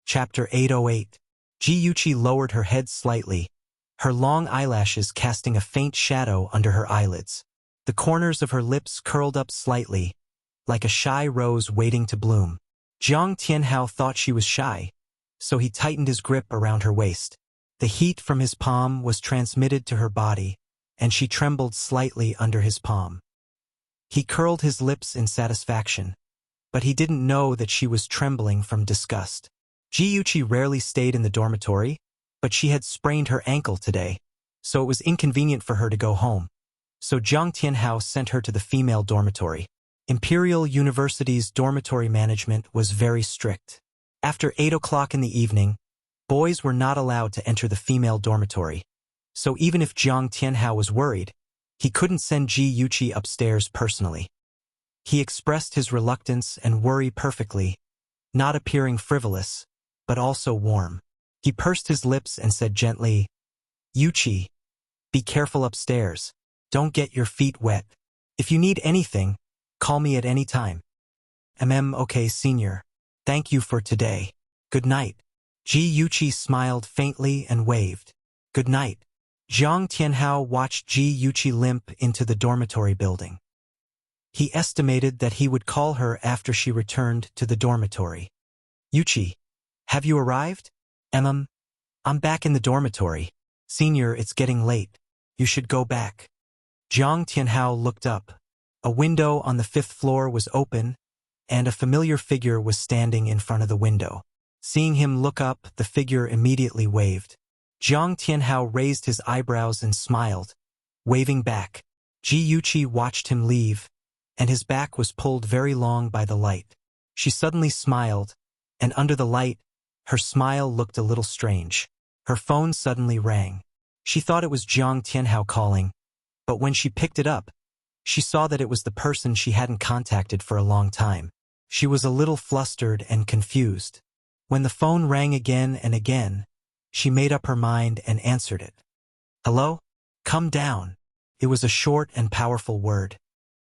Chapter 808. Ji lowered her head slightly, her long eyelashes casting a faint shadow under her eyelids. The corners of her lips curled up slightly, like a shy rose waiting to bloom. Jiang Tianhao thought she was shy, so he tightened his grip around her waist. The heat from his palm was transmitted to her body, and she trembled slightly under his palm. He curled his lips in satisfaction, but he didn't know that she was trembling from disgust. Ji rarely stayed in the dormitory, but she had sprained her ankle today, so it was inconvenient for her to go home. So Jiang Tianhao sent her to the female dormitory. Imperial University's dormitory management was very strict. After 8 o'clock in the evening, boys were not allowed to enter the female dormitory. So even if Jiang Tianhao was worried, he couldn't send Ji upstairs personally. He expressed his reluctance and worry perfectly, not appearing frivolous, but also warm. He pursed his lips and said gently, "Yuchi, be careful upstairs. Don't get your feet wet. If you need anything, call me at any time." Okay, senior. Thank you for today. Good night." Ji smiled faintly and waved. "Good night." Jiang Tianhao watched Ji limp into the dormitory building. He estimated that he would call her after she returned to the dormitory. "Yuchi, have you arrived?" I'm back in the dormitory. Senior, it's getting late. You should go back." Jiang Tianhao looked up. A window on the 5th floor was open, and a familiar figure was standing in front of the window. Seeing him look up, the figure immediately waved. Jiang Tianhao raised his eyebrows and smiled, waving back. Ji watched him leave, and his back was pulled very long by the light. She suddenly smiled, and under the light, her smile looked a little strange. Her phone suddenly rang. She thought it was Jiang Tianhao calling, but when she picked it up, she saw that it was the person she hadn't contacted for a long time. She was a little flustered and confused. When the phone rang again and again, she made up her mind and answered it. "Hello? Come down." It was a short and powerful word.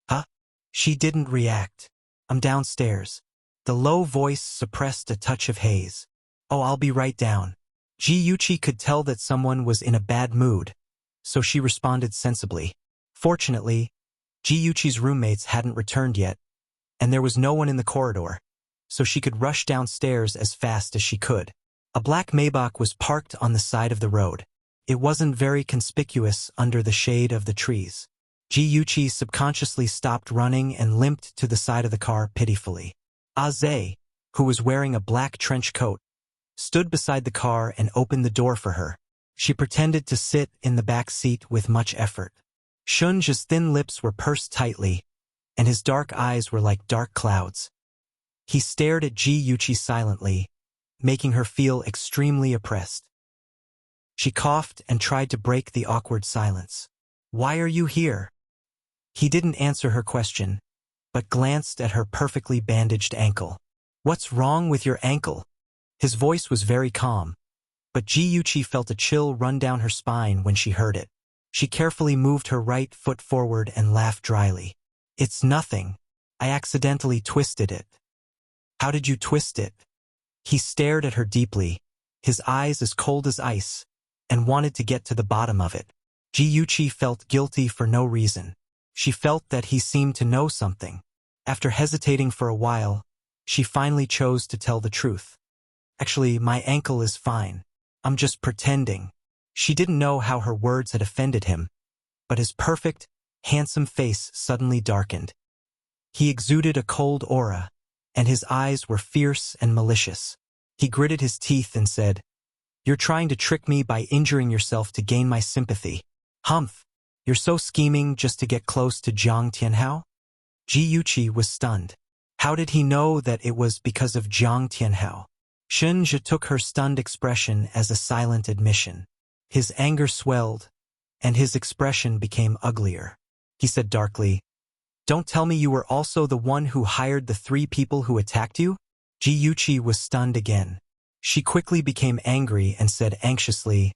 "Huh?" She didn't react. "I'm downstairs." The low voice suppressed a touch of haze. "Oh, I'll be right down." Ji could tell that someone was in a bad mood, so she responded sensibly. Fortunately, Ji roommates hadn't returned yet, and there was no one in the corridor, so she could rush downstairs as fast as she could. A black Maybach was parked on the side of the road. It wasn't very conspicuous under the shade of the trees. Ji subconsciously stopped running and limped to the side of the car pitifully. Aze, who was wearing a black trench coat, stood beside the car and opened the door for her. She pretended to sit in the back seat with much effort. Shun's thin lips were pursed tightly, and his dark eyes were like dark clouds. He stared at Ji silently, making her feel extremely oppressed. She coughed and tried to break the awkward silence. "Why are you here?" He didn't answer her question, but glanced at her perfectly bandaged ankle. "What's wrong with your ankle?" His voice was very calm, but Ji felt a chill run down her spine when she heard it. She carefully moved her right foot forward and laughed dryly. "It's nothing. I accidentally twisted it." "How did you twist it?" He stared at her deeply, his eyes as cold as ice, and wanted to get to the bottom of it. Ji felt guilty for no reason. She felt that he seemed to know something. After hesitating for a while, she finally chose to tell the truth. "Actually, my ankle is fine. I'm just pretending." She didn't know how her words had offended him, but his perfect, handsome face suddenly darkened. He exuded a cold aura, and his eyes were fierce and malicious. He gritted his teeth and said, "You're trying to trick me by injuring yourself to gain my sympathy. Humph, you're so scheming just to get close to Jiang Tianhao?" Ji was stunned. How did he know that it was because of Jiang Tianhao? Shunzhi took her stunned expression as a silent admission. His anger swelled, and his expression became uglier. He said darkly, "Don't tell me you were also the one who hired the 3 people who attacked you?" Ji was stunned again. She quickly became angry and said anxiously,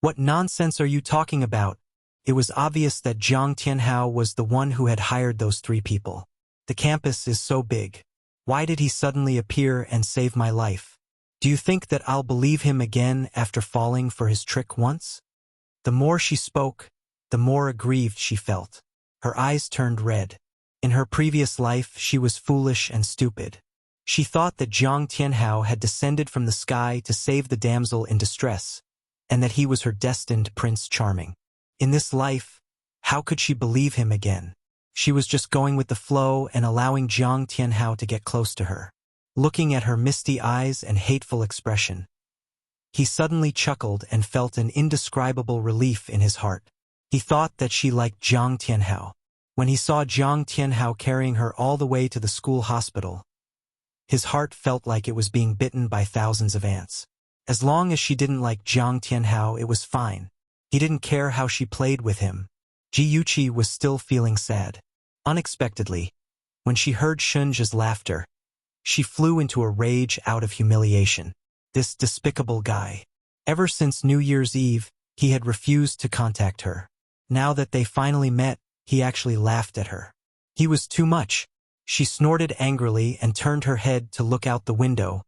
"What nonsense are you talking about?" It was obvious that Jiang Tianhao was the one who had hired those 3 people. "The campus is so big. Why did he suddenly appear and save my life?" Do you think that I'll believe him again after falling for his trick once? The more she spoke, the more aggrieved she felt. Her eyes turned red. In her previous life, she was foolish and stupid. She thought that Jiang Tianhao had descended from the sky to save the damsel in distress, and that he was her destined Prince Charming. In this life, how could she believe him again? She was just going with the flow and allowing Jiang Tianhao to get close to her. Looking at her misty eyes and hateful expression, he suddenly chuckled and felt an indescribable relief in his heart. He thought that she liked Jiang Tianhao. When he saw Jiang Tianhao carrying her all the way to the school hospital, his heart felt like it was being bitten by thousands of ants. As long as she didn't like Jiang Tianhao, it was fine. He didn't care how she played with him. Ji Yuqi was still feeling sad. Unexpectedly, when she heard Shunji's laughter, she flew into a rage out of humiliation. This despicable guy. Ever since New Year's Eve, he had refused to contact her. Now that they finally met, he actually laughed at her. He was too much. She snorted angrily and turned her head to look out the window,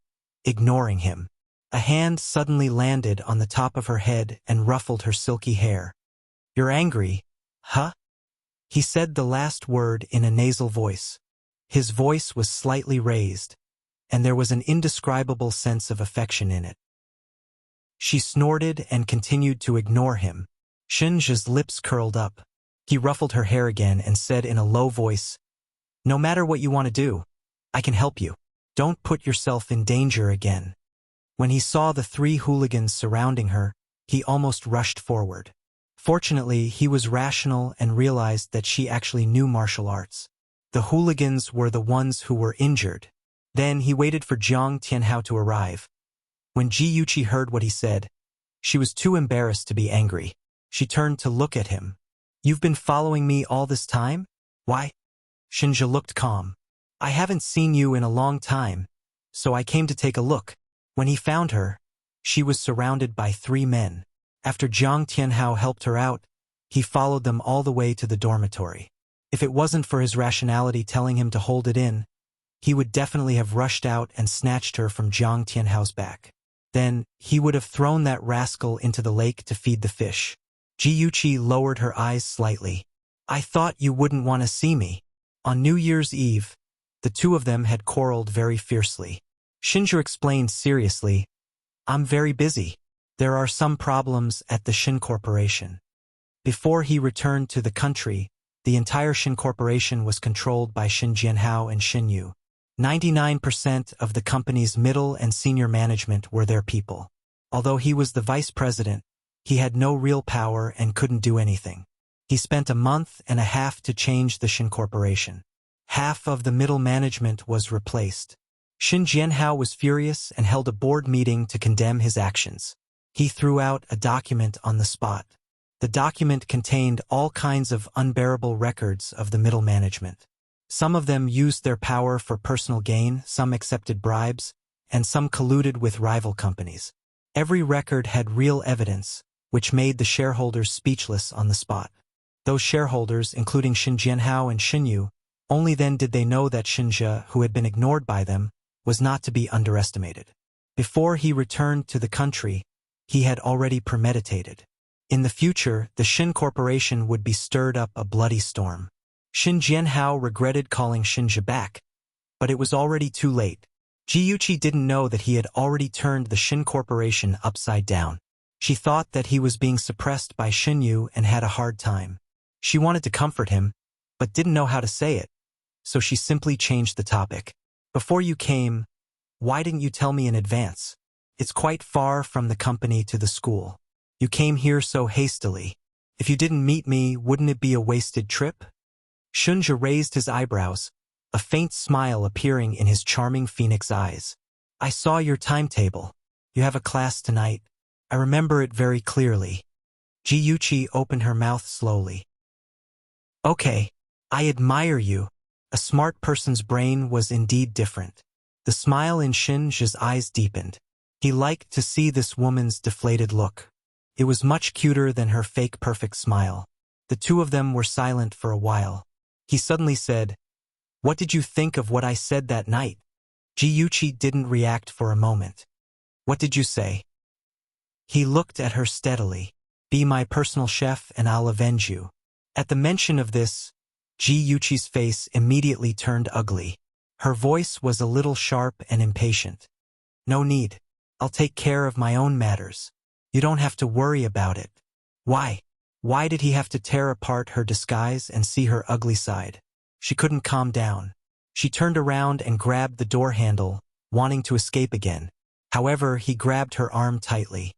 ignoring him. A hand suddenly landed on the top of her head and ruffled her silky hair. "You're angry, huh?" He said the last word in a nasal voice. His voice was slightly raised, and there was an indescribable sense of affection in it. She snorted and continued to ignore him. Shunji's lips curled up. He ruffled her hair again and said in a low voice, "No matter what you want to do, I can help you. Don't put yourself in danger again." When he saw the three hooligans surrounding her, he almost rushed forward. Fortunately, he was rational and realized that she actually knew martial arts. The hooligans were the ones who were injured. Then he waited for Jiang Tianhao to arrive. When Ji Yuqi heard what he said, she was too embarrassed to be angry. She turned to look at him. "You've been following me all this time? Why?" Shunji looked calm. "I haven't seen you in a long time, so I came to take a look." When he found her, she was surrounded by three men. After Jiang Tianhao helped her out, he followed them all the way to the dormitory. If it wasn't for his rationality telling him to hold it in, he would definitely have rushed out and snatched her from Jiang Tianhao's back. Then, he would have thrown that rascal into the lake to feed the fish. Ji Yuqi lowered her eyes slightly. "I thought you wouldn't want to see me." On New Year's Eve, the two of them had quarreled very fiercely. Shunji explained seriously, "I'm very busy. There are some problems at the Shin Corporation." Before he returned to the country, the entire Shin Corporation was controlled by Shin Jianhao and Shin Yu. 99% of the company's middle and senior management were their people. Although he was the vice president, he had no real power and couldn't do anything. He spent a month and a half to change the Shin Corporation. Half of the middle management was replaced. Shin Jianhao was furious and held a board meeting to condemn his actions. He threw out a document on the spot. The document contained all kinds of unbearable records of the middle management. Some of them used their power for personal gain, some accepted bribes, and some colluded with rival companies. Every record had real evidence, which made the shareholders speechless on the spot. Those shareholders, including Shin Jianhao and Shin Yu, only then did they know that Shunji, who had been ignored by them, was not to be underestimated. Before he returned to the country, he had already premeditated. In the future, the Shin Corporation would be stirred up a bloody storm. Shin Jianhao regretted calling Shunji back, but it was already too late. Ji Yuqi didn't know that he had already turned the Shin Corporation upside down. She thought that he was being suppressed by Shin Yu and had a hard time. She wanted to comfort him, but didn't know how to say it, so she simply changed the topic. "Before you came, why didn't you tell me in advance? It's quite far from the company to the school. You came here so hastily. If you didn't meet me, wouldn't it be a wasted trip?" Shunji raised his eyebrows, a faint smile appearing in his charming phoenix eyes. "I saw your timetable. You have a class tonight. I remember it very clearly." Ji Yuqi opened her mouth slowly. "Okay, I admire you." A smart person's brain was indeed different. The smile in Shunji's eyes deepened. He liked to see this woman's deflated look. It was much cuter than her fake perfect smile. The two of them were silent for a while. He suddenly said, "What did you think of what I said that night?" Ji Yuqi didn't react for a moment. What did you say? He looked at her steadily. Be my personal chef and I'll avenge you. At the mention of this, Ji Yuchi's face immediately turned ugly. Her voice was a little sharp and impatient. No need. I'll take care of my own matters. You don't have to worry about it. Why? Why did he have to tear apart her disguise and see her ugly side? She couldn't calm down. She turned around and grabbed the door handle, wanting to escape again. However, he grabbed her arm tightly.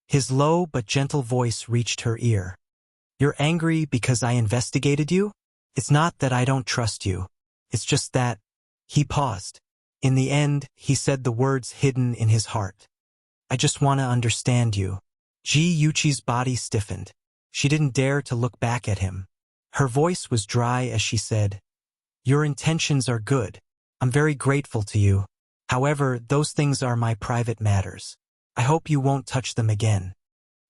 His low but gentle voice reached her ear. You're angry because I investigated you? It's not that I don't trust you. It's just that... He paused. In the end, he said the words hidden in his heart. I just want to understand you. Ji Yuchi's body stiffened. She didn't dare to look back at him. Her voice was dry as she said, Your intentions are good. I'm very grateful to you. However, those things are my private matters. I hope you won't touch them again.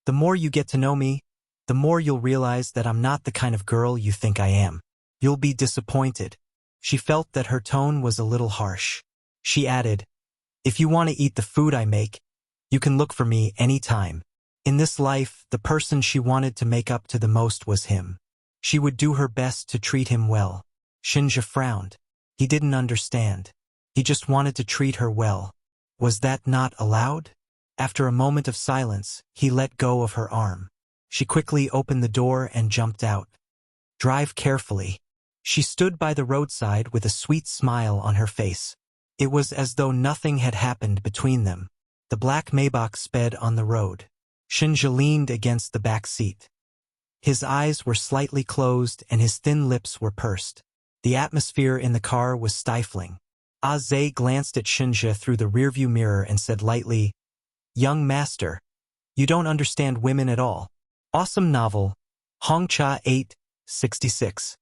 The more you get to know me, the more you'll realize that I'm not the kind of girl you think I am. You'll be disappointed. She felt that her tone was a little harsh. She added, If you want to eat the food I make, you can look for me any time. In this life, the person she wanted to make up to the most was him. She would do her best to treat him well. Shinja frowned. He didn't understand. He just wanted to treat her well. Was that not allowed? After a moment of silence, he let go of her arm. She quickly opened the door and jumped out. Drive carefully. She stood by the roadside with a sweet smile on her face. It was as though nothing had happened between them. The black Maybach sped on the road. Shinja leaned against the back seat. His eyes were slightly closed and his thin lips were pursed. The atmosphere in the car was stifling. Aze glanced at Shinja through the rearview mirror and said lightly, Young master, you don't understand women at all. Awesome novel, Hongcha 866.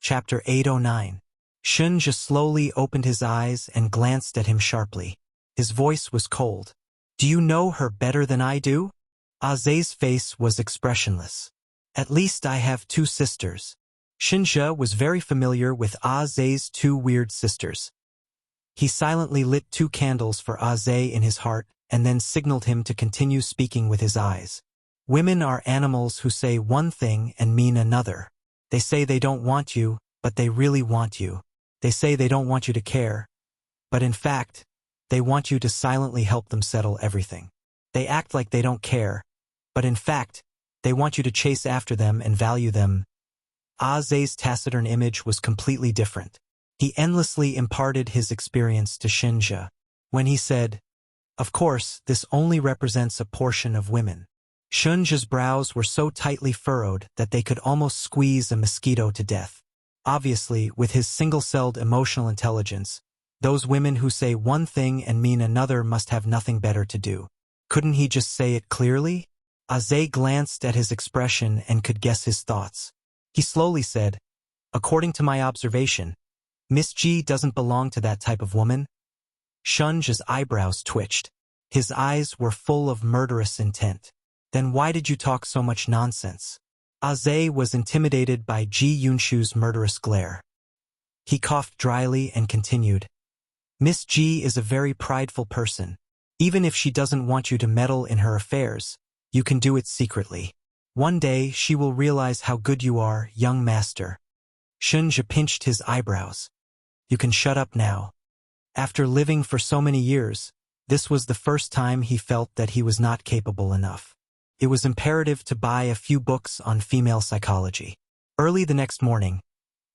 Chapter 809. Shinja slowly opened his eyes and glanced at him sharply. His voice was cold. Do you know her better than I do? Aze's face was expressionless. At least I have two sisters. Shinja was very familiar with Aze's two weird sisters. He silently lit 2 candles for Aze in his heart and then signaled him to continue speaking with his eyes. Women are animals who say one thing and mean another. They say they don't want you, but they really want you. They say they don't want you to care, but in fact, they want you to silently help them settle everything. They act like they don't care, but in fact, they want you to chase after them and value them. Aze's taciturn image was completely different. He endlessly imparted his experience to Shinja. When he said, Of course, this only represents a portion of women. Shinja's brows were so tightly furrowed that they could almost squeeze a mosquito to death. Obviously, with his single-celled emotional intelligence, those women who say one thing and mean another must have nothing better to do. Couldn't he just say it clearly? Aze glanced at his expression and could guess his thoughts. He slowly said, According to my observation, Miss G doesn't belong to that type of woman. Shinja's eyebrows twitched. His eyes were full of murderous intent. Then why did you talk so much nonsense? Aze was intimidated by Ji Yunshu's murderous glare. He coughed dryly and continued, Miss G is a very prideful person. Even if she doesn't want you to meddle in her affairs, you can do it secretly. One day she will realize how good you are, young master. Shinja pinched his eyebrows. You can shut up now. After living for so many years, this was the first time he felt that he was not capable enough. It was imperative to buy a few books on female psychology. Early the next morning,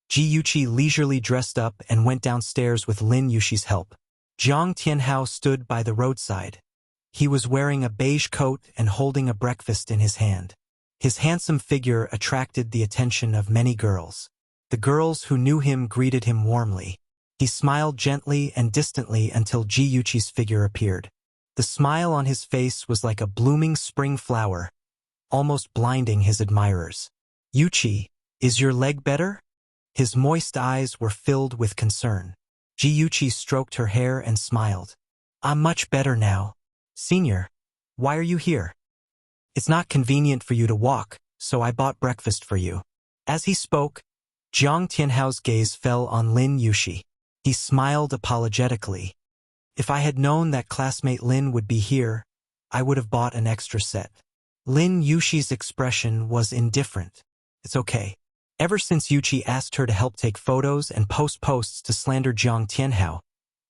Ji Yuchi leisurely dressed up and went downstairs with Lin Yushi's help. Jiang Tianhao stood by the roadside. He was wearing a beige coat and holding a breakfast in his hand. His handsome figure attracted the attention of many girls. The girls who knew him greeted him warmly. He smiled gently and distantly until Ji Yuchi's figure appeared. The smile on his face was like a blooming spring flower, almost blinding his admirers. Yuchi, is your leg better? His moist eyes were filled with concern. Ji Yuchi stroked her hair and smiled. I'm much better now. Senior, why are you here? It's not convenient for you to walk, so I bought breakfast for you. As he spoke, Jiang Tianhao's gaze fell on Lin Yushi. He smiled apologetically. If I had known that classmate Lin would be here, I would have bought an extra set. Lin Yushi's expression was indifferent. It's okay. Ever since Yuchi asked her to help take photos and post posts to slander Jiang Tianhao,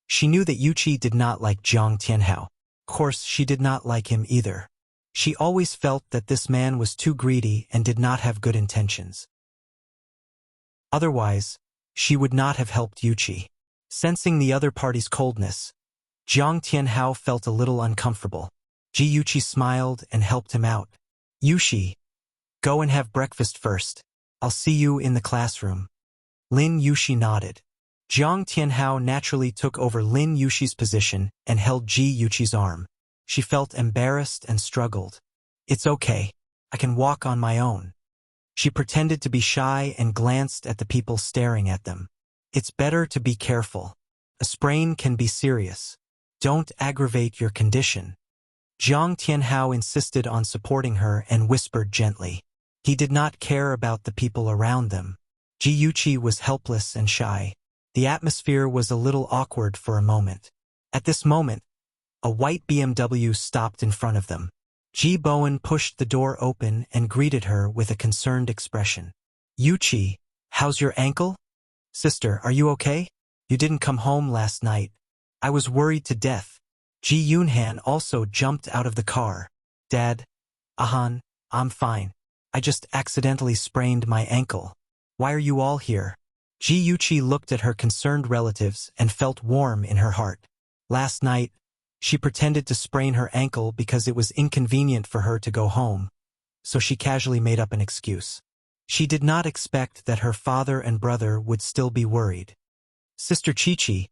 she knew that Yuchi did not like Jiang Tianhao. Of course, she did not like him either. She always felt that this man was too greedy and did not have good intentions. Otherwise, she would not have helped Yuchi. Sensing the other party's coldness, Jiang Tianhao felt a little uncomfortable. Yuchi smiled and helped him out. Yushi, go and have breakfast first. I'll see you in the classroom. Lin Yushi nodded. Jiang Tianhao naturally took over Lin Yushi's position and held Yuchi's arm. She felt embarrassed and struggled. It's okay. I can walk on my own. She pretended to be shy and glanced at the people staring at them. It's better to be careful. A sprain can be serious. Don't aggravate your condition. Jiang Tianhao insisted on supporting her and whispered gently. He did not care about the people around them. Yuchi was helpless and shy. The atmosphere was a little awkward for a moment. At this moment, a white BMW stopped in front of them. Ji Bowen pushed the door open and greeted her with a concerned expression. Yuchi, how's your ankle? Sister, are you okay? You didn't come home last night. I was worried to death. Ji Yunhan also jumped out of the car. Dad, Ahan, I'm fine. I just accidentally sprained my ankle. Why are you all here? Ji Yuchi looked at her concerned relatives and felt warm in her heart. Last night, she pretended to sprain her ankle because it was inconvenient for her to go home, so she casually made up an excuse. She did not expect that her father and brother would still be worried. Sister Chi-Chi,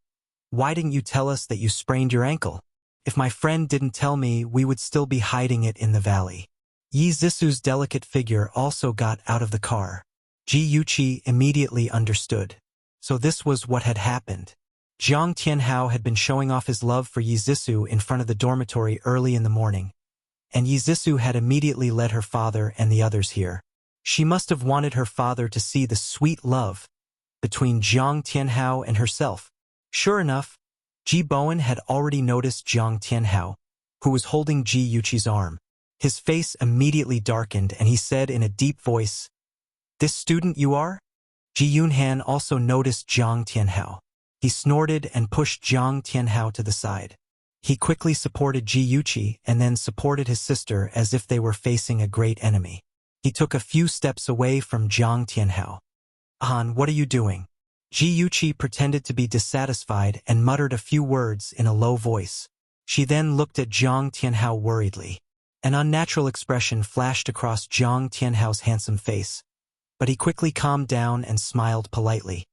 why didn't you tell us that you sprained your ankle? If my friend didn't tell me, we would still be hiding it in the valley. Yi Zisu's delicate figure also got out of the car. Ji Yuchi immediately understood. So this was what had happened. Jiang Tianhao had been showing off his love for Yi Zisu in front of the dormitory early in the morning, and Yi Zisu had immediately led her father and the others here. She must have wanted her father to see the sweet love between Jiang Tianhao and herself. Sure enough, Ji Bowen had already noticed Jiang Tianhao, who was holding Ji Yuchi's arm. His face immediately darkened and he said in a deep voice, "This student you are?" Ji Yunhan also noticed Jiang Tianhao. He snorted and pushed Jiang Tianhao to the side. He quickly supported Ji Yuchi and then supported his sister as if they were facing a great enemy. He took a few steps away from Jiang Tianhao. "Han, what are you doing?" Ji Yuchi pretended to be dissatisfied and muttered a few words in a low voice. She then looked at Jiang Tianhao worriedly. An unnatural expression flashed across Jiang Tianhao's handsome face, but he quickly calmed down and smiled politely.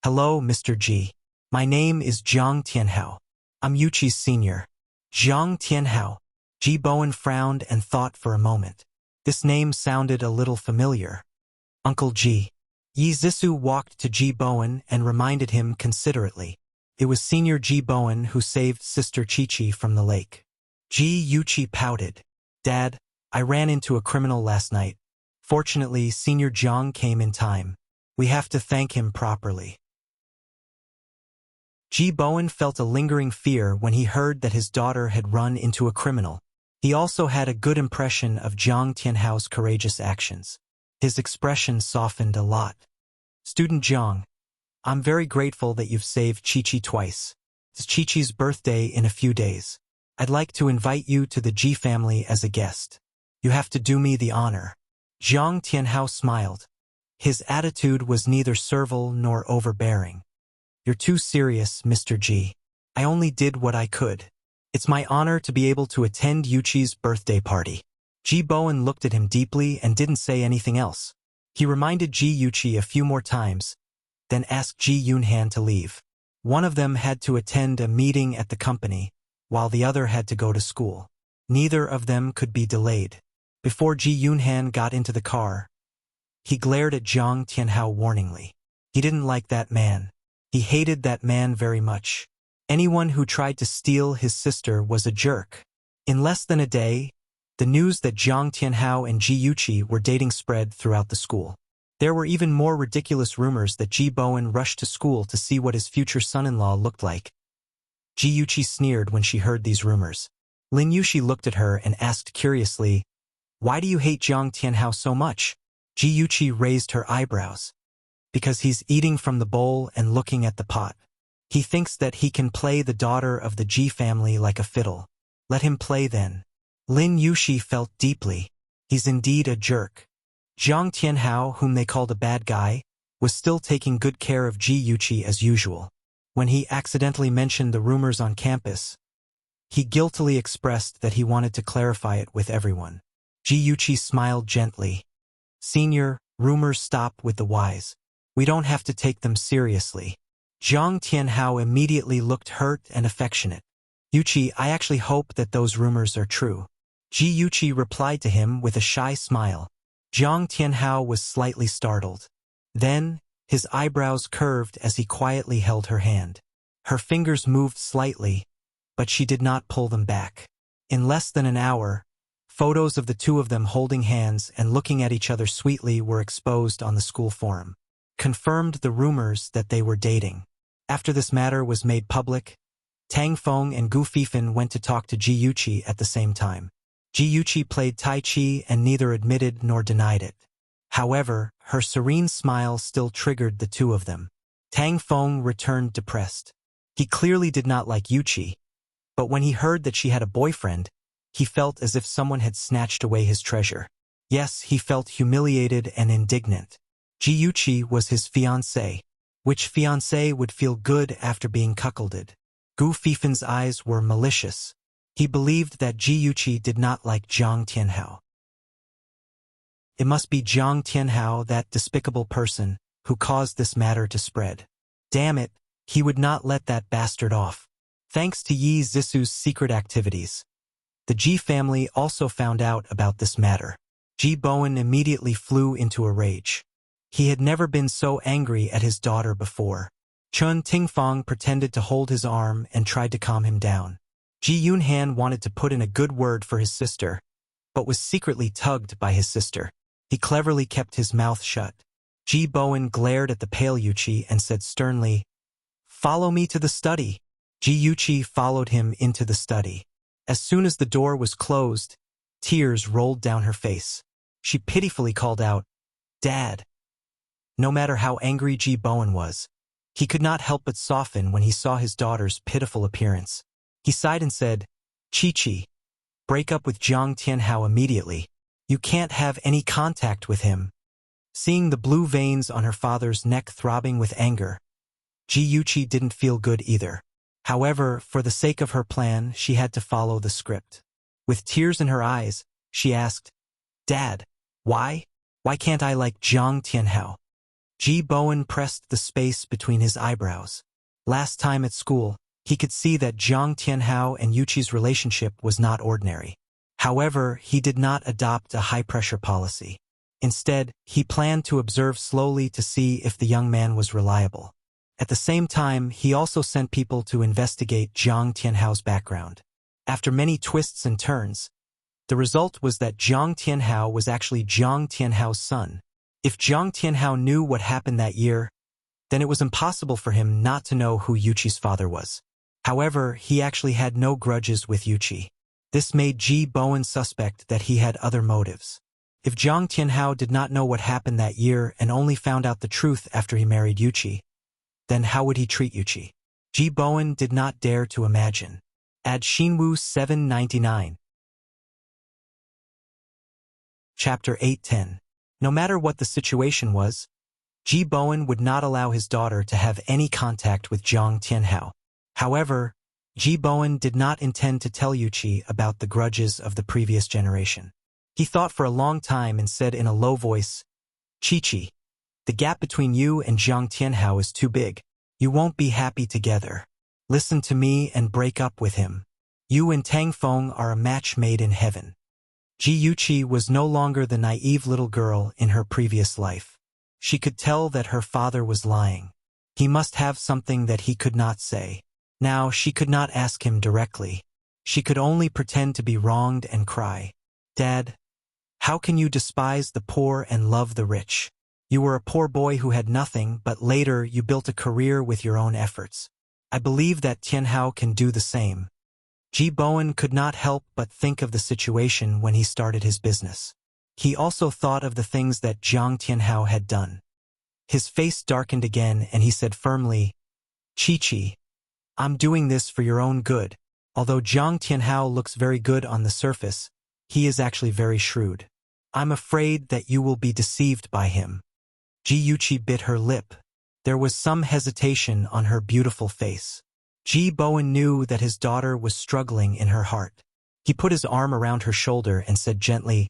"Hello, Mr. Ji. My name is Jiang Tianhao. I'm Yuchi's senior." Jiang Tianhao. Ji Bowen frowned and thought for a moment. This name sounded a little familiar. Uncle Ji. Yi Zisu walked to Ji Bowen and reminded him considerately. It was Senior Ji Bowen who saved Sister Chi-Chi from the lake. Ji Yuchi pouted. "Dad, I ran into a criminal last night. Fortunately, Senior Jiang came in time. We have to thank him properly." Ji Bowen felt a lingering fear when he heard that his daughter had run into a criminal. He also had a good impression of Jiang Tianhao's courageous actions. His expression softened a lot. "Student Jiang, I'm very grateful that you've saved Chi-Chi twice. It's Chi-Chi's birthday in a few days. I'd like to invite you to the Ji family as a guest. You have to do me the honor." Jiang Tianhao smiled. His attitude was neither servile nor overbearing. "You're too serious, Mr. Ji. I only did what I could. It's my honor to be able to attend Yuchi's birthday party." Ji Bowen looked at him deeply and didn't say anything else. He reminded Ji Yuchi a few more times, then asked Ji Yunhan to leave. One of them had to attend a meeting at the company, while the other had to go to school. Neither of them could be delayed. Before Ji Yunhan got into the car, he glared at Jiang Tianhao warningly. He didn't like that man. He hated that man very much. Anyone who tried to steal his sister was a jerk. In less than a day, the news that Jiang Tianhao and Ji Yuchi were dating spread throughout the school. There were even more ridiculous rumors that Ji Bowen rushed to school to see what his future son-in-law looked like. Ji Yuqi sneered when she heard these rumors. Lin Yuxi looked at her and asked curiously, "Why do you hate Jiang Tianhao so much?" Ji Yuqi raised her eyebrows. "Because he's eating from the bowl and looking at the pot. He thinks that he can play the daughter of the Ji family like a fiddle. Let him play then." Lin Yuxi felt deeply. He's indeed a jerk. Jiang Tianhao, whom they called a bad guy, was still taking good care of Ji Yuqi as usual. When he accidentally mentioned the rumors on campus, he guiltily expressed that he wanted to clarify it with everyone. Ji Yuqi smiled gently. "Senior, rumors stop with the wise. We don't have to take them seriously." Jiang Tianhao immediately looked hurt and affectionate. "Yuqi, I actually hope that those rumors are true." Ji Yuqi replied to him with a shy smile. Jiang Tianhao was slightly startled. Then, his eyebrows curved as he quietly held her hand. Her fingers moved slightly, but she did not pull them back. In less than an hour, photos of the two of them holding hands and looking at each other sweetly were exposed on the school forum. Confirmed the rumors that they were dating. After this matter was made public, Tang Feng and Gu Fifan went to talk to Ji Yuqi at the same time. Ji Yuqi played Tai Chi and neither admitted nor denied it. However, her serene smile still triggered the two of them. Tang Feng returned depressed. He clearly did not like Yuqi, but when he heard that she had a boyfriend, he felt as if someone had snatched away his treasure. Yes, he felt humiliated and indignant. Ji Yuqi was his fiancée. Which fiancé would feel good after being cuckolded? Gu Fifan's eyes were malicious. He believed that Ji Yuqi did not like Jiang Tianhao. It must be Jiang Tianhao, that despicable person, who caused this matter to spread. Damn it, he would not let that bastard off. Thanks to Yi Zisu's secret activities, the Ji family also found out about this matter. Ji Bowen immediately flew into a rage. He had never been so angry at his daughter before. Chun Tingfang pretended to hold his arm and tried to calm him down. Ji Yunhan wanted to put in a good word for his sister, but was secretly tugged by his sister. He cleverly kept his mouth shut. Ji Bowen glared at the pale Yuqi and said sternly, "Follow me to the study." Ji Yuqi followed him into the study. As soon as the door was closed, tears rolled down her face. She pitifully called out, "Dad." No matter how angry Ji Bowen was, he could not help but soften when he saw his daughter's pitiful appearance. He sighed and said, "Chi-Chi, break up with Jiang Tianhao immediately. You can't have any contact with him." Seeing the blue veins on her father's neck throbbing with anger, Ji Yuqi didn't feel good either. However, for the sake of her plan, she had to follow the script. With tears in her eyes, she asked, "Dad, why? Why can't I like Jiang Tianhao?" Ji Bowen pressed the space between his eyebrows. Last time at school, he could see that Jiang Tianhao and Yuqi's relationship was not ordinary. However, he did not adopt a high-pressure policy. Instead, he planned to observe slowly to see if the young man was reliable. At the same time, he also sent people to investigate Jiang Tianhao's background. After many twists and turns, the result was that Jiang Tianhao was actually Jiang Tianhao's son. If Jiang Tianhao knew what happened that year, then it was impossible for him not to know who Yuqi's father was. However, he actually had no grudges with Yuqi. This made Ji Bowen suspect that he had other motives. If Jiang Tianhao did not know what happened that year and only found out the truth after he married Yuqi, then how would he treat Yuqi? Ji Bowen did not dare to imagine. Add Xinwu 799. Chapter 810. No matter what the situation was, Ji Bowen would not allow his daughter to have any contact with Jiang Tianhao. However, Ji Bowen did not intend to tell Yuqi about the grudges of the previous generation. He thought for a long time and said in a low voice, "Chi-Chi, the gap between you and Jiang Tianhao is too big. You won't be happy together. Listen to me and break up with him. You and Tang Feng are a match made in heaven." Ji Yuqi was no longer the naive little girl in her previous life. She could tell that her father was lying. He must have something that he could not say. Now she could not ask him directly. She could only pretend to be wronged and cry, "Dad, how can you despise the poor and love the rich? You were a poor boy who had nothing, but later you built a career with your own efforts. I believe that Tianhao can do the same. Ji Bowen could not help but think of the situation when he started his business. He also thought of the things that Jiang Tianhao had done. His face darkened again and he said firmly, Chi-Chi, I'm doing this for your own good. Although Jiang Tianhao looks very good on the surface, he is actually very shrewd. I'm afraid that you will be deceived by him. Ji Yuqi bit her lip. There was some hesitation on her beautiful face. Ji Bowen knew that his daughter was struggling in her heart. He put his arm around her shoulder and said gently,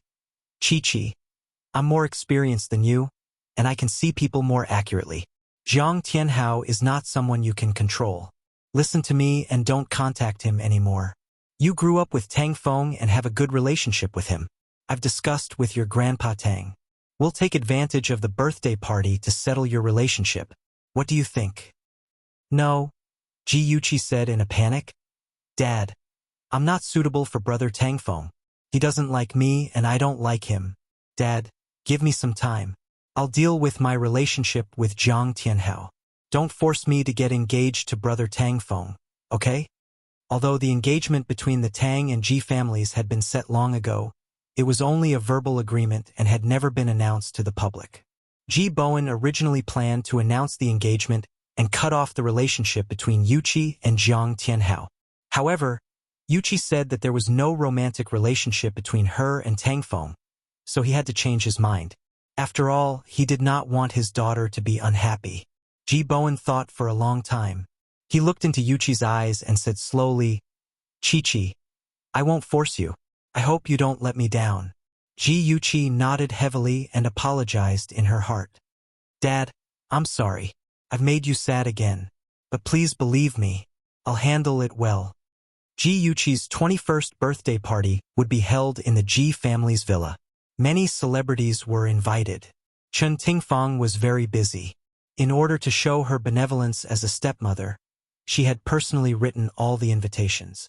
Chi-Chi, I'm more experienced than you, and I can see people more accurately. Jiang Tianhao is not someone you can control. Listen to me and don't contact him anymore. You grew up with Tang Feng and have a good relationship with him. I've discussed with your grandpa Tang. We'll take advantage of the birthday party to settle your relationship. What do you think? No, Ji Yuqi said in a panic. Dad, I'm not suitable for brother Tang Feng. He doesn't like me and I don't like him. Dad, give me some time. I'll deal with my relationship with Jiang Tianhao. Don't force me to get engaged to brother Tang Feng, okay? Although the engagement between the Tang and Ji families had been set long ago, it was only a verbal agreement and had never been announced to the public. Ji Bowen originally planned to announce the engagement and cut off the relationship between Yuqi and Jiang Tianhao. However, Yuqi said that there was no romantic relationship between her and Tang Feng, so he had to change his mind. After all, he did not want his daughter to be unhappy. Ji Bowen thought for a long time. He looked into Yuqi's eyes and said slowly, Chi-Chi, I won't force you. I hope you don't let me down. Ji Yuqi nodded heavily and apologized in her heart. Dad, I'm sorry. I've made you sad again. But please believe me, I'll handle it well. Ji Yuqi's 21st birthday party would be held in the Ji family's villa. Many celebrities were invited. Chen Tingfang was very busy. In order to show her benevolence as a stepmother, she had personally written all the invitations.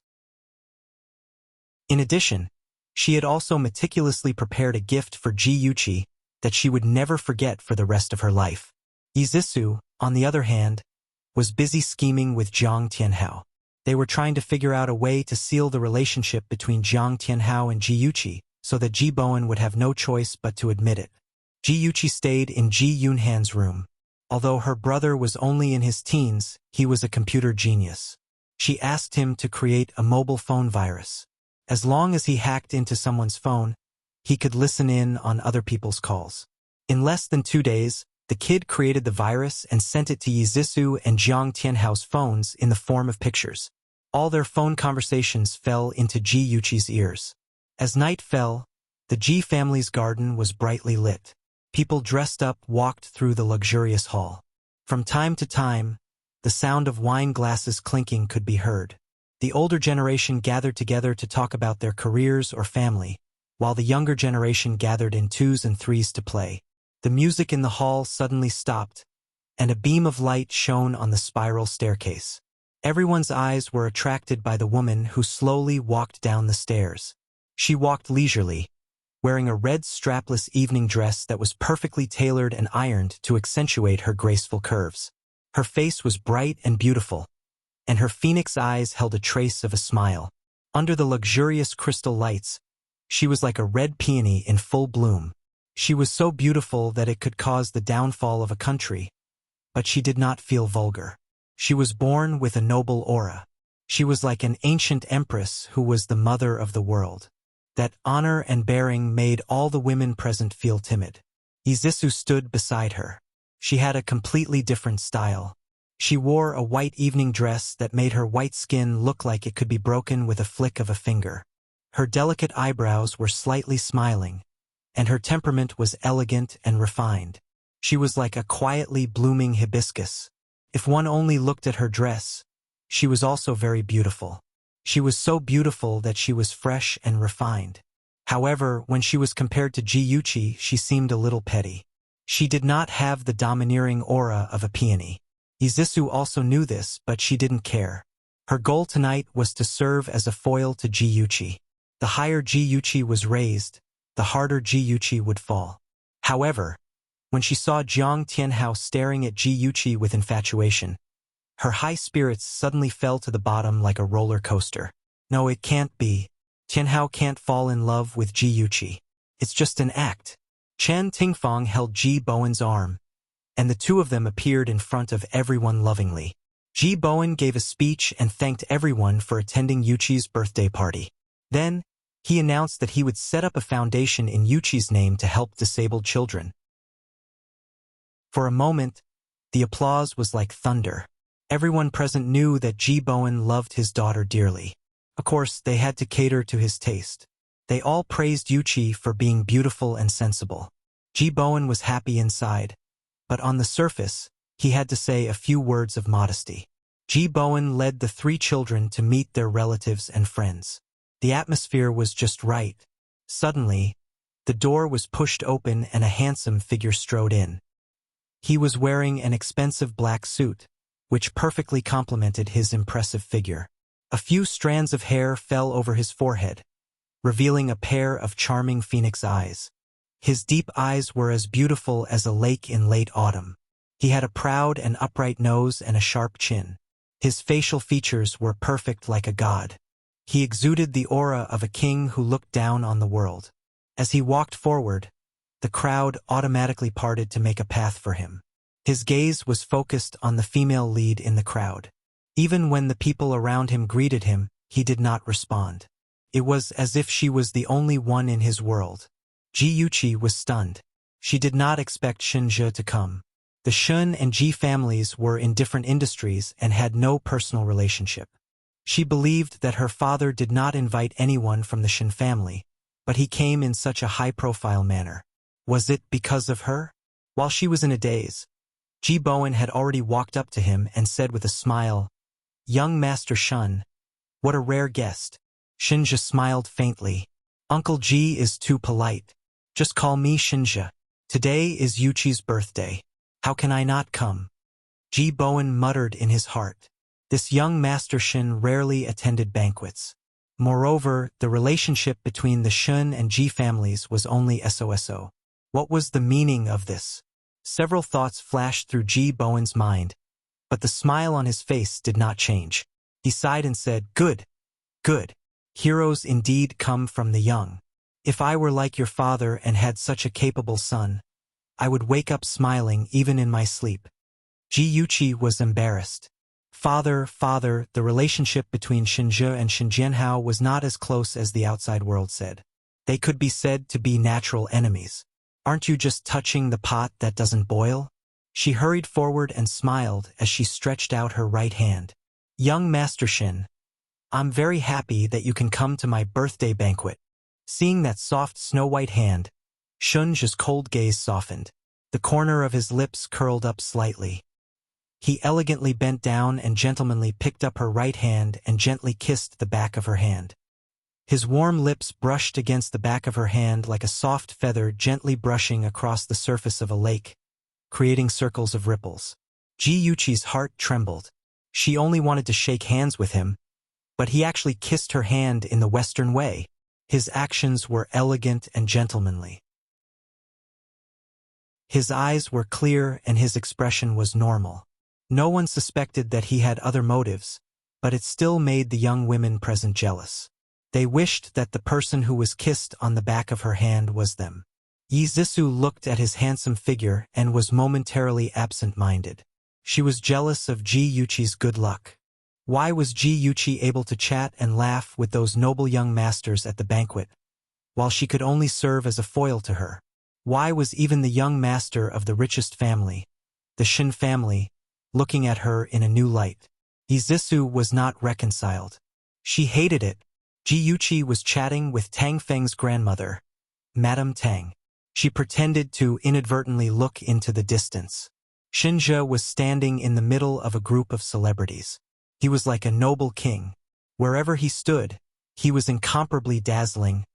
In addition, she had also meticulously prepared a gift for Ji Yuqi that she would never forget for the rest of her life. Yizisu, on the other hand, was busy scheming with Jiang Tianhao. They were trying to figure out a way to seal the relationship between Jiang Tianhao and Ji Yuqi so that Ji Bowen would have no choice but to admit it. Ji Yuqi stayed in Ji Yunhan's room. Although her brother was only in his teens, he was a computer genius. She asked him to create a mobile phone virus. As long as he hacked into someone's phone, he could listen in on other people's calls. In less than 2 days, the kid created the virus and sent it to Yizisu and Jiang Tianhao's phones in the form of pictures. All their phone conversations fell into Ji Yuqi's ears. As night fell, the Ji family's garden was brightly lit. People dressed up walked through the luxurious hall. From time to time, the sound of wine glasses clinking could be heard. The older generation gathered together to talk about their careers or family, while the younger generation gathered in 2s and 3s to play. The music in the hall suddenly stopped, and a beam of light shone on the spiral staircase. Everyone's eyes were attracted by the woman who slowly walked down the stairs. She walked leisurely, wearing a red strapless evening dress that was perfectly tailored and ironed to accentuate her graceful curves. Her face was bright and beautiful, and her phoenix eyes held a trace of a smile. Under the luxurious crystal lights, she was like a red peony in full bloom. She was so beautiful that it could cause the downfall of a country, but she did not feel vulgar. She was born with a noble aura. She was like an ancient empress who was the mother of the world. That honor and bearing made all the women present feel timid. Yizisu stood beside her. She had a completely different style. She wore a white evening dress that made her white skin look like it could be broken with a flick of a finger. Her delicate eyebrows were slightly smiling, and her temperament was elegant and refined. She was like a quietly blooming hibiscus. If one only looked at her dress, she was also very beautiful. She was so beautiful that she was fresh and refined. However, when she was compared to Ji Yuqi, she seemed a little petty. She did not have the domineering aura of a peony. Yizisu also knew this, but she didn't care. Her goal tonight was to serve as a foil to Ji Yuqi. The higher Ji Yuqi was raised, the harder Ji Yuqi would fall. However, when she saw Jiang Tianhao staring at Ji Yuqi with infatuation, Her high spirits suddenly fell to the bottom like a roller coaster. No, it can't be. Tianhao can't fall in love with Ji Yuqi. It's just an act. Chen Tingfang held Ji Bowen's arm, and the two of them appeared in front of everyone lovingly. Ji Bowen gave a speech and thanked everyone for attending Yuqi's birthday party. Then, he announced that he would set up a foundation in Yuqi's name to help disabled children. For a moment, the applause was like thunder. Everyone present knew that Ji Bowen loved his daughter dearly. Of course, they had to cater to his taste. They all praised Yuqi for being beautiful and sensible. Ji Bowen was happy inside, but on the surface, he had to say a few words of modesty. Ji Bowen led the three children to meet their relatives and friends. The atmosphere was just right. Suddenly, the door was pushed open and a handsome figure strode in. He was wearing an expensive black suit, which perfectly complemented his impressive figure. A few strands of hair fell over his forehead, revealing a pair of charming phoenix eyes. His deep eyes were as beautiful as a lake in late autumn. He had a proud and upright nose and a sharp chin. His facial features were perfect like a god. He exuded the aura of a king who looked down on the world. As he walked forward, the crowd automatically parted to make a path for him. His gaze was focused on the female lead in the crowd. Even when the people around him greeted him, he did not respond. It was as if she was the only one in his world. Ji Yuqi was stunned. She did not expect Shinje to come. The Shun and Ji families were in different industries and had no personal relationship. She believed that her father did not invite anyone from the Shun family, but he came in such a high-profile manner. Was it because of her? While she was in a daze, Ji Bowen had already walked up to him and said with a smile, "Young Master Shun, what a rare guest." Shinje smiled faintly. "Uncle Ji is too polite. Just call me Shinje. Today is Yuqi's birthday. How can I not come?" Ji Bowen muttered in his heart. This young Master Shin rarely attended banquets. Moreover, the relationship between the Shun and Ji families was only SOSO. What was the meaning of this? Several thoughts flashed through Ji Bowen's mind, but the smile on his face did not change. He sighed and said, "Good, good. Heroes indeed come from the young. If I were like your father and had such a capable son, I would wake up smiling even in my sleep." Ji Yuqi was embarrassed. Father, the relationship between Shinje and Shinjianhao was not as close as the outside world said. They could be said to be natural enemies. "Aren't you just touching the pot that doesn't boil?" She hurried forward and smiled as she stretched out her right hand. "Young Master Shin, I'm very happy that you can come to my birthday banquet." Seeing that soft snow-white hand, Shun's cold gaze softened. The corner of his lips curled up slightly. He elegantly bent down and gentlemanly picked up her right hand and gently kissed the back of her hand. His warm lips brushed against the back of her hand like a soft feather gently brushing across the surface of a lake, creating circles of ripples. Ji Yuqi's heart trembled. She only wanted to shake hands with him, but he actually kissed her hand in the Western way. His actions were elegant and gentlemanly. His eyes were clear and his expression was normal. No one suspected that he had other motives, but it still made the young women present jealous. They wished that the person who was kissed on the back of her hand was them. Yi Zixu looked at his handsome figure and was momentarily absent-minded. She was jealous of Ji Yuqi's good luck. Why was Ji Yuqi able to chat and laugh with those noble young masters at the banquet, while she could only serve as a foil to her? Why was even the young master of the richest family, the Shin family, looking at her in a new light? Yi Zixu was not reconciled. She hated it. Ji Yuqi was chatting with Tang Feng's grandmother, Madame Tang. She pretended to inadvertently look into the distance. Shinje was standing in the middle of a group of celebrities. He was like a noble king. Wherever he stood, he was incomparably dazzling,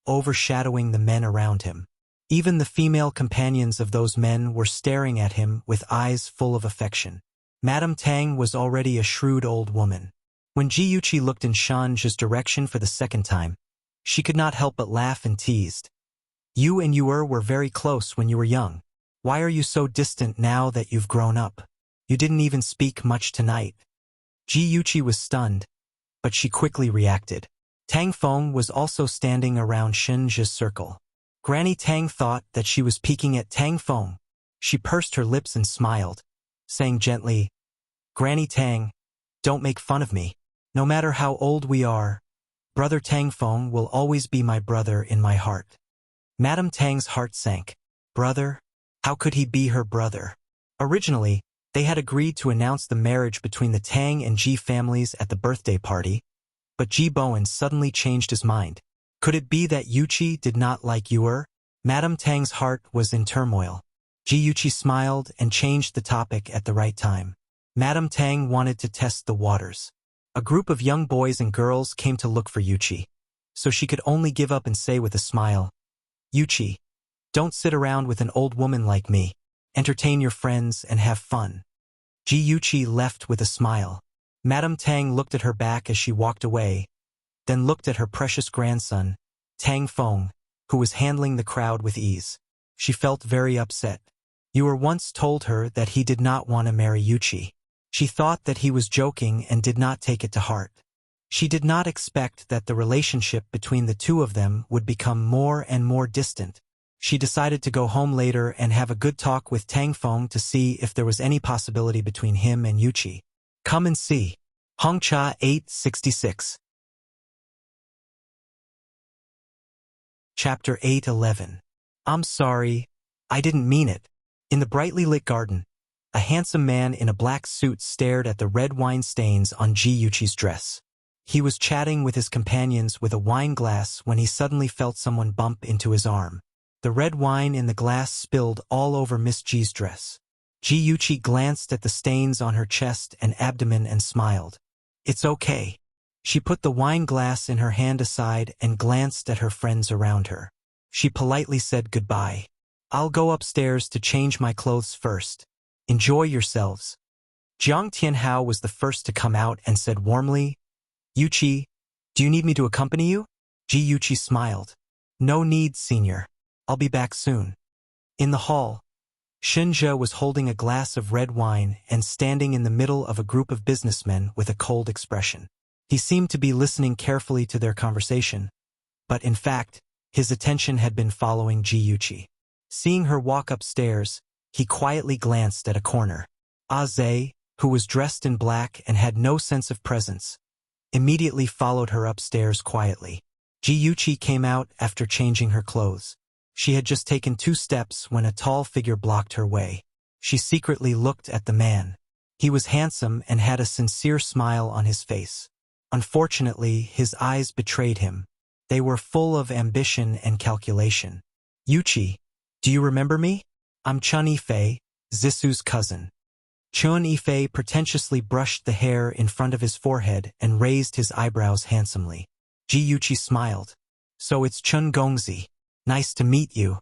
overshadowing the men around him. Even the female companions of those men were staring at him with eyes full of affection. Madame Tang was already a shrewd old woman. When Ji Yuqi looked in Shan's direction for the second time, she could not help but laugh and teased. "You and Yuer were very close when you were young. Why are you so distant now that you've grown up?" You didn't even speak much tonight. Ji Yuqi was stunned, but she quickly reacted. Tang Feng was also standing around Shenji's circle. Granny Tang thought that she was peeking at Tang Feng. She pursed her lips and smiled, saying gently, "Granny Tang, don't make fun of me. No matter how old we are, Brother Tang Feng will always be my brother in my heart." Madame Tang's heart sank. Brother? How could he be her brother? Originally, they had agreed to announce the marriage between the Tang and Ji families at the birthday party, but Ji Bowen suddenly changed his mind. Could it be that Yuqi did not like Yuer? Madame Tang's heart was in turmoil. Ji Yuqi smiled and changed the topic at the right time. Madame Tang wanted to test the waters. A group of young boys and girls came to look for Yuqi, so she could only give up and say with a smile, "Yuqi, don't sit around with an old woman like me. Entertain your friends and have fun." Ji Yuqi left with a smile. Madame Tang looked at her back as she walked away, then looked at her precious grandson, Tang Feng, who was handling the crowd with ease. She felt very upset. Yuer once told her that he did not want to marry Yuqi. She thought that he was joking and did not take it to heart. She did not expect that the relationship between the two of them would become more and more distant. She decided to go home later and have a good talk with Tang Feng to see if there was any possibility between him and Yuqi. Come and see. Hongcha 866. Chapter 8:11. I'm sorry. I didn't mean it. In the brightly lit garden, a handsome man in a black suit stared at the red wine stains on Ji Yuqi's dress. He was chatting with his companions with a wine glass when he suddenly felt someone bump into his arm. The red wine in the glass spilled all over Miss Ji's dress. Ji Yuqi glanced at the stains on her chest and abdomen and smiled. "It's okay." She put the wine glass in her hand aside and glanced at her friends around her. She politely said goodbye. "I'll go upstairs to change my clothes first. Enjoy yourselves." Jiang Tianhao was the first to come out and said warmly, "Yuqi, do you need me to accompany you?" Ji Yuqi smiled. "No need, senior. I'll be back soon." In the hall, Shenjia was holding a glass of red wine and standing in the middle of a group of businessmen with a cold expression. He seemed to be listening carefully to their conversation, but in fact, his attention had been following Ji Yuqi. Seeing her walk upstairs, he quietly glanced at a corner. Aze, who was dressed in black and had no sense of presence, immediately followed her upstairs quietly. Ji Yuqi came out after changing her clothes. She had just taken 2 steps when a tall figure blocked her way. She secretly looked at the man. He was handsome and had a sincere smile on his face. Unfortunately, his eyes betrayed him. They were full of ambition and calculation. "Yuqi, do you remember me? I'm Chun Yifei, Zisu's cousin." Chun Yifei pretentiously brushed the hair in front of his forehead and raised his eyebrows handsomely. Ji Yuqi smiled. "So it's Chun Gongzi. Nice to meet you."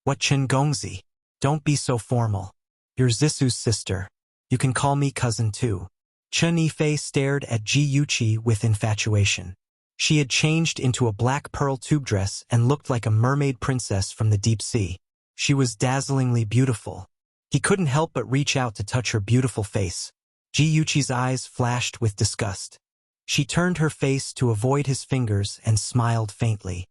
"What Chun Gongzi? Don't be so formal. You're Zisu's sister. You can call me cousin too." Chun Yifei stared at Ji Yuqi with infatuation. She had changed into a black pearl tube dress and looked like a mermaid princess from the deep sea. She was dazzlingly beautiful. He couldn't help but reach out to touch her beautiful face. Ji Yuqi's eyes flashed with disgust. She turned her face to avoid his fingers and smiled faintly.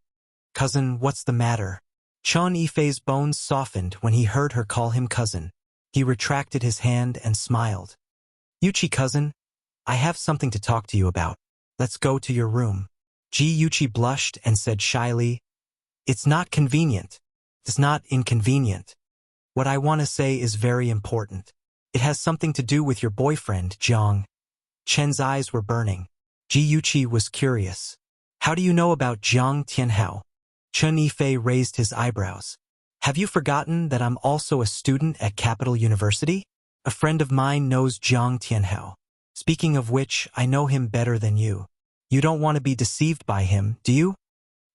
"Cousin, what's the matter?" Chun Yifei's bones softened when he heard her call him cousin. He retracted his hand and smiled. "Yuqi, cousin, I have something to talk to you about. Let's go to your room." Ji Yuqi blushed and said shyly, "It's not convenient. It's not inconvenient. What I want to say is very important. It has something to do with your boyfriend, Jiang." Chen's eyes were burning. Ji Yuqi was curious. "How do you know about Jiang Tianhao?" Chun Yifei raised his eyebrows. "Have you forgotten that I'm also a student at Capital University? A friend of mine knows Jiang Tianhao. Speaking of which, I know him better than you. You don't want to be deceived by him, do you?"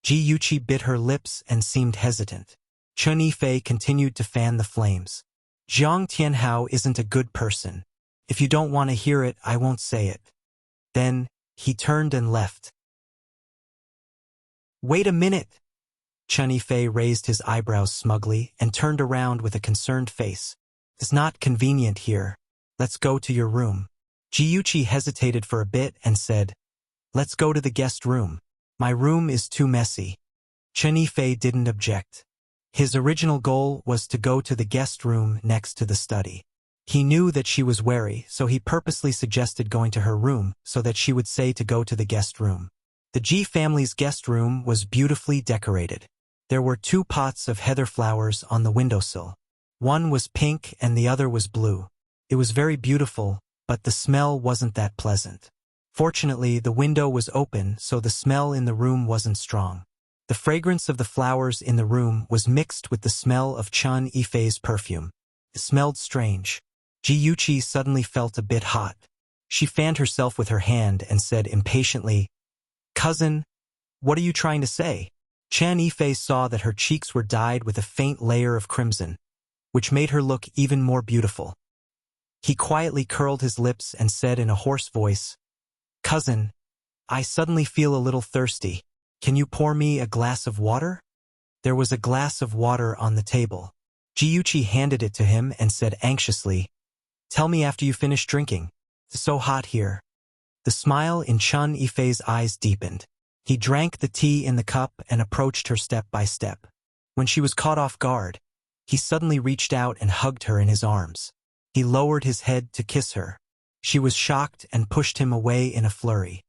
Ji Yuqi bit her lips and seemed hesitant. Chun Yifei continued to fan the flames. "Jiang Tianhao isn't a good person. If you don't want to hear it, I won't say it." Then, he turned and left. "Wait a minute." Chun Yifei raised his eyebrows smugly and turned around with a concerned face. "It's not convenient here. Let's go to your room. Jiyuchi hesitated for a bit and said, let's go to the guest room. My room is too messy. Chen Yifei didn't object. His original goal was to go to the guest room next to the study. He knew that she was wary, so he purposely suggested going to her room so that she would say to go to the guest room. The Ji family's guest room was beautifully decorated. There were 2 pots of heather flowers on the windowsill. One was pink and the other was blue. It was very beautiful, but the smell wasn't that pleasant. Fortunately, the window was open, so the smell in the room wasn't strong. The fragrance of the flowers in the room was mixed with the smell of Chen Yifei's perfume. It smelled strange. Jiyuchi suddenly felt a bit hot. She fanned herself with her hand and said impatiently, "Cousin, what are you trying to say?" Chen Yifei saw that her cheeks were dyed with a faint layer of crimson, which made her look even more beautiful. He quietly curled his lips and said in a hoarse voice, "Cousin, I suddenly feel a little thirsty. Can you pour me a glass of water?" There was a glass of water on the table. Jiyuchi handed it to him and said anxiously, "Tell me after you finish drinking. It's so hot here." The smile in Chen Yifei's eyes deepened. He drank the tea in the cup and approached her step by step. When she was caught off guard, he suddenly reached out and hugged her in his arms. He lowered his head to kiss her. She was shocked and pushed him away in a flurry.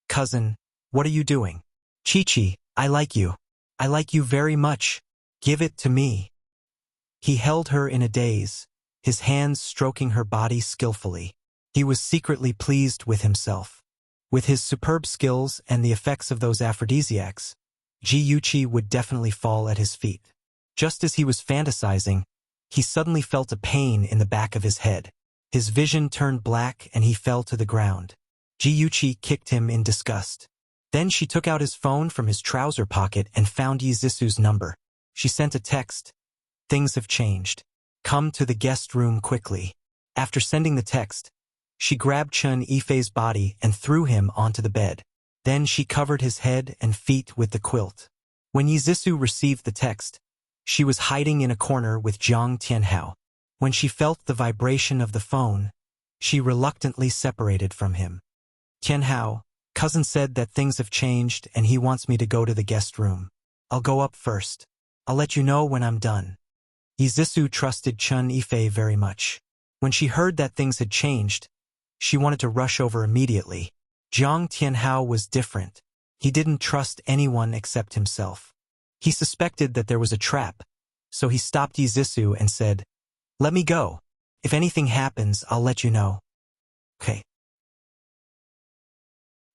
Cousin, what are you doing?" "Chi-Chi, I like you. I like you very much. Give it to me." He held her in a daze, his hands stroking her body skillfully. He was secretly pleased with himself. With his superb skills and the effects of those aphrodisiacs, Jiyuchi would definitely fall at his feet. Just as he was fantasizing, he suddenly felt a pain in the back of his head. His vision turned black and he fell to the ground. Jiyuchi kicked him in disgust. Then she took out his phone from his trouser pocket and found Yizisu's number. She sent a text. "Things have changed. Come to the guest room quickly." After sending the text, she grabbed Chen Yifei's body and threw him onto the bed. Then she covered his head and feet with the quilt. When Yizisu received the text, she was hiding in a corner with Jiang Tianhao. When she felt the vibration of the phone, she reluctantly separated from him. "Tianhao, cousin said that things have changed and he wants me to go to the guest room. I'll go up first. I'll let you know when I'm done." Yizisu trusted Chen Yifei very much. When she heard that things had changed, she wanted to rush over immediately. Jiang Tianhao was different. He didn't trust anyone except himself. He suspected that there was a trap, so he stopped Yizisu and said, "Let me go. If anything happens, I'll let you know." "Okay."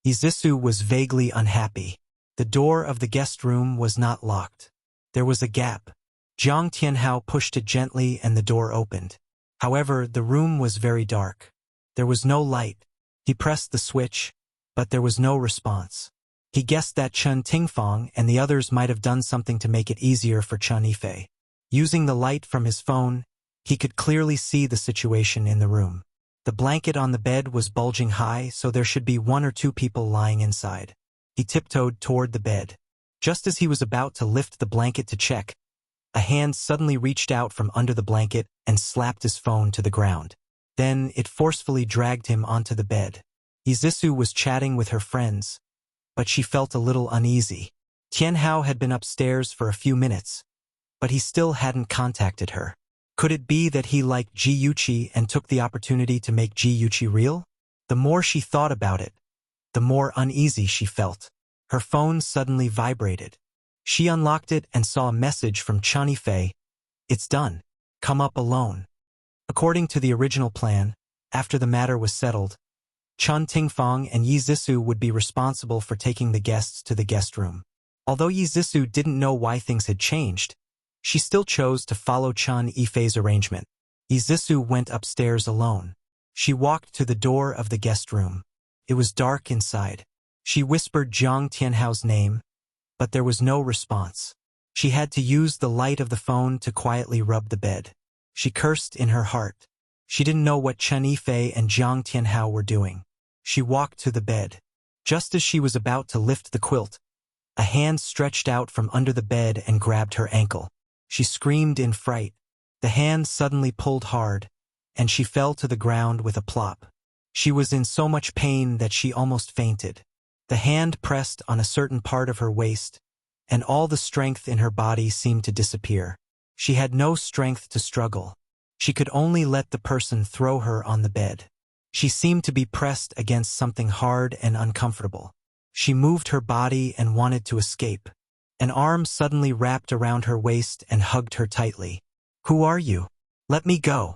Yizisu was vaguely unhappy. The door of the guest room was not locked. There was a gap. Jiang Tianhao pushed it gently and the door opened. However, the room was very dark. There was no light. He pressed the switch, but there was no response. He guessed that Chen Tingfang and the others might have done something to make it easier for Chen Yifei. Using the light from his phone, he could clearly see the situation in the room. The blanket on the bed was bulging high, so there should be 1 or 2 people lying inside. He tiptoed toward the bed. Just as he was about to lift the blanket to check, a hand suddenly reached out from under the blanket and slapped his phone to the ground. Then it forcefully dragged him onto the bed. Yizisu was chatting with her friends, but she felt a little uneasy. Tianhao had been upstairs for a few minutes, but he still hadn't contacted her. Could it be that he liked Jiyuchi and took the opportunity to make Jiyuchi real? The more she thought about it, the more uneasy she felt. Her phone suddenly vibrated. She unlocked it and saw a message from Chen Yifei. "It's done. Come up alone." According to the original plan, after the matter was settled, Chen Tingfang and Yizisu would be responsible for taking the guests to the guest room. Although Yizisu didn't know why things had changed, she still chose to follow Chen Yifei's arrangement. Yizisu went upstairs alone. She walked to the door of the guest room. It was dark inside. She whispered Jiang Tianhao's name, but there was no response. She had to use the light of the phone to quietly rub the bed. She cursed in her heart. She didn't know what Chen Yifei and Jiang Tianhao were doing. She walked to the bed. Just as she was about to lift the quilt, a hand stretched out from under the bed and grabbed her ankle. She screamed in fright. The hand suddenly pulled hard, and she fell to the ground with a plop. She was in so much pain that she almost fainted. The hand pressed on a certain part of her waist, and all the strength in her body seemed to disappear. She had no strength to struggle. She could only let the person throw her on the bed. She seemed to be pressed against something hard and uncomfortable. She moved her body and wanted to escape. An arm suddenly wrapped around her waist and hugged her tightly. "Who are you? Let me go."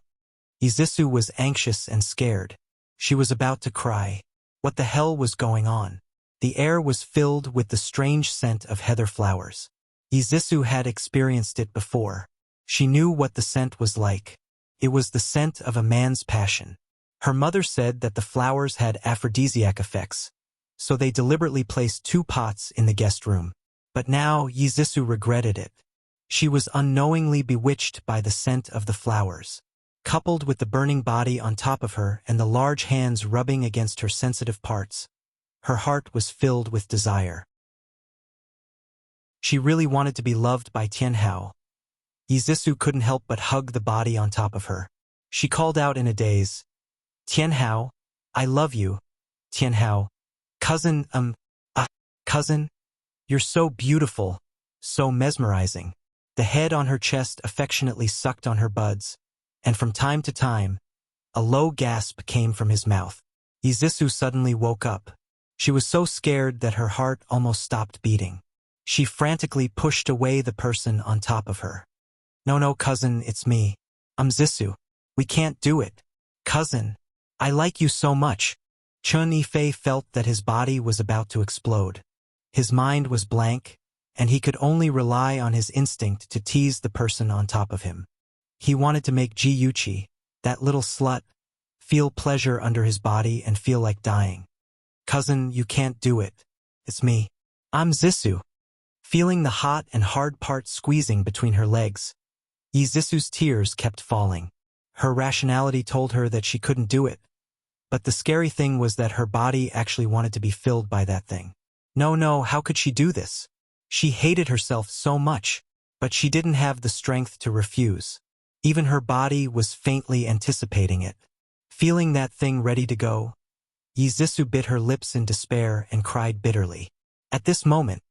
Izisu was anxious and scared. She was about to cry. What the hell was going on? The air was filled with the strange scent of heather flowers. Izisu had experienced it before. She knew what the scent was like. It was the scent of a man's passion. Her mother said that the flowers had aphrodisiac effects, so they deliberately placed 2 pots in the guest room. But now Izisu regretted it. She was unknowingly bewitched by the scent of the flowers. Coupled with the burning body on top of her and the large hands rubbing against her sensitive parts, her heart was filled with desire. She really wanted to be loved by Tianhao. Izisu couldn't help but hug the body on top of her. She called out in a daze, "Tianhao, I love you. Tianhao, cousin, cousin, you're so beautiful, so mesmerizing." The head on her chest affectionately sucked on her buds, and from time to time, a low gasp came from his mouth. Izisu suddenly woke up. She was so scared that her heart almost stopped beating. She frantically pushed away the person on top of her. No, cousin, it's me. I'm Zisu. We can't do it. Cousin, I like you so much." Chun Yifei felt that his body was about to explode. His mind was blank, and he could only rely on his instinct to tease the person on top of him. He wanted to make Ji Yuqi, that little slut, feel pleasure under his body and feel like dying. "Cousin, you can't do it. It's me. I'm Zisu." Feeling the hot and hard part squeezing between her legs, Zisu's tears kept falling. Her rationality told her that she couldn't do it, but the scary thing was that her body actually wanted to be filled by that thing. No, how could she do this? She hated herself so much, but she didn't have the strength to refuse. Even her body was faintly anticipating it. Feeling that thing ready to go, Zisu bit her lips in despair and cried bitterly. At this moment,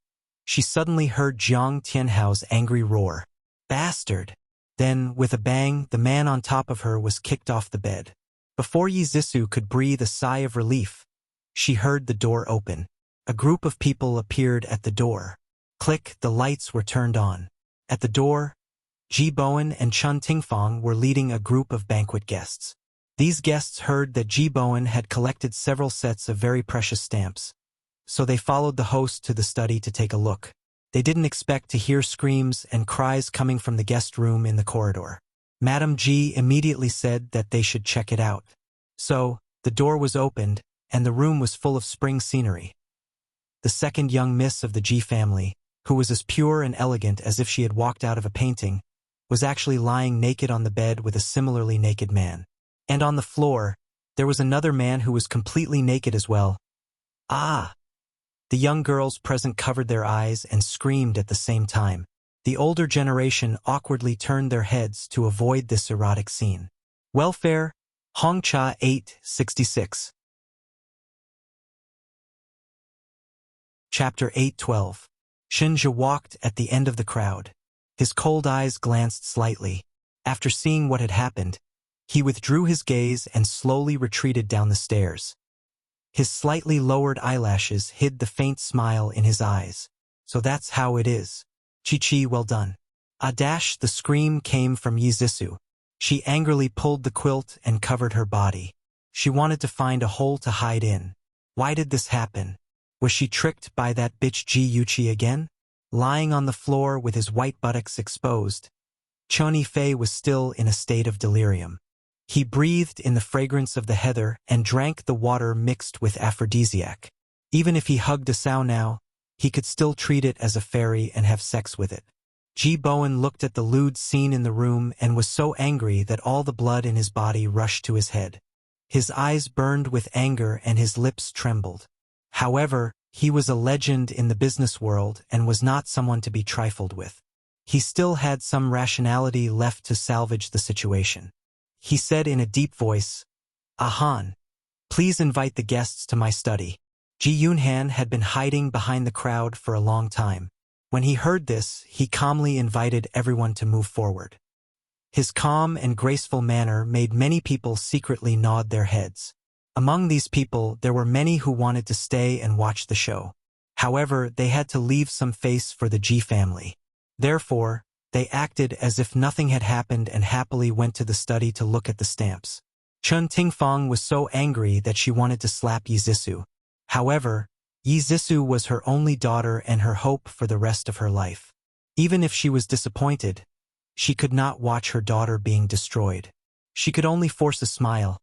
she suddenly heard Jiang Tianhao's angry roar. "Bastard!" Then, with a bang, the man on top of her was kicked off the bed. Before Zisu could breathe a sigh of relief, she heard the door open. A group of people appeared at the door. Click, the lights were turned on. At the door, Ji Bowen and Chun Tingfang were leading a group of banquet guests. These guests heard that Ji Bowen had collected several sets of very precious stamps, so they followed the host to the study to take a look. They didn't expect to hear screams and cries coming from the guest room in the corridor. Madame Ji immediately said that they should check it out. So, the door was opened, and the room was full of spring scenery. The second young miss of the Ji family, who was as pure and elegant as if she had walked out of a painting, was actually lying naked on the bed with a similarly naked man. And on the floor, there was another man who was completely naked as well. "Ah!" The young girls present covered their eyes and screamed at the same time. The older generation awkwardly turned their heads to avoid this erotic scene. Welfare, Hongcha 866. Chapter 8:12. Shinja walked at the end of the crowd. His cold eyes glanced slightly. After seeing what had happened, he withdrew his gaze and slowly retreated down the stairs. His slightly lowered eyelashes hid the faint smile in his eyes. "So that's how it is. Chi-Chi, well done." The scream came from Zisu. She angrily pulled the quilt and covered her body. She wanted to find a hole to hide in. Why did this happen? Was she tricked by that bitch Ji Yuqi again? Lying on the floor with his white buttocks exposed, Chun Yifei was still in a state of delirium. He breathed in the fragrance of the heather and drank the water mixed with aphrodisiac. Even if he hugged a sow now, he could still treat it as a fairy and have sex with it. Ji Bowen looked at the lewd scene in the room and was so angry that all the blood in his body rushed to his head. His eyes burned with anger and his lips trembled. However, he was a legend in the business world and was not someone to be trifled with. He still had some rationality left to salvage the situation. he said in a deep voice, "Ahan, please invite the guests to my study." Ji Yunhan had been hiding behind the crowd for a long time. When he heard this, he calmly invited everyone to move forward. His calm and graceful manner made many people secretly nod their heads. Among these people, there were many who wanted to stay and watch the show. However, they had to leave some face for the Ji family. Therefore, they acted as if nothing had happened and happily went to the study to look at the stamps. Chun Tingfang was so angry that she wanted to slap Yi Zissou. However, Yi Zissou was her only daughter and her hope for the rest of her life. Even if she was disappointed, she could not watch her daughter being destroyed. She could only force a smile.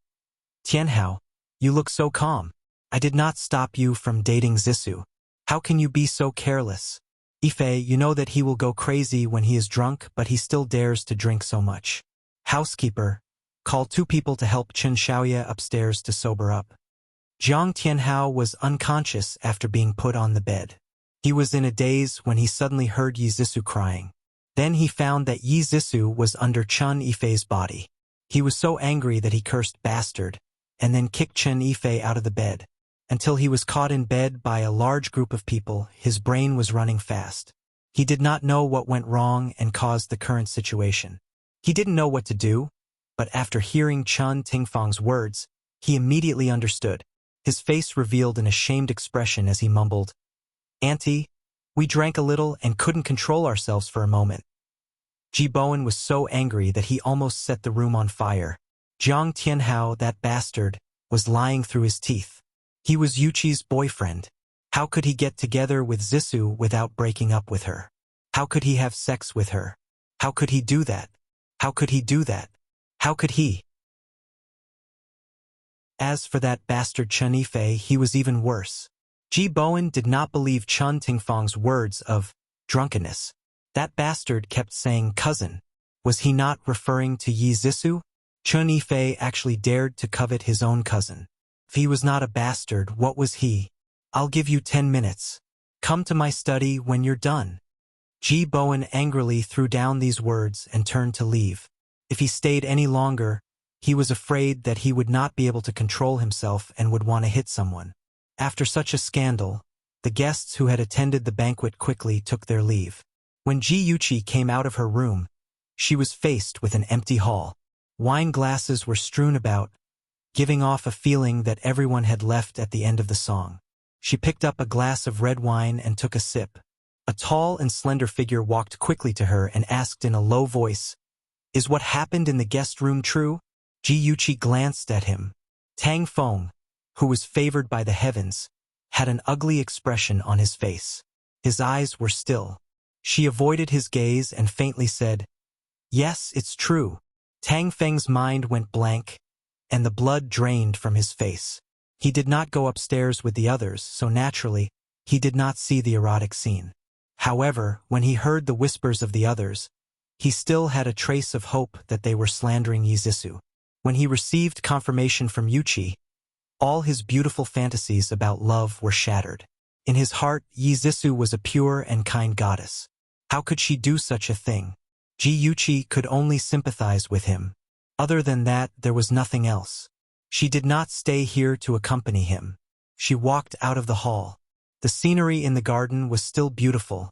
"Tianhao, you look so calm. I did not stop you from dating Zissou. How can you be so careless? Ife, you know that he will go crazy when he is drunk, but he still dares to drink so much. Housekeeper, call 2 people to help Chen Xiaoye upstairs to sober up." Jiang Tianhao was unconscious after being put on the bed. He was in a daze when he suddenly heard Yi Zissou crying. Then he found that Yi Zissou was under Chen Yifei's body. He was so angry that he cursed "bastard," and then kicked Chen Yifei out of the bed. Until he was caught in bed by a large group of people, his brain was running fast. He did not know what went wrong and caused the current situation. He didn't know what to do, but after hearing Chun Tingfang's words, he immediately understood. His face revealed an ashamed expression as he mumbled, "Auntie, we drank a little and couldn't control ourselves for a moment." Ji Bowen was so angry that he almost set the room on fire. Jiang Tianhao, that bastard, was lying through his teeth. He was Yuqi's boyfriend. How could he get together with Zissou without breaking up with her? How could he have sex with her? How could he do that? How could he do that? How could he? As for that bastard Chen Yifei, he was even worse. Ji Bowen did not believe Chun Tingfang's words of drunkenness. That bastard kept saying cousin. Was he not referring to Yi Zissou? Chun Yifei actually dared to covet his own cousin. If he was not a bastard, what was he? "I'll give you 10 minutes. Come to my study when you're done." Ji Bowen angrily threw down these words and turned to leave. If he stayed any longer, he was afraid that he would not be able to control himself and would want to hit someone. After such a scandal, the guests who had attended the banquet quickly took their leave. When Ji Yuqi came out of her room, she was faced with an empty hall. Wine glasses were strewn about, giving off a feeling that everyone had left at the end of the song. She picked up a glass of red wine and took a sip. A tall and slender figure walked quickly to her and asked in a low voice, "Is what happened in the guest room true?" Ji Yuqi glanced at him. Tang Feng, who was favored by the heavens, had an ugly expression on his face. His eyes were still. She avoided his gaze and faintly said, "Yes, it's true." Tang Feng's mind went blank, and the blood drained from his face. He did not go upstairs with the others, so naturally, he did not see the erotic scene. However, when he heard the whispers of the others, he still had a trace of hope that they were slandering Yi Zissou. When he received confirmation from Yuqi, all his beautiful fantasies about love were shattered. In his heart, Yi Zissou was a pure and kind goddess. How could she do such a thing? Ji Yuqi could only sympathize with him. Other than that, there was nothing else. She did not stay here to accompany him. She walked out of the hall. The scenery in the garden was still beautiful,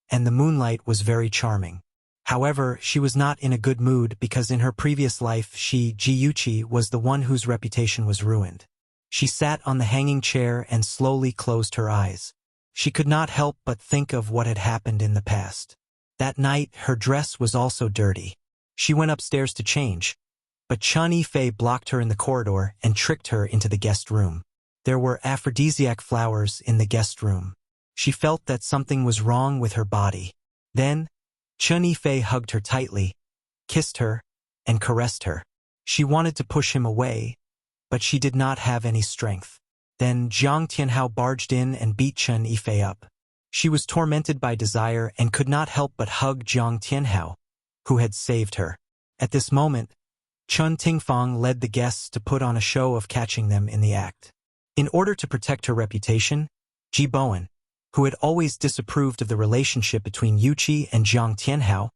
and the moonlight was very charming. However, she was not in a good mood because in her previous life she, Ji Yuqi, was the one whose reputation was ruined. She sat on the hanging chair and slowly closed her eyes. She could not help but think of what had happened in the past. That night, her dress was also dirty. She went upstairs to change, but Chun Yifei blocked her in the corridor and tricked her into the guest room. There were aphrodisiac flowers in the guest room. She felt that something was wrong with her body. Then, Chun Yifei hugged her tightly, kissed her, and caressed her. She wanted to push him away, but she did not have any strength. Then Jiang Tianhao barged in and beat Chun Yifei up. She was tormented by desire and could not help but hug Jiang Tianhao, who had saved her. At this moment, Chun Tingfang led the guests to put on a show of catching them in the act. In order to protect her reputation, Ji Bowen, who had always disapproved of the relationship between Yuqi and Jiang Tianhao,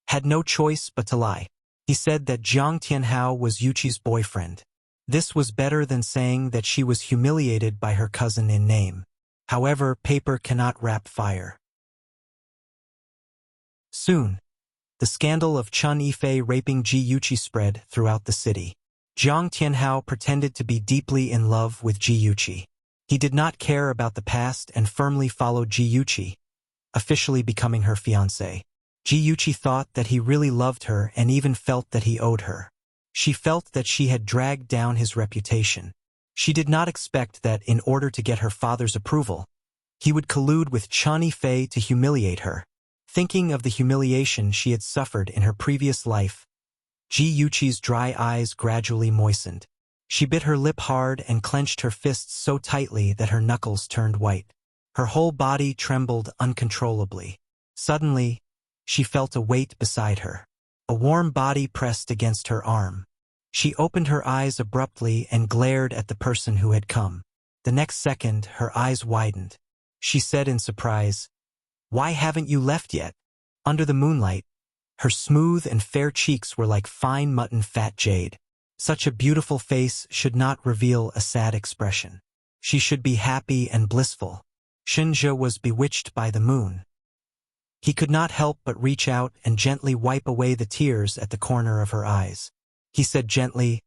had no choice but to lie. He said that Jiang Tianhao was Yuqi's boyfriend. This was better than saying that she was humiliated by her cousin in name. However, paper cannot wrap fire. Soon, the scandal of Chun Yifei raping Ji Yuqi spread throughout the city. Jiang Tianhao pretended to be deeply in love with Ji Yuqi. He did not care about the past and firmly followed Ji Yuqi, officially becoming her fiancé. Ji Yuqi thought that he really loved her and even felt that he owed her. She felt that she had dragged down his reputation. She did not expect that in order to get her father's approval, he would collude with Chun Yifei to humiliate her. Thinking of the humiliation she had suffered in her previous life, Ji Yuqi's dry eyes gradually moistened. She bit her lip hard and clenched her fists so tightly that her knuckles turned white. Her whole body trembled uncontrollably. Suddenly, she felt a weight beside her. A warm body pressed against her arm. She opened her eyes abruptly and glared at the person who had come. The next second, her eyes widened. She said in surprise, "Why haven't you left yet?" Under the moonlight, her smooth and fair cheeks were like fine mutton fat jade. Such a beautiful face should not reveal a sad expression. She should be happy and blissful. Shinja was bewitched by the moon. He could not help but reach out and gently wipe away the tears at the corner of her eyes. He said gently,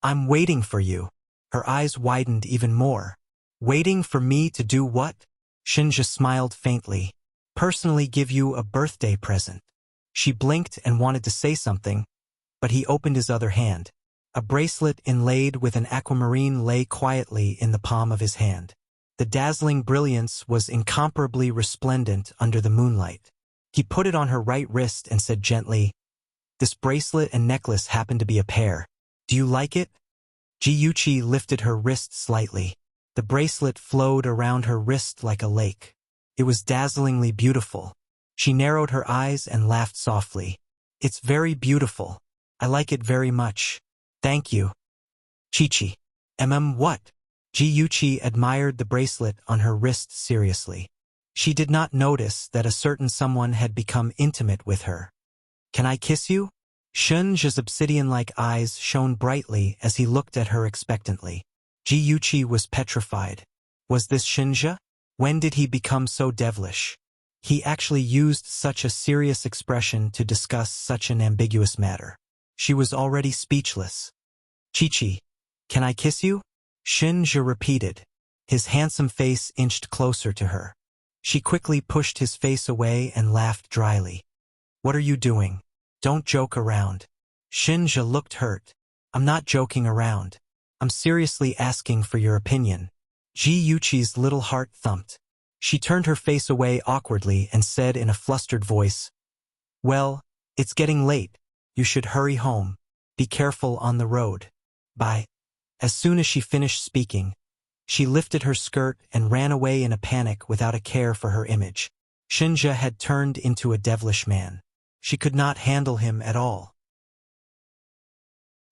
"I'm waiting for you." Her eyes widened even more. "Waiting for me to do what?" Shinja smiled faintly. "Personally give you a birthday present." She blinked and wanted to say something, but he opened his other hand. A bracelet inlaid with an aquamarine lay quietly in the palm of his hand. The dazzling brilliance was incomparably resplendent under the moonlight. He put it on her right wrist and said gently, "This bracelet and necklace happen to be a pair. Do you like it?" Ji Yuqi lifted her wrist slightly. The bracelet flowed around her wrist like a lake. It was dazzlingly beautiful. She narrowed her eyes and laughed softly. "It's very beautiful. I like it very much. Thank you." "Chi-Chi." What?" Ji Yuqi admired the bracelet on her wrist seriously. She did not notice that a certain someone had become intimate with her. "Can I kiss you?" Shinja's obsidian-like eyes shone brightly as he looked at her expectantly. Ji Yuqi was petrified. Was this Shinja? When did he become so devilish? He actually used such a serious expression to discuss such an ambiguous matter. She was already speechless. "Chi-Chi, can I kiss you?" Shinja repeated. His handsome face inched closer to her. She quickly pushed his face away and laughed dryly. "What are you doing? Don't joke around." Shinja looked hurt. "I'm not joking around. I'm seriously asking for your opinion." Ji Yuqi's little heart thumped. She turned her face away awkwardly and said in a flustered voice, "Well, it's getting late. You should hurry home. Be careful on the road. Bye." As soon as she finished speaking, she lifted her skirt and ran away in a panic without a care for her image. Shinja had turned into a devilish man. She could not handle him at all.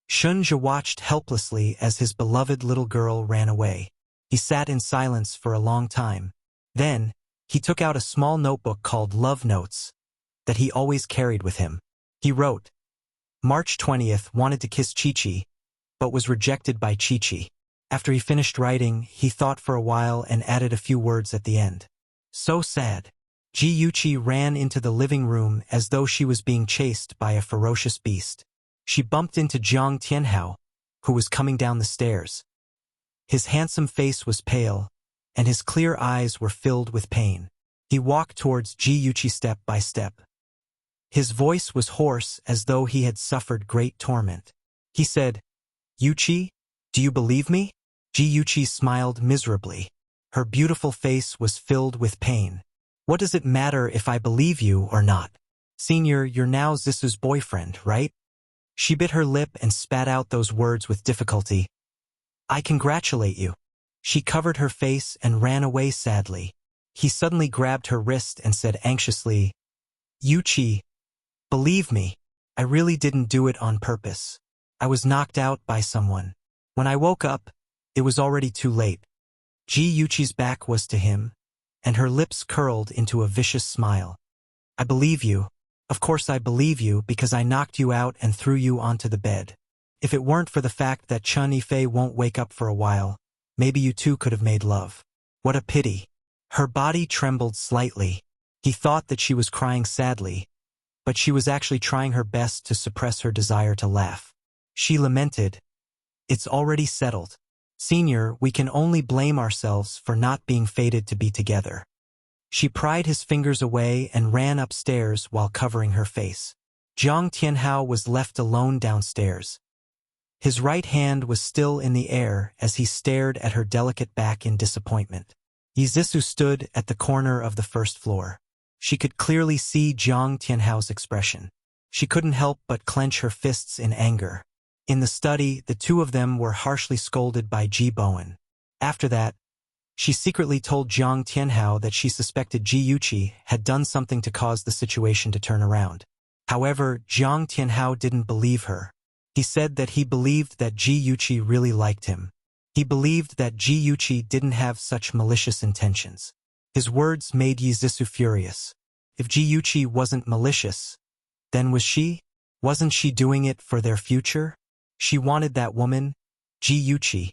Shinja watched helplessly as his beloved little girl ran away. He sat in silence for a long time. Then, he took out a small notebook called Love Notes that he always carried with him. He wrote, "March 20th wanted to kiss Chi-Chi, but was rejected by Chi-Chi." After he finished writing, he thought for a while and added a few words at the end. "So sad." Ji Yuqi ran into the living room as though she was being chased by a ferocious beast. She bumped into Jiang Tianhao, who was coming down the stairs. His handsome face was pale, and his clear eyes were filled with pain. He walked towards Ji Yuqi step by step. His voice was hoarse as though he had suffered great torment. He said, "Yuqi, do you believe me?" Ji Yuqi smiled miserably. Her beautiful face was filled with pain. "What does it matter if I believe you or not? Senior, you're now Zisu's boyfriend, right?" She bit her lip and spat out those words with difficulty. "I congratulate you." She covered her face and ran away sadly. He suddenly grabbed her wrist and said anxiously, "Yuqi, believe me, I really didn't do it on purpose. I was knocked out by someone. When I woke up, it was already too late." Ji Yuqi's back was to him, and her lips curled into a vicious smile. "I believe you. Of course I believe you because I knocked you out and threw you onto the bed. If it weren't for the fact that Chun Yifei won't wake up for a while, maybe you two could have made love. What a pity. Her body trembled slightly. He thought that she was crying sadly, but she was actually trying her best to suppress her desire to laugh. She lamented, "It's already settled. Senior, we can only blame ourselves for not being fated to be together." She pried his fingers away and ran upstairs while covering her face. Jiang Tianhao was left alone downstairs. His right hand was still in the air as he stared at her delicate back in disappointment. Yizisu stood at the corner of the first floor. She could clearly see Jiang Tianhao's expression. She couldn't help but clench her fists in anger. In the study, the two of them were harshly scolded by Ji Bowen. After that, she secretly told Jiang Tianhao that she suspected Ji Yuqi had done something to cause the situation to turn around. However, Jiang Tianhao didn't believe her. He said that he believed that Ji Yuqi really liked him. He believed that Ji Yuqi didn't have such malicious intentions. His words made Yizisu furious. If Ji Yuqi wasn't malicious, then was she? Wasn't she doing it for their future? She wanted that woman, Ji Yuqi,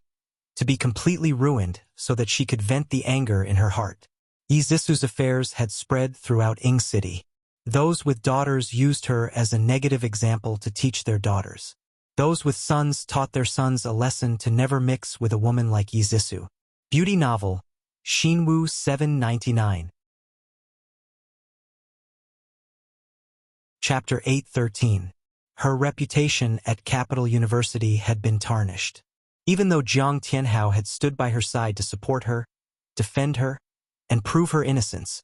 to be completely ruined so that she could vent the anger in her heart. Yizisu's affairs had spread throughout Ing City. Those with daughters used her as a negative example to teach their daughters. Those with sons taught their sons a lesson to never mix with a woman like Yizisu. Beauty novel, Xinwu 799. Chapter 813. Her reputation at Capital University had been tarnished. Even though Jiang Tianhao had stood by her side to support her, defend her, and prove her innocence,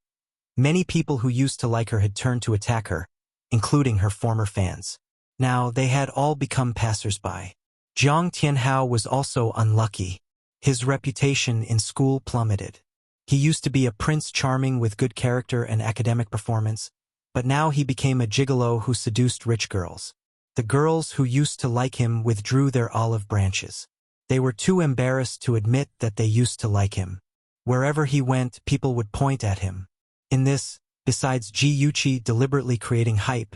many people who used to like her had turned to attack her, including her former fans. Now they had all become passers-by. Jiang Tianhao was also unlucky. His reputation in school plummeted. He used to be a prince charming with good character and academic performance, but now he became a gigolo who seduced rich girls. The girls who used to like him withdrew their olive branches. They were too embarrassed to admit that they used to like him. Wherever he went, people would point at him. In this, besides Ji Yuqi deliberately creating hype,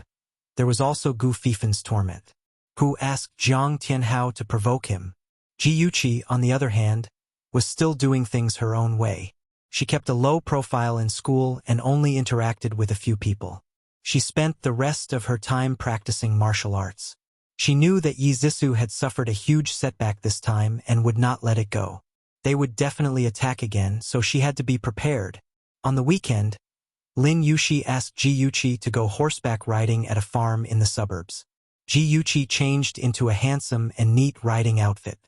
there was also Gu Fifen's torment, who asked Jiang Tianhao to provoke him. Ji Yuqi, on the other hand, was still doing things her own way. She kept a low profile in school and only interacted with a few people. She spent the rest of her time practicing martial arts. She knew that Yizisu had suffered a huge setback this time and would not let it go. They would definitely attack again, so she had to be prepared. On the weekend, Lin Yushi asked Ji Yuqi to go horseback riding at a farm in the suburbs. Ji Yuqi changed into a handsome and neat riding outfit.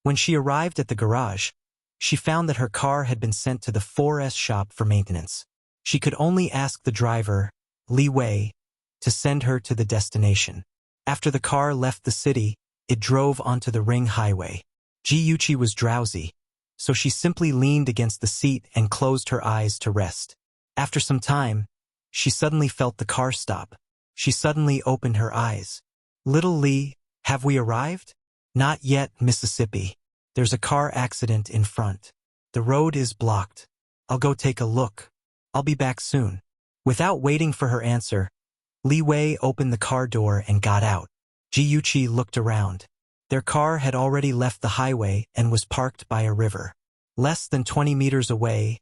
When she arrived at the garage, she found that her car had been sent to the 4S shop for maintenance. She could only ask the driver, Li Wei, to send her to the destination. After the car left the city, it drove onto the ring highway. Ji Yuqi was drowsy, so she simply leaned against the seat and closed her eyes to rest. After some time, she suddenly felt the car stop. She suddenly opened her eyes. "Little Lee, have we arrived?" "Not yet, Mississippi. There's a car accident in front. The road is blocked. I'll go take a look. I'll be back soon." Without waiting for her answer, Li Wei opened the car door and got out. Ji Yuqi looked around. Their car had already left the highway and was parked by a river. Less than 20 meters away,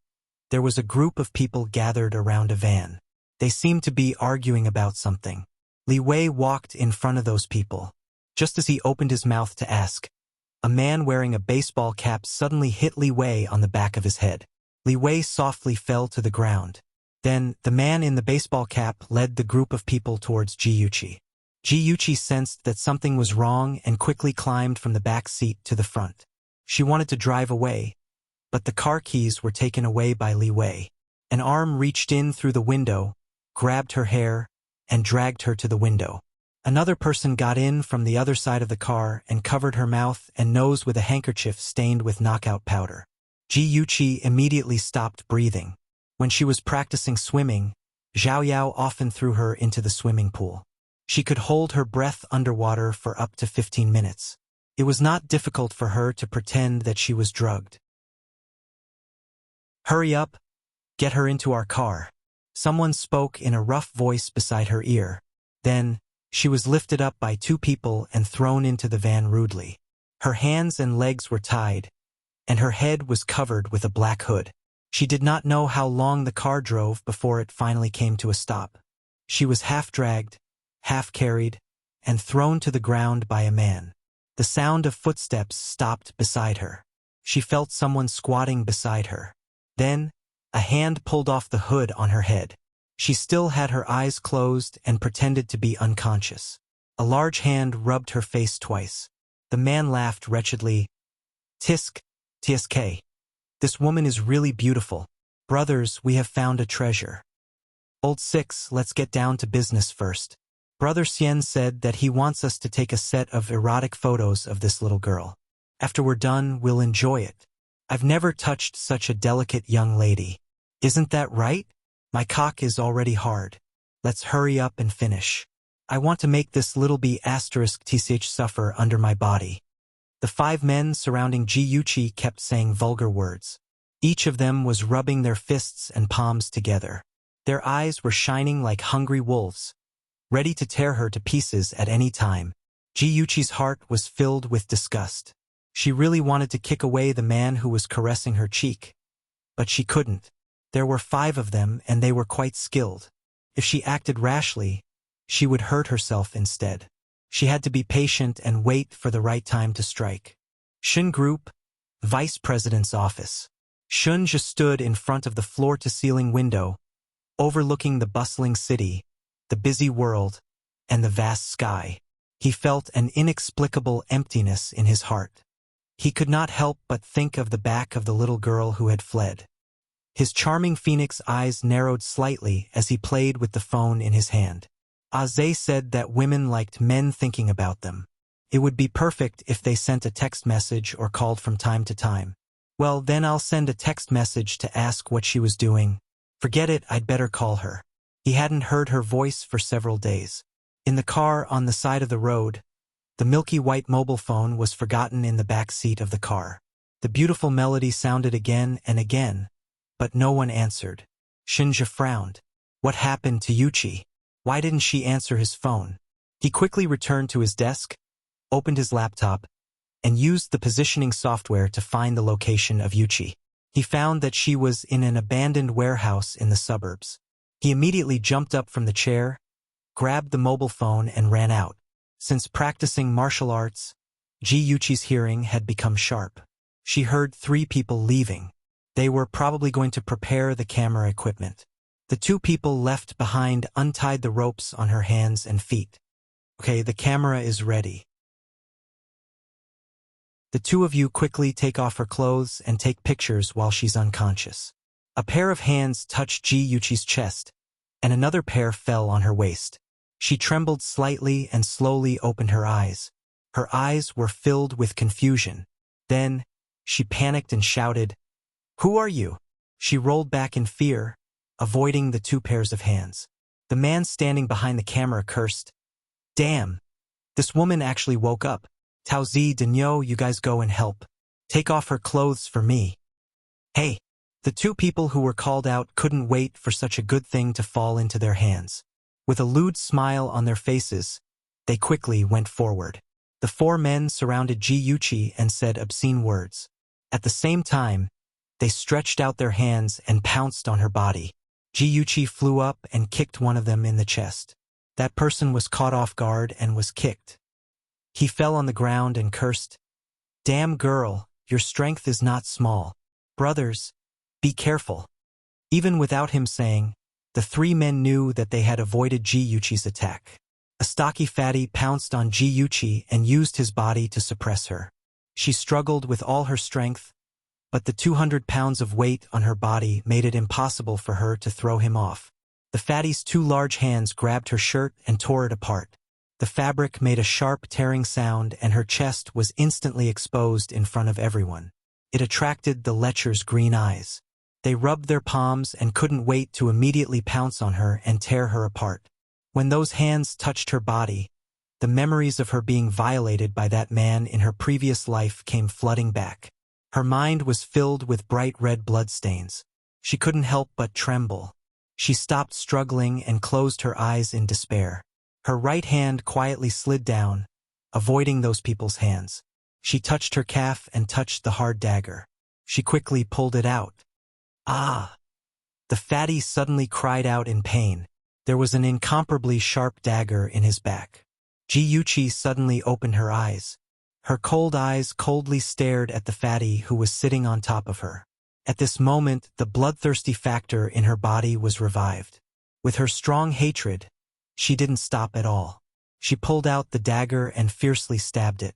there was a group of people gathered around a van. They seemed to be arguing about something. Li Wei walked in front of those people. Just as he opened his mouth to ask, a man wearing a baseball cap suddenly hit Li Wei on the back of his head. Li Wei softly fell to the ground. Then, the man in the baseball cap led the group of people towards Ji Yuqi. Ji Yuqi sensed that something was wrong and quickly climbed from the back seat to the front. She wanted to drive away, but the car keys were taken away by Li Wei. An arm reached in through the window, grabbed her hair, and dragged her to the window. Another person got in from the other side of the car and covered her mouth and nose with a handkerchief stained with knockout powder. Ji Yuqi immediately stopped breathing. When she was practicing swimming, Zhao Yao often threw her into the swimming pool. She could hold her breath underwater for up to 15 minutes. It was not difficult for her to pretend that she was drugged. "Hurry up! Get her into our car." Someone spoke in a rough voice beside her ear. Then, she was lifted up by two people and thrown into the van rudely. Her hands and legs were tied, and her head was covered with a black hood. She did not know how long the car drove before it finally came to a stop. She was half dragged, half carried, and thrown to the ground by a man. The sound of footsteps stopped beside her. She felt someone squatting beside her. Then, a hand pulled off the hood on her head. She still had her eyes closed and pretended to be unconscious. A large hand rubbed her face twice. The man laughed wretchedly. Tisk, tsk. This woman is really beautiful. Brothers, we have found a treasure. Old Six, let's get down to business first. Brother Sien said that he wants us to take a set of erotic photos of this little girl. After we're done, we'll enjoy it. I've never touched such a delicate young lady. Isn't that right? My cock is already hard. Let's hurry up and finish. I want to make this little b** tsh suffer under my body. The 5 men surrounding Ji-Yuchi kept saying vulgar words. Each of them was rubbing their fists and palms together. Their eyes were shining like hungry wolves, ready to tear her to pieces at any time. Ji-Yuchi's heart was filled with disgust. She really wanted to kick away the man who was caressing her cheek. But she couldn't. There were 5 of them and they were quite skilled. If she acted rashly, she would hurt herself instead. She had to be patient and wait for the right time to strike. Shun Group, Vice President's office. Shun just stood in front of the floor-to-ceiling window, overlooking the bustling city, the busy world, and the vast sky. He felt an inexplicable emptiness in his heart. He could not help but think of the back of the little girl who had fled. His charming phoenix eyes narrowed slightly as he played with the phone in his hand. Aze said that women liked men thinking about them. It would be perfect if they sent a text message or called from time to time. Well, then I'll send a text message to ask what she was doing. Forget it, I'd better call her. He hadn't heard her voice for several days. In the car on the side of the road, the milky white mobile phone was forgotten in the back seat of the car. The beautiful melody sounded again and again, but no one answered. Shinja frowned. What happened to Yuchi? Why didn't she answer his phone? He quickly returned to his desk, opened his laptop, and used the positioning software to find the location of Yuchi. He found that she was in an abandoned warehouse in the suburbs. He immediately jumped up from the chair, grabbed the mobile phone and ran out. Since practicing martial arts, Ji-Yuchi's hearing had become sharp. She heard 3 people leaving. They were probably going to prepare the camera equipment. The 2 people left behind untied the ropes on her hands and feet. Okay, the camera is ready. The 2 of you quickly take off her clothes and take pictures while she's unconscious. A pair of hands touched Ji-Yuchi's chest, and another pair fell on her waist. She trembled slightly and slowly opened her eyes. Her eyes were filled with confusion. Then, she panicked and shouted, "Who are you?" She rolled back in fear, avoiding the 2 pairs of hands. The man standing behind the camera cursed. Damn! This woman actually woke up. Taozi, Denyo, you guys go and help. Take off her clothes for me. Hey! The 2 people who were called out couldn't wait for such a good thing to fall into their hands. With a lewd smile on their faces, they quickly went forward. The 4 men surrounded Ji-Yuchi and said obscene words. At the same time, they stretched out their hands and pounced on her body. Ji-Yuchi flew up and kicked one of them in the chest. That person was caught off guard and was kicked. He fell on the ground and cursed, "Damn girl, your strength is not small. Brothers, be careful." Even without him saying, the 3 men knew that they had avoided Ji-Yuchi's attack. A stocky fatty pounced on Ji-Yuchi and used his body to suppress her. She struggled with all her strength, but the 200 pounds of weight on her body made it impossible for her to throw him off. The fatty's 2 large hands grabbed her shirt and tore it apart. The fabric made a sharp tearing sound and her chest was instantly exposed in front of everyone. It attracted the lecher's green eyes. They rubbed their palms and couldn't wait to immediately pounce on her and tear her apart. When those hands touched her body, the memories of her being violated by that man in her previous life came flooding back. Her mind was filled with bright red bloodstains. She couldn't help but tremble. She stopped struggling and closed her eyes in despair. Her right hand quietly slid down, avoiding those people's hands. She touched her calf and touched the hard dagger. She quickly pulled it out. Ah! The fatty suddenly cried out in pain. There was an incomparably sharp dagger in his back. Ji-Yuchi suddenly opened her eyes. Her cold eyes coldly stared at the fatty who was sitting on top of her. At this moment, the bloodthirsty factor in her body was revived. With her strong hatred, she didn't stop at all. She pulled out the dagger and fiercely stabbed it.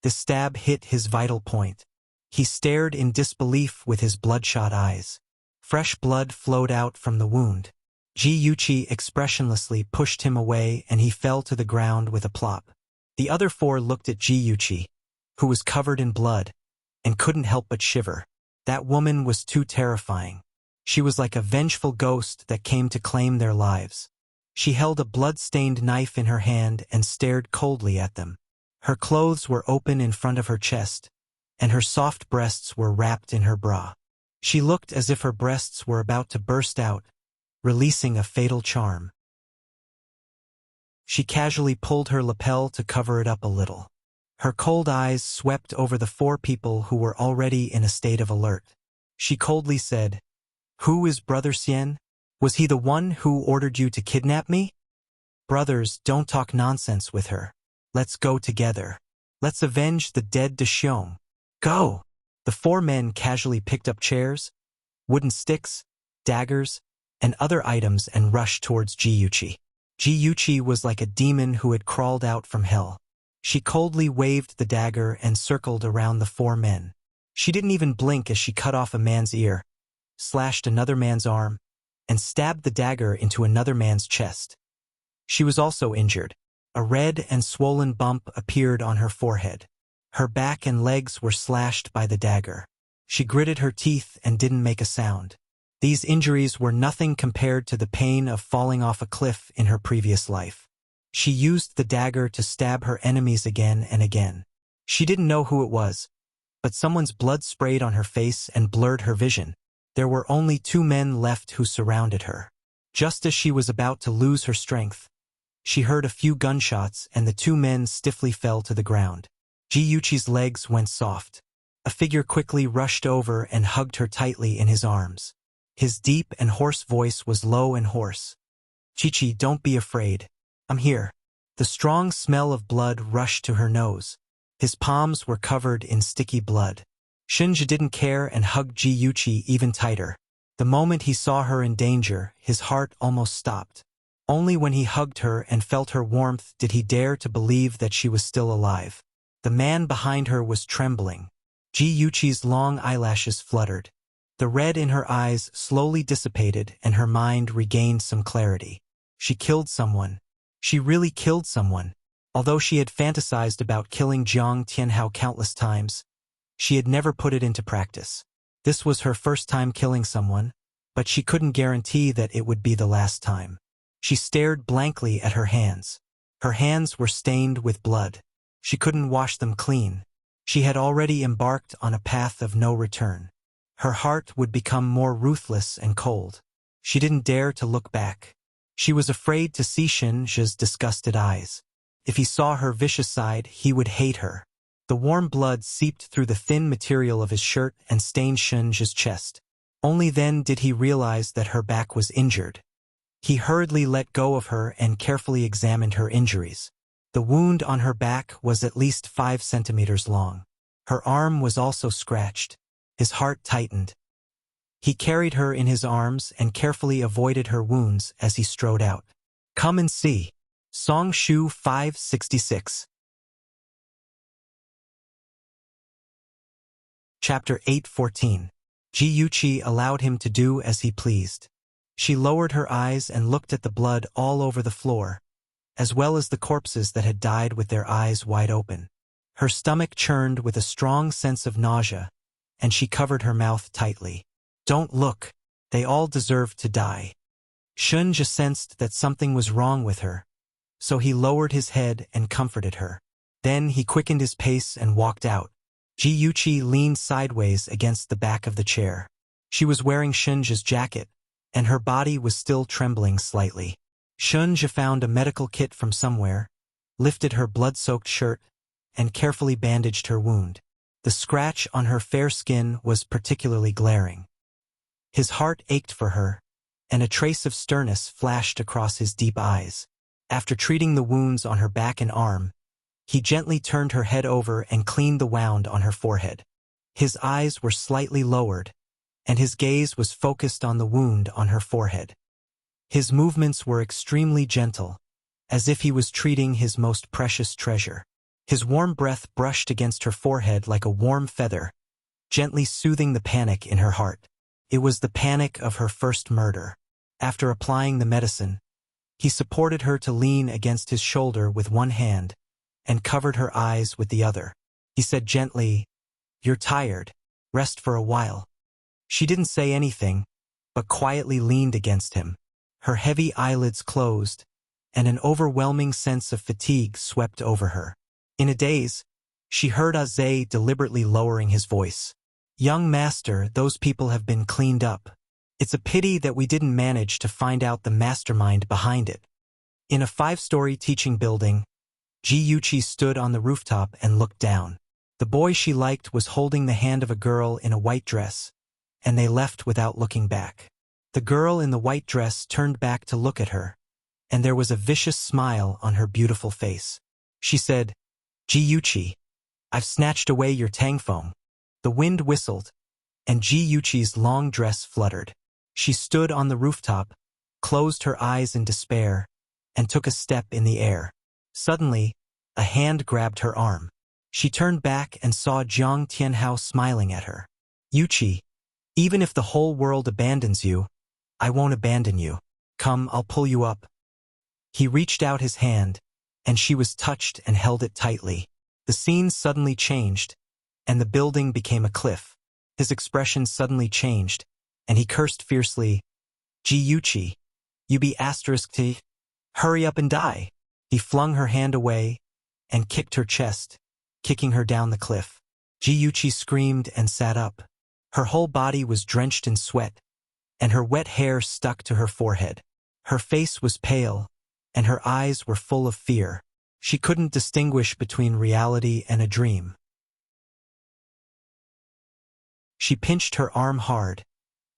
The stab hit his vital point. He stared in disbelief with his bloodshot eyes. Fresh blood flowed out from the wound. Ji-Yuchi expressionlessly pushed him away and he fell to the ground with a plop. The other four looked at Ji-Yuchi, who was covered in blood, and couldn't help but shiver. That woman was too terrifying. She was like a vengeful ghost that came to claim their lives. She held a blood-stained knife in her hand and stared coldly at them. Her clothes were open in front of her chest, and her soft breasts were wrapped in her bra. She looked as if her breasts were about to burst out, releasing a fatal charm. She casually pulled her lapel to cover it up a little. Her cold eyes swept over the four people who were already in a state of alert. She coldly said, "Who is Brother Xian? Was he the one who ordered you to kidnap me? Brothers, don't talk nonsense with her. Let's go together. Let's avenge the dead de Xiong. Go!" The four men casually picked up chairs, wooden sticks, daggers, and other items and rushed towards Ji-Yuchi. Ji-Yuchi was like a demon who had crawled out from hell. She coldly waved the dagger and circled around the four men. She didn't even blink as she cut off a man's ear, slashed another man's arm, and stabbed the dagger into another man's chest. She was also injured. A red and swollen bump appeared on her forehead. Her back and legs were slashed by the dagger. She gritted her teeth and didn't make a sound. These injuries were nothing compared to the pain of falling off a cliff in her previous life. She used the dagger to stab her enemies again and again. She didn't know who it was, but someone's blood sprayed on her face and blurred her vision. There were only two men left who surrounded her. Just as she was about to lose her strength, she heard a few gunshots and the two men stiffly fell to the ground. Ji-Yuchi's legs went soft. A figure quickly rushed over and hugged her tightly in his arms. His deep and hoarse voice was low and hoarse. "Chi-Chi, don't be afraid. I'm here." The strong smell of blood rushed to her nose. His palms were covered in sticky blood. Shinji didn't care and hugged Ji-Yuchi even tighter. The moment he saw her in danger, his heart almost stopped. Only when he hugged her and felt her warmth did he dare to believe that she was still alive. The man behind her was trembling. Ji-Yuchi's long eyelashes fluttered. The red in her eyes slowly dissipated and her mind regained some clarity. She killed someone. She really killed someone. Although she had fantasized about killing Jiang Tianhao countless times, she had never put it into practice. This was her first time killing someone, but she couldn't guarantee that it would be the last time. She stared blankly at her hands. Her hands were stained with blood. She couldn't wash them clean. She had already embarked on a path of no return. Her heart would become more ruthless and cold. She didn't dare to look back. She was afraid to see Shinji's disgusted eyes. If he saw her vicious side, he would hate her. The warm blood seeped through the thin material of his shirt and stained Shinji's chest. Only then did he realize that her back was injured. He hurriedly let go of her and carefully examined her injuries. The wound on her back was at least 5 centimeters long. Her arm was also scratched. His heart tightened. He carried her in his arms and carefully avoided her wounds as he strode out. Come and see. Song Shu 566. Chapter 8:14. Ji-Yuchi allowed him to do as he pleased. She lowered her eyes and looked at the blood all over the floor, as well as the corpses that had died with their eyes wide open. Her stomach churned with a strong sense of nausea, and she covered her mouth tightly. Don't look. They all deserved to die. Shinji sensed that something was wrong with her, so he lowered his head and comforted her. Then he quickened his pace and walked out. Ji-Yuchi leaned sideways against the back of the chair. She was wearing Shinji's jacket, and her body was still trembling slightly. Shunja found a medical kit from somewhere, lifted her blood-soaked shirt, and carefully bandaged her wound. The scratch on her fair skin was particularly glaring. His heart ached for her, and a trace of sternness flashed across his deep eyes. After treating the wounds on her back and arm, he gently turned her head over and cleaned the wound on her forehead. His eyes were slightly lowered, and his gaze was focused on the wound on her forehead. His movements were extremely gentle, as if he was treating his most precious treasure. His warm breath brushed against her forehead like a warm feather, gently soothing the panic in her heart. It was the panic of her first murder. After applying the medicine, he supported her to lean against his shoulder with one hand and covered her eyes with the other. He said gently, "You're tired. Rest for a while." She didn't say anything, but quietly leaned against him. Her heavy eyelids closed, and an overwhelming sense of fatigue swept over her. In a daze, she heard Azay deliberately lowering his voice. "Young master, those people have been cleaned up. It's a pity that we didn't manage to find out the mastermind behind it." In a 5-story teaching building, Ji-Yuchi stood on the rooftop and looked down. The boy she liked was holding the hand of a girl in a white dress, and they left without looking back. The girl in the white dress turned back to look at her, and there was a vicious smile on her beautiful face. She said, "Ji-Yuchi, I've snatched away your tangfoam." The wind whistled, and Ji-Yuchi's long dress fluttered. She stood on the rooftop, closed her eyes in despair, and took a step in the air. Suddenly, a hand grabbed her arm. She turned back and saw Jiang Tianhao smiling at her. "Yuchi, even if the whole world abandons you, I won't abandon you. Come, I'll pull you up." He reached out his hand, and she was touched and held it tightly. The scene suddenly changed, and the building became a cliff. His expression suddenly changed, and he cursed fiercely, "Ji-Yuchi, you be *T. Hurry up and die." He flung her hand away and kicked her chest, kicking her down the cliff. Ji-Yuchi screamed and sat up. Her whole body was drenched in sweat, and her wet hair stuck to her forehead. Her face was pale, and her eyes were full of fear. She couldn't distinguish between reality and a dream. She pinched her arm hard,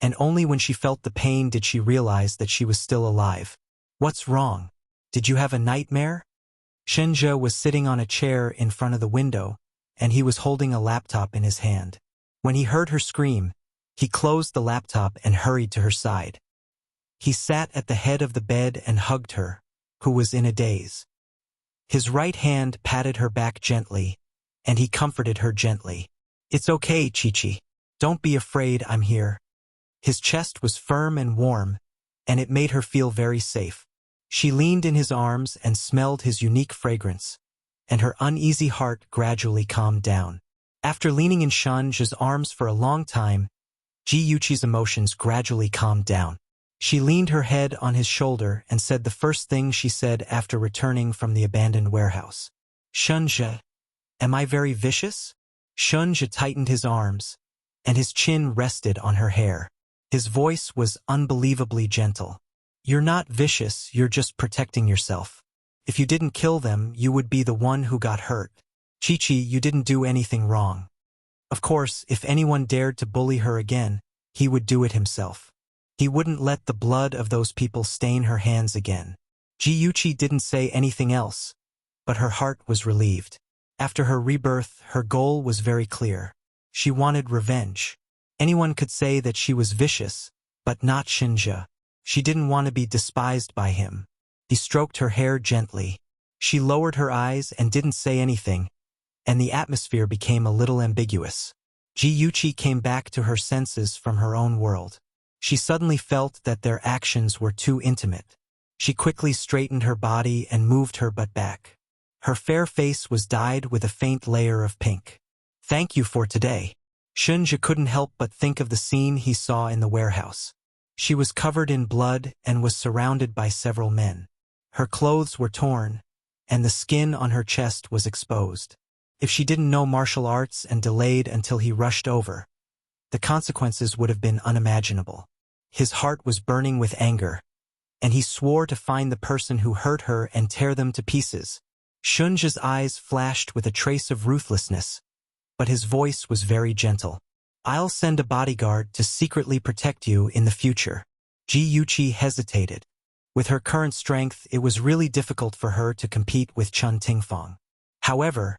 and only when she felt the pain did she realize that she was still alive. "What's wrong? Did you have a nightmare?" Shenja was sitting on a chair in front of the window, and he was holding a laptop in his hand. When he heard her scream, he closed the laptop and hurried to her side. He sat at the head of the bed and hugged her, who was in a daze. His right hand patted her back gently, and he comforted her gently. "It's okay, Chi-Chi. Don't be afraid, I'm here." His chest was firm and warm, and it made her feel very safe. She leaned in his arms and smelled his unique fragrance, and her uneasy heart gradually calmed down. After leaning in Shanja's arms for a long time, Ji-Yuchi's emotions gradually calmed down. She leaned her head on his shoulder and said the first thing she said after returning from the abandoned warehouse. "Shunja, am I very vicious?" Shunja tightened his arms, and his chin rested on her hair. His voice was unbelievably gentle. "You're not vicious, you're just protecting yourself. If you didn't kill them, you would be the one who got hurt. Chi-Chi, you didn't do anything wrong. Of course, if anyone dared to bully her again, he would do it himself. He wouldn't let the blood of those people stain her hands again." Ji-Yuchi didn't say anything else, but her heart was relieved. After her rebirth, her goal was very clear. She wanted revenge. Anyone could say that she was vicious, but not Shinja. She didn't want to be despised by him. He stroked her hair gently. She lowered her eyes and didn't say anything, and the atmosphere became a little ambiguous. Ji-Yuchi came back to her senses from her own world. She suddenly felt that their actions were too intimate. She quickly straightened her body and moved her butt back. Her fair face was dyed with a faint layer of pink. "Thank you for today." Shinja couldn't help but think of the scene he saw in the warehouse. She was covered in blood and was surrounded by several men. Her clothes were torn, and the skin on her chest was exposed. If she didn't know martial arts and delayed until he rushed over, the consequences would have been unimaginable. his heart was burning with anger, and he swore to find the person who hurt her and tear them to pieces. Shunja's eyes flashed with a trace of ruthlessness, but his voice was very gentle. I'll send a bodyguard to secretly protect you in the future. Ji Yuqi hesitated. With her current strength, it was really difficult for her to compete with Chun Tingfang. However,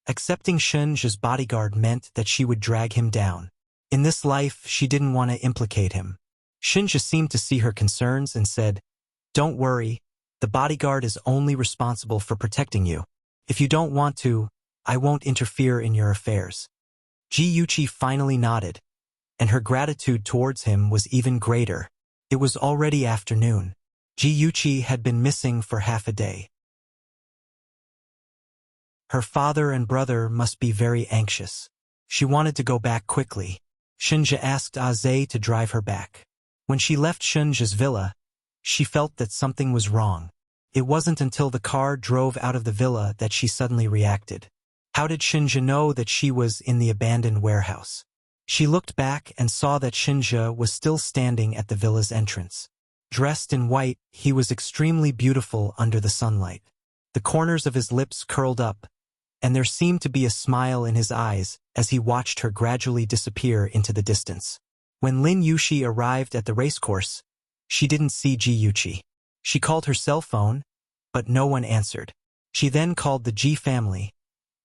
accepting Shunja's bodyguard meant that she would drag him down. In this life, she didn't want to implicate him. Shunja seemed to see her concerns and said, "Don't worry, the bodyguard is only responsible for protecting you. If you don't want to, I won't interfere in your affairs." Ji Yuqi finally nodded, and her gratitude towards him was even greater. It was already afternoon. Ji Yuqi had been missing for half a day. Her father and brother must be very anxious. She wanted to go back quickly. Shunja asked Aze to drive her back. When she left Shunja's villa, she felt that something was wrong. It wasn't until the car drove out of the villa that she suddenly reacted. How did Shunja know that she was in the abandoned warehouse? She looked back and saw that Shunja was still standing at the villa's entrance. Dressed in white, he was extremely beautiful under the sunlight. The corners of his lips curled up, and there seemed to be a smile in his eyes as he watched her gradually disappear into the distance. When Lin Yushi arrived at the racecourse, she didn't see Ji Yuqi. She called her cell phone, but no one answered. She then called the Ji family,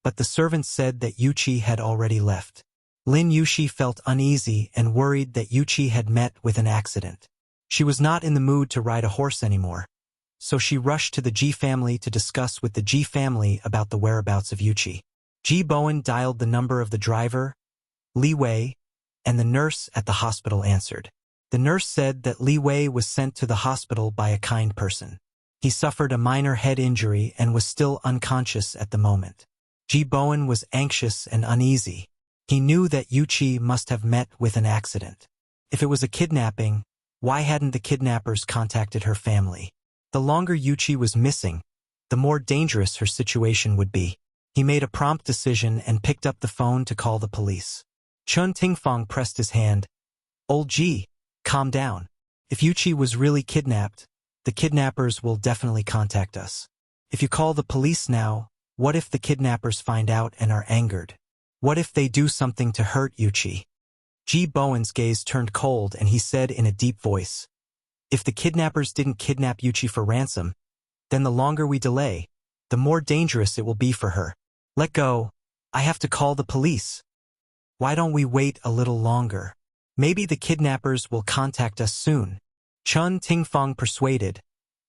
but the servants said that Yuqi had already left. Lin Yushi felt uneasy and worried that Yuqi had met with an accident. She was not in the mood to ride a horse anymore, so she rushed to the Ji family to discuss with the Ji family about the whereabouts of Yuqi. Ji Bowen dialed the number of the driver, Li Wei, and the nurse at the hospital answered. The nurse said that Li Wei was sent to the hospital by a kind person. He suffered a minor head injury and was still unconscious at the moment. Ji Bowen was anxious and uneasy. He knew that Yuqi must have met with an accident. If it was a kidnapping, why hadn't the kidnappers contacted her family? The longer Yuqi was missing, the more dangerous her situation would be. He made a prompt decision and picked up the phone to call the police. Chun Tingfang pressed his hand. "Old Ji, calm down. If Yuqi was really kidnapped, the kidnappers will definitely contact us. If you call the police now, what if the kidnappers find out and are angered? What if they do something to hurt Yuqi?" Ji Bowen's gaze turned cold and he said in a deep voice, "If the kidnappers didn't kidnap Yuqi for ransom, then the longer we delay, the more dangerous it will be for her. Let go. I have to call the police. Why don't we wait a little longer? Maybe the kidnappers will contact us soon." Chun Tingfang persuaded,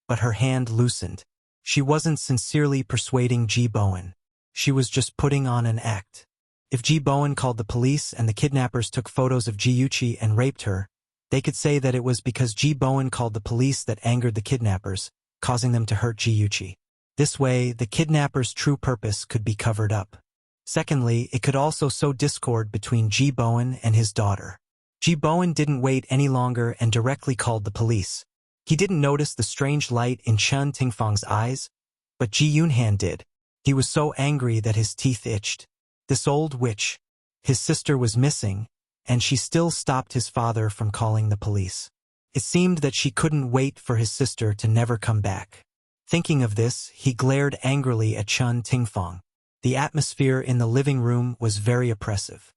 but her hand loosened. She wasn't sincerely persuading Ji Bowen. She was just putting on an act. If Ji Bowen called the police and the kidnappers took photos of Ji Yuqi and raped her, they could say that it was because Ji Bowen called the police that angered the kidnappers, causing them to hurt Ji Yuqi. This way, the kidnappers' true purpose could be covered up. Secondly, it could also sow discord between Ji Bowen and his daughter. Ji Bowen didn't wait any longer and directly called the police. He didn't notice the strange light in Chun Tingfang's eyes, but Ji Yunhan did. He was so angry that his teeth itched. This old witch. His sister was missing, and she still stopped his father from calling the police. It seemed that she couldn't wait for his sister to never come back. Thinking of this, he glared angrily at Chun Tingfang. The atmosphere in the living room was very oppressive.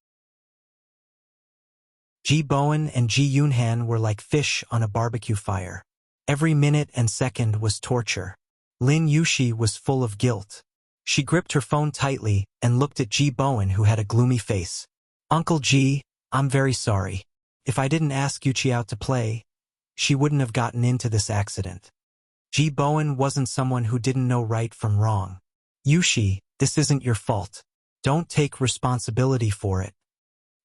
Ji Bowen and Ji Yunhan were like fish on a barbecue fire. Every minute and second was torture. Lin Yushi was full of guilt. She gripped her phone tightly and looked at Ji Bowen, who had a gloomy face. "Uncle Ji, I'm very sorry. If I didn't ask Yuqi out to play, she wouldn't have gotten into this accident." Ji Bowen wasn't someone who didn't know right from wrong. "Yushi, this isn't your fault. Don't take responsibility for it."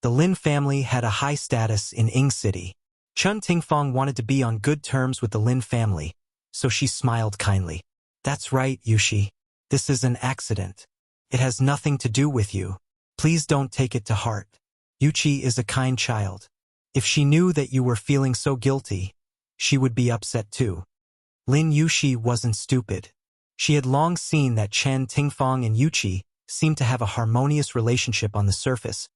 The Lin family had a high status in Ying City. Chun Tingfang wanted to be on good terms with the Lin family, so she smiled kindly. "That's right, Yushi. This is an accident. It has nothing to do with you. Please don't take it to heart. Yuqi is a kind child. If she knew that you were feeling so guilty, she would be upset too." Lin Yushi wasn't stupid. She had long seen that Chun Tingfang and Yuqi seemed to have a harmonious relationship on the surface,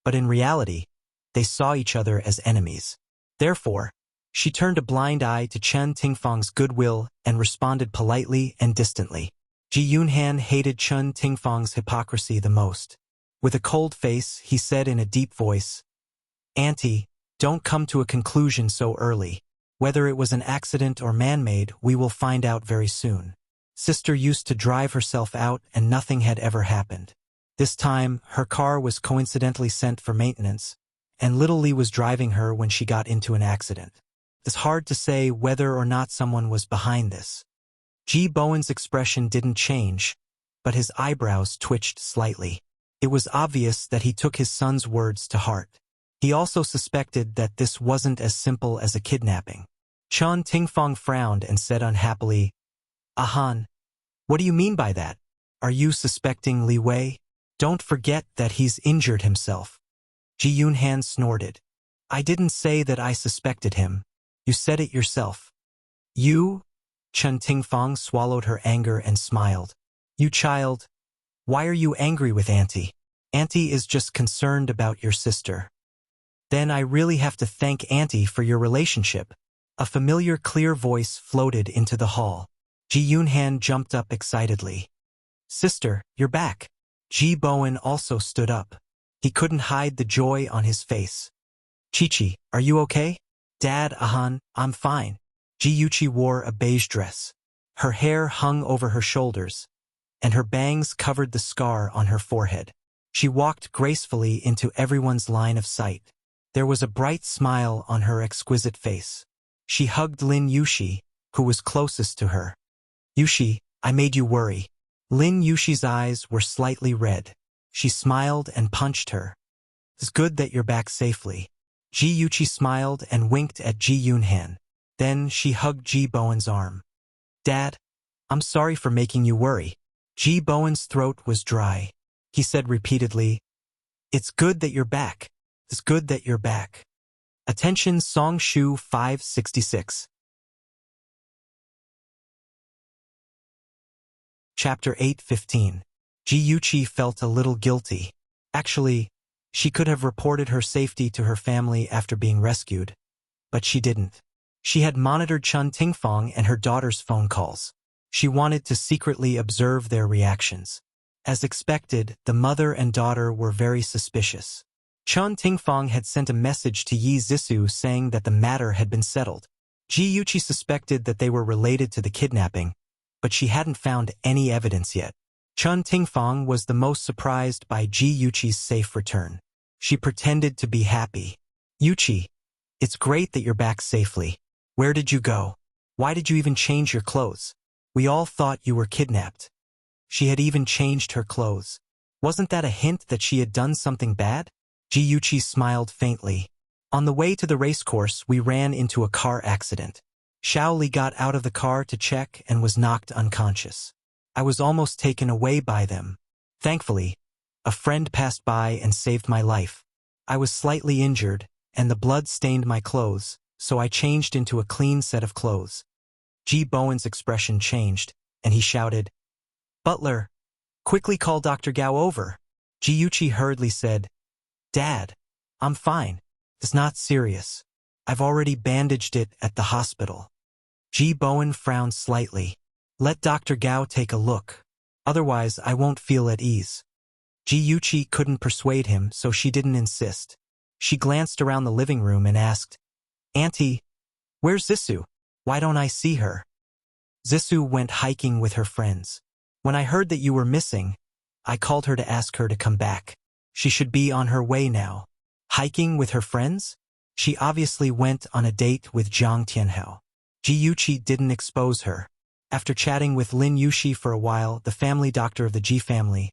but in reality, they saw each other as enemies. Therefore, She turned a blind eye to Chen Tingfang's goodwill and responded politely and distantly. Ji Yunhan hated Chen Tingfang's hypocrisy the most. With a cold face, he said in a deep voice, "Auntie, don't come to a conclusion so early. Whether it was an accident or man-made, we will find out very soon. Sister used to drive herself out and nothing had ever happened. This time, her car was coincidentally sent for maintenance, and little Lee was driving her when she got into an accident. It's hard to say whether or not someone was behind this." Ji Bowen's expression didn't change, but his eyebrows twitched slightly. It was obvious that he took his son's words to heart. He also suspected that this wasn't as simple as a kidnapping. Chen Tingfang frowned and said unhappily, "Ahan, what do you mean by that? Are you suspecting Li Wei? Don't forget that he's injured himself." Ji Yunhan snorted. "I didn't say that I suspected him. You said it yourself." "You?" Chen Tingfang swallowed her anger and smiled. "You child, why are you angry with Auntie? Auntie is just concerned about your sister." "Then I really have to thank Auntie for your relationship." A familiar clear voice floated into the hall. Ji Yunhan jumped up excitedly. "Sister, you're back." Ji Bowen also stood up. He couldn't hide the joy on his face. "Chi-Chi, are you okay?" "Dad, Ahan, I'm fine." Ji Yuchi wore a beige dress. Her hair hung over her shoulders, and her bangs covered the scar on her forehead. She walked gracefully into everyone's line of sight. There was a bright smile on her exquisite face. She hugged Lin Yushi, who was closest to her. "Yushi, I made you worry." Lin Yushi's eyes were slightly red. She smiled and punched her. "It's good that you're back safely." Ji Yuchi smiled and winked at Ji Yunhan. Then she hugged Ji Bowen's arm. "Dad, I'm sorry for making you worry." Ji Bowen's throat was dry. He said repeatedly, "It's good that you're back. It's good that you're back." Attention Song Shu 566. Chapter 8:15. Ji Yuchi felt a little guilty. Actually, she could have reported her safety to her family after being rescued, but she didn't. She had monitored Chen Tingfang and her daughter's phone calls. She wanted to secretly observe their reactions. As expected, the mother and daughter were very suspicious. Chen Tingfang had sent a message to Yi Zissou saying that the matter had been settled. Ji Yuchi suspected that they were related to the kidnapping, but she hadn't found any evidence yet. Chen Tingfang was the most surprised by Ji Yuchi's safe return. She pretended to be happy. "Yuchi, it's great that you're back safely. Where did you go? Why did you even change your clothes? We all thought you were kidnapped." She had even changed her clothes. Wasn't that a hint that she had done something bad? Ji Yuchi smiled faintly. "On the way to the racecourse, we ran into a car accident. Xiao Li got out of the car to check and was knocked unconscious. I was almost taken away by them. Thankfully, a friend passed by and saved my life. I was slightly injured, and the blood stained my clothes, so I changed into a clean set of clothes." Ji Bowen's expression changed, and he shouted, "Butler, quickly call Dr. Gao over." Ji Yuchi hurriedly said, "Dad, I'm fine. It's not serious. I've already bandaged it at the hospital." Ji Bowen frowned slightly. "Let Dr. Gao take a look. Otherwise, I won't feel at ease." Ji Yuchi couldn't persuade him, so she didn't insist. She glanced around the living room and asked, "Auntie, where's Zissou? Why don't I see her?" "Zissou went hiking with her friends. When I heard that you were missing, I called her to ask her to come back. She should be on her way now." "Hiking with her friends?" She obviously went on a date with Zhang Tianhao. Ji Yuchi didn't expose her. After chatting with Lin Yushi for a while, the family doctor of the Ji family,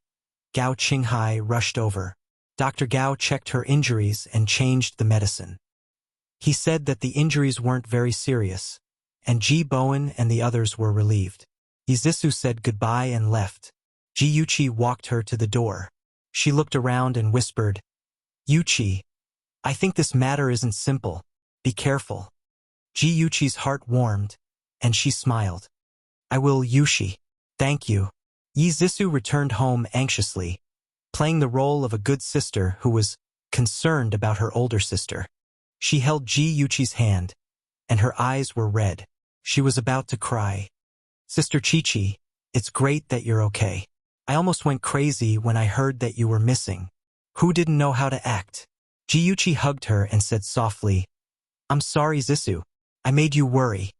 Gao Qinghai, rushed over. Dr. Gao checked her injuries and changed the medicine. He said that the injuries weren't very serious, and Ji Bowen and the others were relieved. Yi Zissou said goodbye and left. Ji Yuchi walked her to the door. She looked around and whispered, "Yuchi, I think this matter isn't simple. Be careful." Ji Yuchi's heart warmed, and she smiled. "I will, Yushi. Thank you." Yi Zissou returned home anxiously, playing the role of a good sister who was concerned about her older sister. She held Ji Yuchi's hand, and her eyes were red. She was about to cry. Sister Chi-Chi, it's great that you're okay. I almost went crazy when I heard that you were missing. Who didn't know how to act? Ji-Yuchi hugged her and said softly, I'm sorry, Zissou. I made you worry.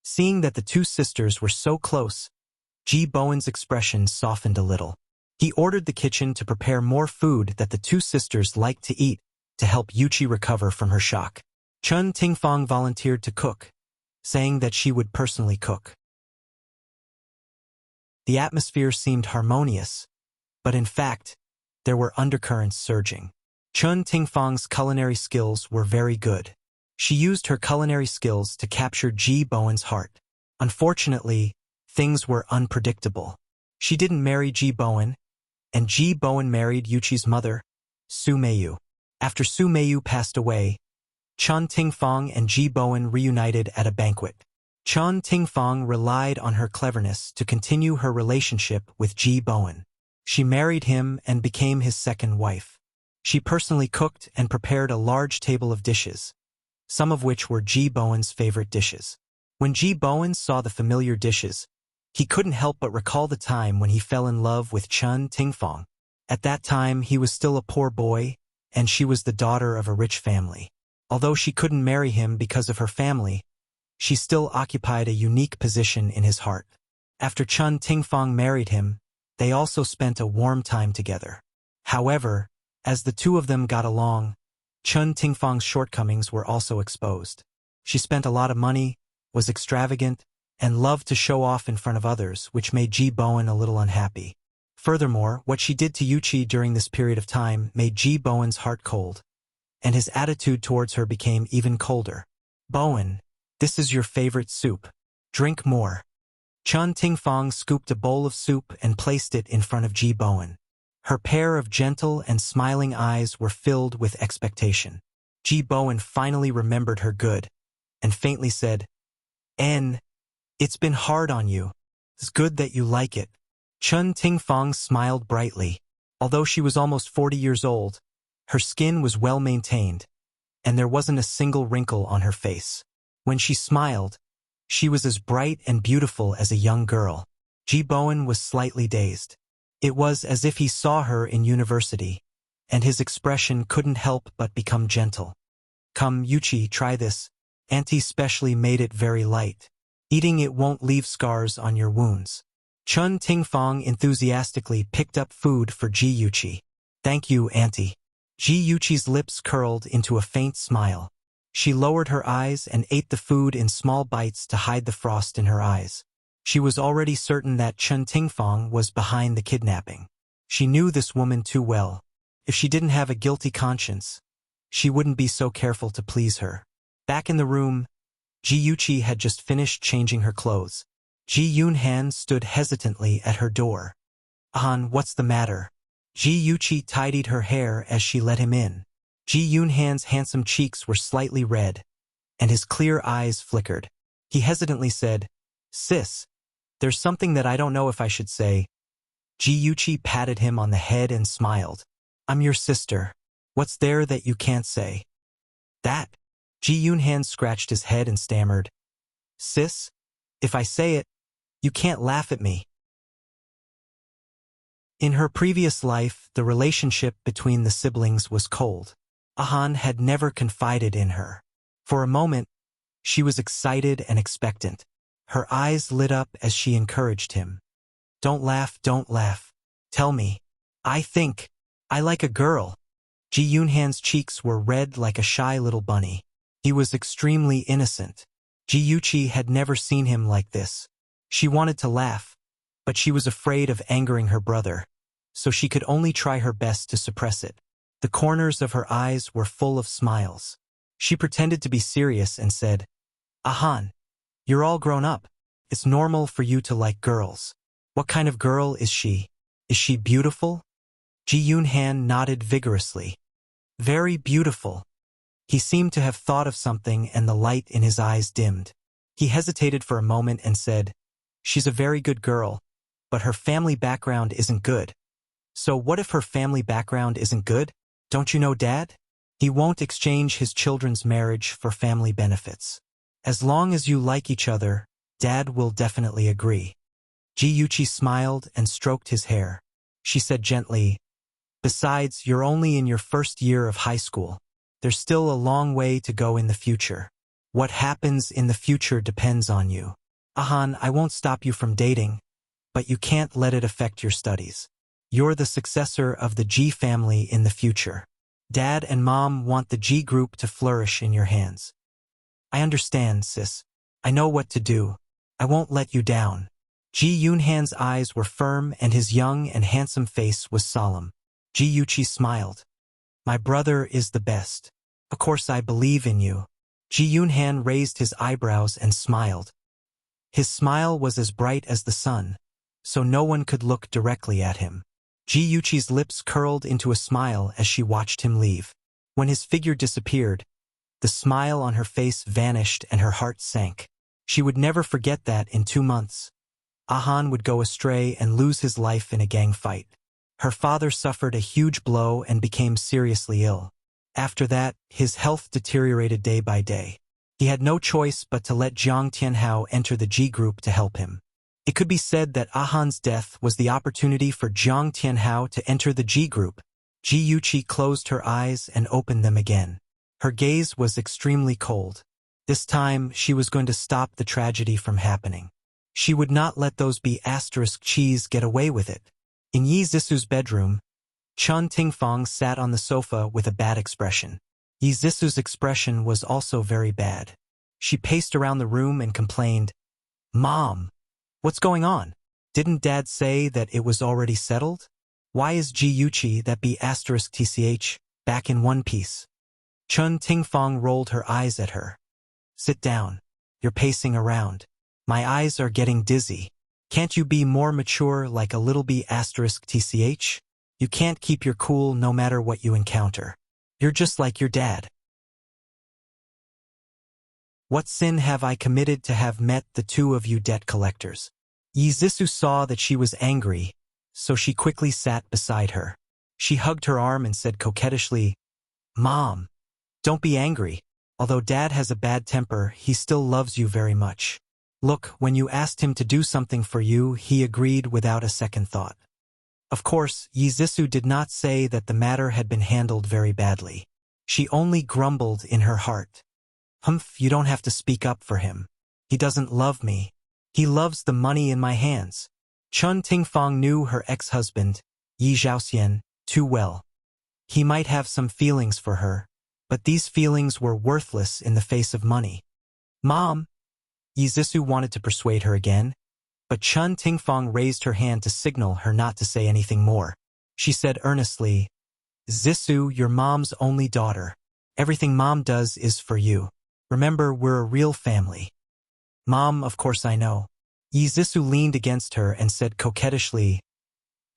Seeing that the two sisters were so close, Ji Bowen's expression softened a little. He ordered the kitchen to prepare more food that the two sisters liked to eat to help Yuchi recover from her shock. Chun Tingfang volunteered to cook, saying that she would personally cook. The atmosphere seemed harmonious, but in fact, there were undercurrents surging. Chun Tingfang's culinary skills were very good. She used her culinary skills to capture Ji Bowen's heart. Unfortunately, things were unpredictable. She didn't marry Ji Bowen, and Ji Bowen married Yuchi's mother, Su Meiyu. After Su Meiyu passed away, Chun Tingfang and Ji Bowen reunited at a banquet. Chun Tingfang relied on her cleverness to continue her relationship with Ji Bowen. She married him and became his second wife. She personally cooked and prepared a large table of dishes, some of which were Ji Bowen's favorite dishes. When Ji Bowen saw the familiar dishes, he couldn't help but recall the time when he fell in love with Chun Tingfang. At that time, he was still a poor boy, and she was the daughter of a rich family. Although she couldn't marry him because of her family, she still occupied a unique position in his heart. After Chun Tingfang married him, they also spent a warm time together. However, as the two of them got along, Chun Tingfang's shortcomings were also exposed. She spent a lot of money, was extravagant, and loved to show off in front of others, which made Ji Bowen a little unhappy. Furthermore, what she did to Yuchi during this period of time made Ji Bowen's heart cold, and his attitude towards her became even colder. Bowen, this is your favorite soup. Drink more. Chun Tingfang scooped a bowl of soup and placed it in front of Ji Bowen. Her pair of gentle and smiling eyes were filled with expectation. Ji Bowen finally remembered her good, and faintly said, It's been hard on you. It's good that you like it. Chun Tingfang smiled brightly. Although she was almost 40 years old, her skin was well maintained, and there wasn't a single wrinkle on her face. When she smiled, she was as bright and beautiful as a young girl. Ji Bowen was slightly dazed. It was as if he saw her in university, and his expression couldn't help but become gentle. Come, Yuchi, try this. Auntie specially made it very light. Eating it won't leave scars on your wounds. Chun Tingfang enthusiastically picked up food for Ji Yuchi. Thank you, Auntie. Ji Yuchi's lips curled into a faint smile. She lowered her eyes and ate the food in small bites to hide the frost in her eyes. She was already certain that Chun Tingfang was behind the kidnapping. She knew this woman too well. If she didn't have a guilty conscience, she wouldn't be so careful to please her. Back in the room, Ji Yuchi had just finished changing her clothes. Ji Yunhan stood hesitantly at her door. Han, what's the matter? Ji Yuchi tidied her hair as she let him in. Ji Yunhan's handsome cheeks were slightly red, and his clear eyes flickered. He hesitantly said, Sis, there's something that I don't know if I should say. Ji Yuchi patted him on the head and smiled. I'm your sister. What's there that you can't say? That? Ji Yunhan scratched his head and stammered. Sis, if I say it, you can't laugh at me. In her previous life, the relationship between the siblings was cold. Ahan had never confided in her. For a moment, she was excited and expectant. Her eyes lit up as she encouraged him. Don't laugh, don't laugh. Tell me. I think I like a girl. Ji Yunhan's cheeks were red like a shy little bunny. He was extremely innocent. Ji Yuchi had never seen him like this. She wanted to laugh, but she was afraid of angering her brother, so she could only try her best to suppress it. The corners of her eyes were full of smiles. She pretended to be serious and said, Ahan, you're all grown up. It's normal for you to like girls. What kind of girl is she? Is she beautiful? Ji Yunhan nodded vigorously. Very beautiful. He seemed to have thought of something and the light in his eyes dimmed. He hesitated for a moment and said, She's a very good girl, but her family background isn't good. So what if her family background isn't good? Don't you know Dad? He won't exchange his children's marriage for family benefits. As long as you like each other, Dad will definitely agree. Ji smiled and stroked his hair. She said gently, besides, you're only in your first year of high school. There's still a long way to go in the future. What happens in the future depends on you. Ahan, I won't stop you from dating, but you can't let it affect your studies. You're the successor of the G family in the future. Dad and Mom want the G group to flourish in your hands. I understand, sis. I know what to do. I won't let you down. Ji Yunhan's eyes were firm and his young and handsome face was solemn. Ji Yuqi smiled. My brother is the best. Of course I believe in you. Ji Yunhan raised his eyebrows and smiled. His smile was as bright as the sun, so no one could look directly at him. Ji Yuqi's lips curled into a smile as she watched him leave. When his figure disappeared, the smile on her face vanished and her heart sank. She would never forget that in 2 months, Ahan would go astray and lose his life in a gang fight. Her father suffered a huge blow and became seriously ill. After that, his health deteriorated day by day. He had no choice but to let Jiang Tianhao enter the G group to help him. It could be said that Ahan's death was the opportunity for Jiang Tianhao to enter the G group. Ji Yuqi closed her eyes and opened them again. Her gaze was extremely cold. This time, she was going to stop the tragedy from happening. She would not let those cheese get away with it. In Yi Zisu's bedroom, Chun Tingfang sat on the sofa with a bad expression. Yi Zisu's expression was also very bad. She paced around the room and complained, Mom, what's going on? Didn't Dad say that it was already settled? Why is Ji Yuqi *tch back in one piece? Chun Tingfang rolled her eyes at her. Sit down. You're pacing around. My eyes are getting dizzy. Can't you be more mature like a little *tch? You can't keep your cool no matter what you encounter. You're just like your dad. What sin have I committed to have met the two of you debt collectors? Yi Zisu saw that she was angry, so she quickly sat beside her. She hugged her arm and said coquettishly, Mom, don't be angry. Although Dad has a bad temper, he still loves you very much. Look, when you asked him to do something for you, he agreed without a second thought. Of course, Yi Zisu did not say that the matter had been handled very badly. She only grumbled in her heart. Humph, you don't have to speak up for him. He doesn't love me. He loves the money in my hands. Chun Tingfang knew her ex-husband, Yi Zhaoxian, too well. He might have some feelings for her, but these feelings were worthless in the face of money. Mom! Yi Zisu wanted to persuade her again, but Chun Tingfang raised her hand to signal her not to say anything more. She said earnestly, Zisu, you're Mom's only daughter. Everything Mom does is for you. Remember, we're a real family. Mom, of course I know. Yi Zisu leaned against her and said coquettishly,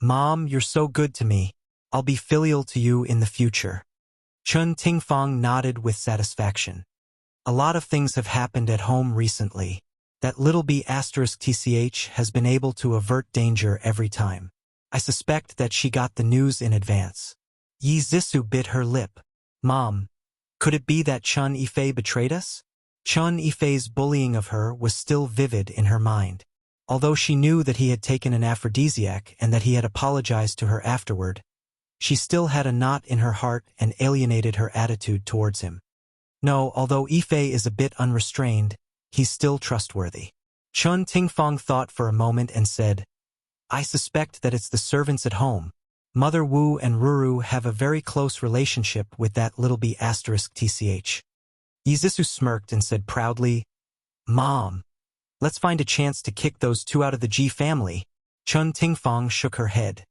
Mom, you're so good to me. I'll be filial to you in the future. Chun Tingfang nodded with satisfaction. A lot of things have happened at home recently. That little *tch has been able to avert danger every time. I suspect that she got the news in advance. Yi Zisu bit her lip. Mom, could it be that Chun Yifei betrayed us? Chun Yifei's bullying of her was still vivid in her mind. Although she knew that he had taken an aphrodisiac and that he had apologized to her afterward, she still had a knot in her heart and alienated her attitude towards him. No, although Yifei is a bit unrestrained, he's still trustworthy. Chun Tingfang thought for a moment and said, I suspect that it's the servants at home. Mother Wu and Ruru have a very close relationship with that little *tch. Yi Zisu smirked and said proudly, Mom, let's find a chance to kick those two out of the G family. Chun Tingfang shook her head.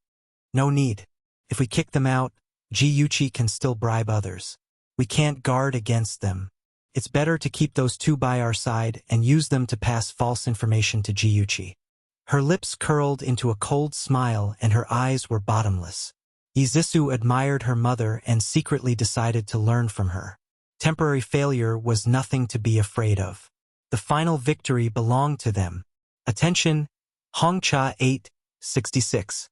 No need. If we kick them out, Ji Yuqi can still bribe others. We can't guard against them. It's better to keep those two by our side and use them to pass false information to Ji Yuqi. Her lips curled into a cold smile and her eyes were bottomless. Yi Zisu admired her mother and secretly decided to learn from her. Temporary failure was nothing to be afraid of. The final victory belonged to them. Attention, Hongcha 866.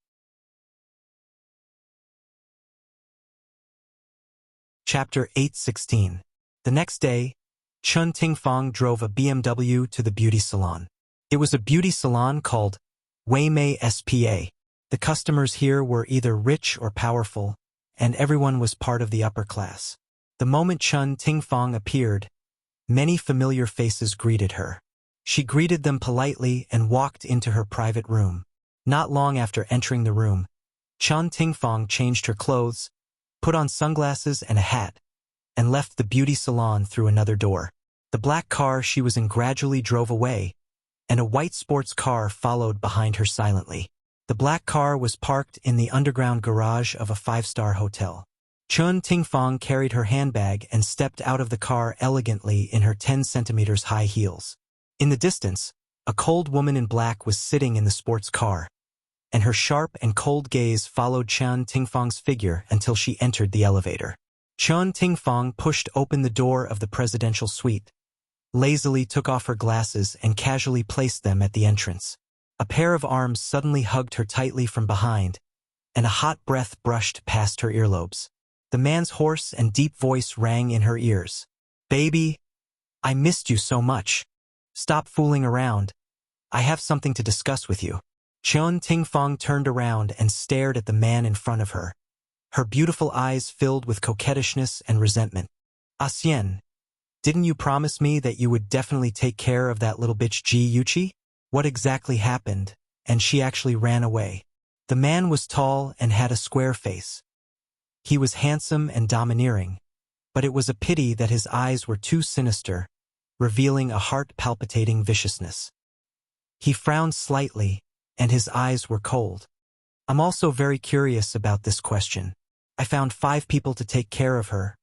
Chapter 816. The next day, Chun Tingfang drove a BMW to the beauty salon. It was a beauty salon called Weimei SPA. The customers here were either rich or powerful, and everyone was part of the upper class. The moment Chun Tingfang appeared, many familiar faces greeted her. She greeted them politely and walked into her private room. Not long after entering the room, Chun Tingfang changed her clothes, put on sunglasses and a hat, and left the beauty salon through another door. The black car she was in gradually drove away, and a white sports car followed behind her silently. The black car was parked in the underground garage of a five-star hotel. Chun Tingfang carried her handbag and stepped out of the car elegantly in her 10 centimeters high heels. In the distance, a cold woman in black was sitting in the sports car, and her sharp and cold gaze followed Chun Tingfang's figure until she entered the elevator. Chun Tingfang pushed open the door of the presidential suite, lazily took off her glasses and casually placed them at the entrance. A pair of arms suddenly hugged her tightly from behind, and a hot breath brushed past her earlobes. The man's hoarse and deep voice rang in her ears. "Baby, I missed you so much. Stop fooling around. I have something to discuss with you." Chun Tingfang turned around and stared at the man in front of her, her beautiful eyes filled with coquettishness and resentment. "Asien, didn't you promise me that you would definitely take care of that little bitch Ji Yuchi? What exactly happened?" And she actually ran away. The man was tall and had a square face. He was handsome and domineering, but it was a pity that his eyes were too sinister, revealing a heart-palpitating viciousness. He frowned slightly, and his eyes were cold. "I'm also very curious about this question. I found 5 people to take care of her,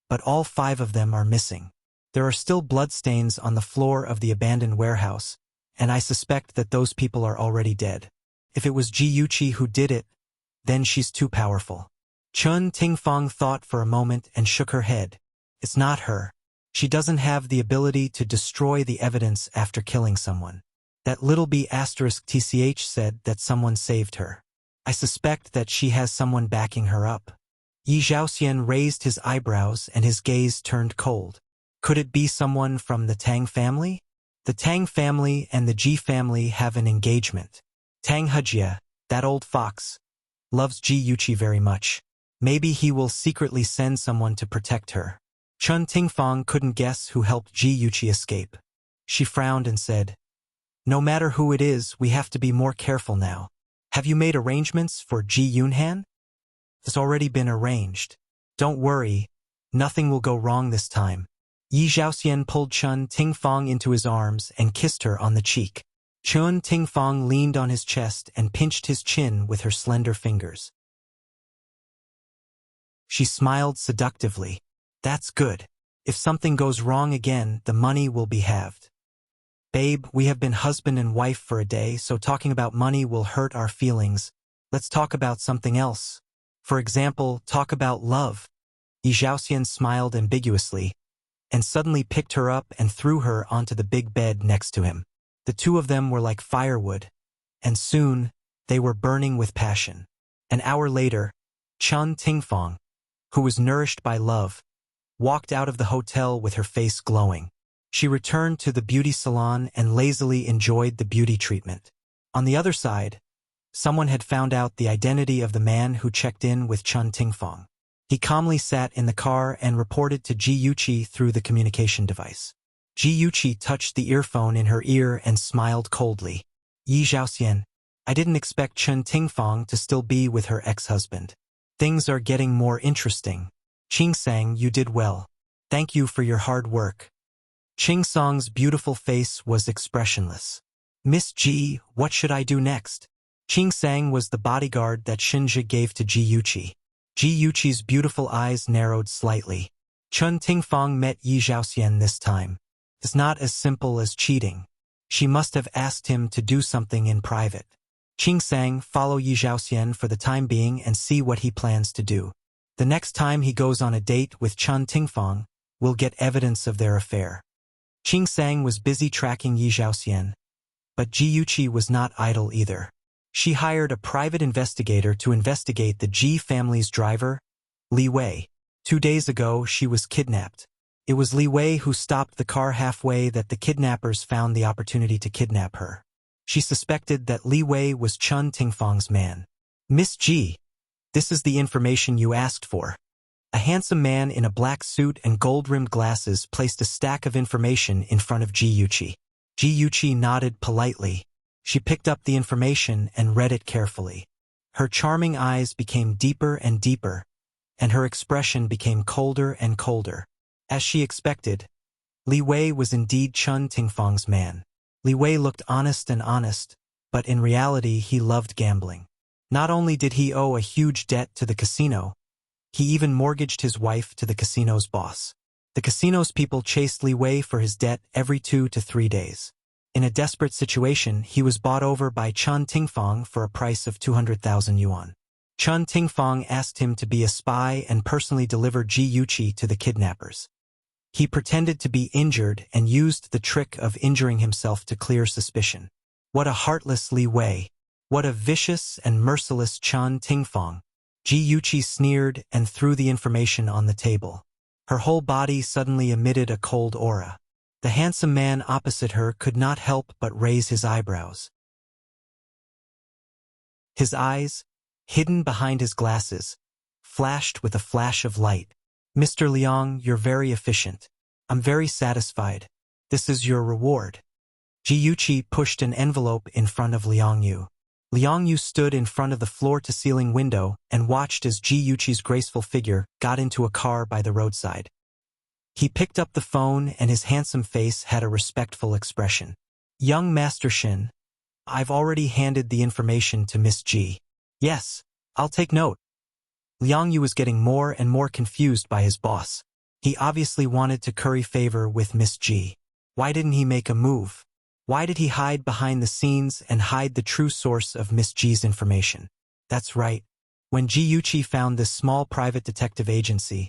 but all 5 of them are missing. There are still bloodstains on the floor of the abandoned warehouse, and I suspect that those people are already dead. If it was Ji Yuchi who did it, then she's too powerful." Chun Tingfang thought for a moment and shook her head. "It's not her. She doesn't have the ability to destroy the evidence after killing someone. That little B***TCH said that someone saved her. I suspect that she has someone backing her up." Yi Zhaoxian raised his eyebrows and his gaze turned cold. "Could it be someone from the Tang family? The Tang family and the Ji family have an engagement. Tang Hejia, that old fox, loves Ji Yuchi very much. Maybe he will secretly send someone to protect her." Chun Tingfang couldn't guess who helped Ji Yuchi escape. She frowned and said, "No matter who it is, we have to be more careful now. Have you made arrangements for Ji Yunhan?" "It's already been arranged. Don't worry, nothing will go wrong this time." Yi Zhaoxian pulled Chun Tingfang into his arms and kissed her on the cheek. Chun Tingfang leaned on his chest and pinched his chin with her slender fingers. She smiled seductively. "That's good. If something goes wrong again, the money will be halved. Babe, we have been husband and wife for a day, so talking about money will hurt our feelings. Let's talk about something else. For example, talk about love." Yi Zhaoxian smiled ambiguously, and suddenly picked her up and threw her onto the big bed next to him. The two of them were like firewood, and soon they were burning with passion. An hour later, Chun Tingfang, who was nourished by love, walked out of the hotel with her face glowing. She returned to the beauty salon and lazily enjoyed the beauty treatment. On the other side, someone had found out the identity of the man who checked in with Chun Tingfang. He calmly sat in the car and reported to Ji Yuchi through the communication device. Ji Yuchi touched the earphone in her ear and smiled coldly. "Yi Zhaoxian, I didn't expect Chun Tingfang to still be with her ex-husband. Things are getting more interesting. Qingsang, you did well. Thank you for your hard work." Qingsang's beautiful face was expressionless. "Miss Ji, what should I do next?" Qingsang was the bodyguard that Shinji gave to Ji Yuchi. Ji Yuchi's beautiful eyes narrowed slightly. Chun Tingfang met Yi Zhaoxian this time. It's not as simple as cheating. She must have asked him to do something in private. Qingsang, follow Yi Zhaoxian for the time being and see what he plans to do. The next time he goes on a date with Chun Tingfang, we'll get evidence of their affair. Qingsang was busy tracking Yi Zhaoxian, but Ji Yuchi was not idle either. She hired a private investigator to investigate the Ji family's driver, Li Wei. 2 days ago, she was kidnapped. It was Li Wei who stopped the car halfway that the kidnappers found the opportunity to kidnap her. She suspected that Li Wei was Chun Tingfang's man. Miss Ji, this is the information you asked for. A handsome man in a black suit and gold-rimmed glasses placed a stack of information in front of Ji Yuqi. Ji Yuqi nodded politely. She picked up the information and read it carefully. Her charming eyes became deeper and deeper, and her expression became colder and colder. As she expected, Li Wei was indeed Chun Tingfang's man. Li Wei looked honest and honest, but in reality he loved gambling. Not only did he owe a huge debt to the casino, he even mortgaged his wife to the casino's boss. The casino's people chased Li Wei for his debt every 2 to 3 days. In a desperate situation, he was bought over by Chun Tingfang for a price of 200,000 yuan. Chun Tingfang asked him to be a spy and personally deliver Ji Yuqi to the kidnappers. He pretended to be injured and used the trick of injuring himself to clear suspicion. What a heartless Li Wei! What a vicious and merciless Chun Tingfang! Ji Yuqi sneered and threw the information on the table. Her whole body suddenly emitted a cold aura. The handsome man opposite her could not help but raise his eyebrows. His eyes, hidden behind his glasses, flashed with a flash of light. Mr. Liang, you're very efficient. I'm very satisfied. This is your reward. Ji Yuqi pushed an envelope in front of Liang Yu. Liang Yu stood in front of the floor-to-ceiling window and watched as Ji Yuqi's graceful figure got into a car by the roadside. He picked up the phone and his handsome face had a respectful expression. Young Master Shin, I've already handed the information to Miss Ji. Yes, I'll take note. Liang Yu was getting more and more confused by his boss. He obviously wanted to curry favor with Miss Ji. Why didn't he make a move? Why did he hide behind the scenes and hide the true source of Miss Ji's information? That's right. When Ji Yuqi found this small private detective agency,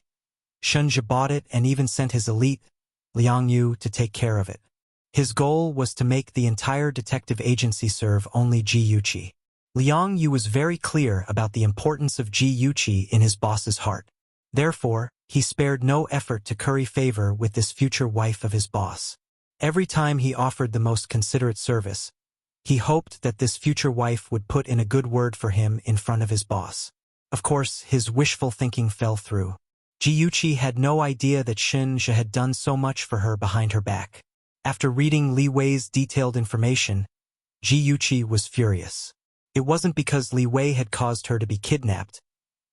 Shunja bought it and even sent his elite, Liang Yu, to take care of it. His goal was to make the entire detective agency serve only Ji Yuqi. Liang Yu was very clear about the importance of Ji Yuqi in his boss's heart. Therefore, he spared no effort to curry favor with this future wife of his boss. Every time he offered the most considerate service, he hoped that this future wife would put in a good word for him in front of his boss. Of course, his wishful thinking fell through. Ji Yuqi had no idea that Shinja had done so much for her behind her back. After reading Li Wei's detailed information, Ji Yuqi was furious. It wasn't because Li Wei had caused her to be kidnapped,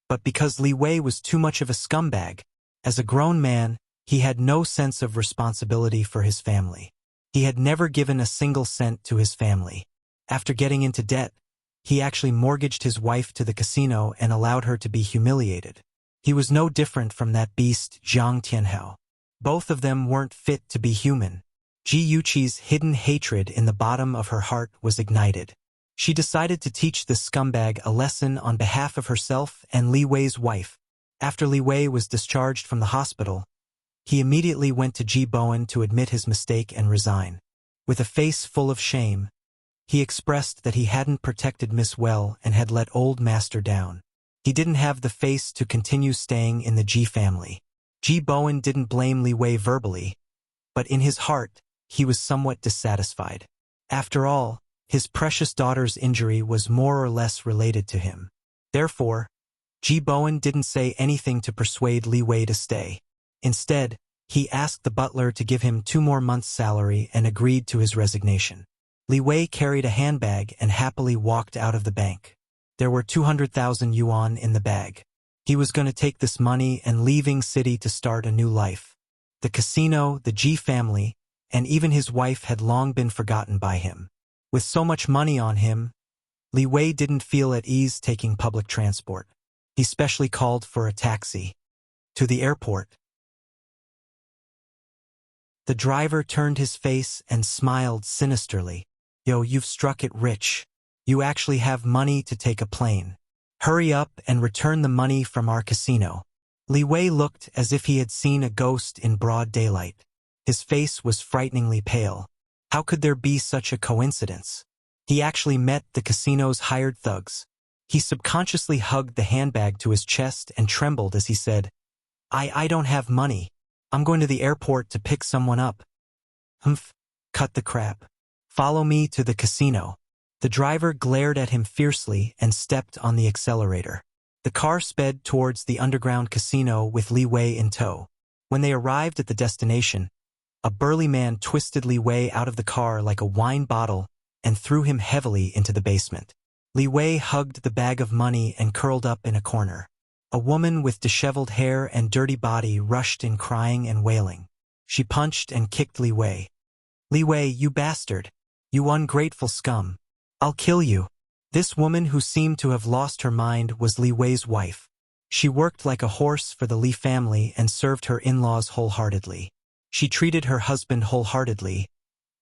but because Li Wei was too much of a scumbag. As a grown man, he had no sense of responsibility for his family. He had never given a single cent to his family. After getting into debt, he actually mortgaged his wife to the casino and allowed her to be humiliated. He was no different from that beast Jiang Tianhao. Both of them weren't fit to be human. Ji Yuqi's hidden hatred in the bottom of her heart was ignited. She decided to teach this scumbag a lesson on behalf of herself and Li Wei's wife. After Li Wei was discharged from the hospital, he immediately went to Ji Bowen to admit his mistake and resign. With a face full of shame, he expressed that he hadn't protected Miss well and had let old master down. He didn't have the face to continue staying in the Ji family. Ji Bowen didn't blame Li Wei verbally, but in his heart, he was somewhat dissatisfied. After all, his precious daughter's injury was more or less related to him. Therefore, Ji Bowen didn't say anything to persuade Li Wei to stay. Instead, he asked the butler to give him 2 more months' salary and agreed to his resignation. Li Wei carried a handbag and happily walked out of the bank. There were 200,000 yuan in the bag. He was going to take this money and leaving city to start a new life. The casino, the Ji family, and even his wife had long been forgotten by him. With so much money on him, Li Wei didn't feel at ease taking public transport. He specially called for a taxi to the airport. The driver turned his face and smiled sinisterly. Yo, you've struck it rich. You actually have money to take a plane. Hurry up and return the money from our casino. Li Wei looked as if he had seen a ghost in broad daylight. His face was frighteningly pale. How could there be such a coincidence? He actually met the casino's hired thugs. He subconsciously hugged the handbag to his chest and trembled as he said, I don't have money. I'm going to the airport to pick someone up. Humph, cut the crap. Follow me to the casino. The driver glared at him fiercely and stepped on the accelerator. The car sped towards the underground casino with Li Wei in tow. When they arrived at the destination, a burly man twisted Li Wei out of the car like a wine bottle and threw him heavily into the basement. Li Wei hugged the bag of money and curled up in a corner. A woman with disheveled hair and dirty body rushed in crying and wailing. She punched and kicked Li Wei. Li Wei, you bastard! You ungrateful scum! I'll kill you! This woman who seemed to have lost her mind was Li Wei's wife. She worked like a horse for the Li family and served her in-laws wholeheartedly. She treated her husband wholeheartedly,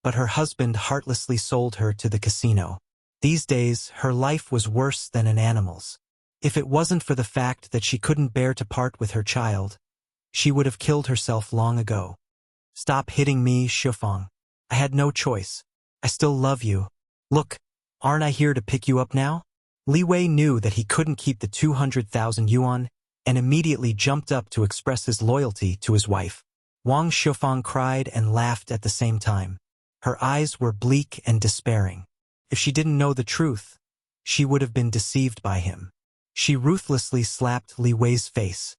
but her husband heartlessly sold her to the casino. These days, her life was worse than an animal's. If it wasn't for the fact that she couldn't bear to part with her child, she would have killed herself long ago. Stop hitting me, Shufang. I had no choice. I still love you. Look, aren't I here to pick you up now? Li Wei knew that he couldn't keep the 200,000 yuan and immediately jumped up to express his loyalty to his wife. Wang Shufang cried and laughed at the same time. Her eyes were bleak and despairing. If she didn't know the truth, she would have been deceived by him. She ruthlessly slapped Li Wei's face.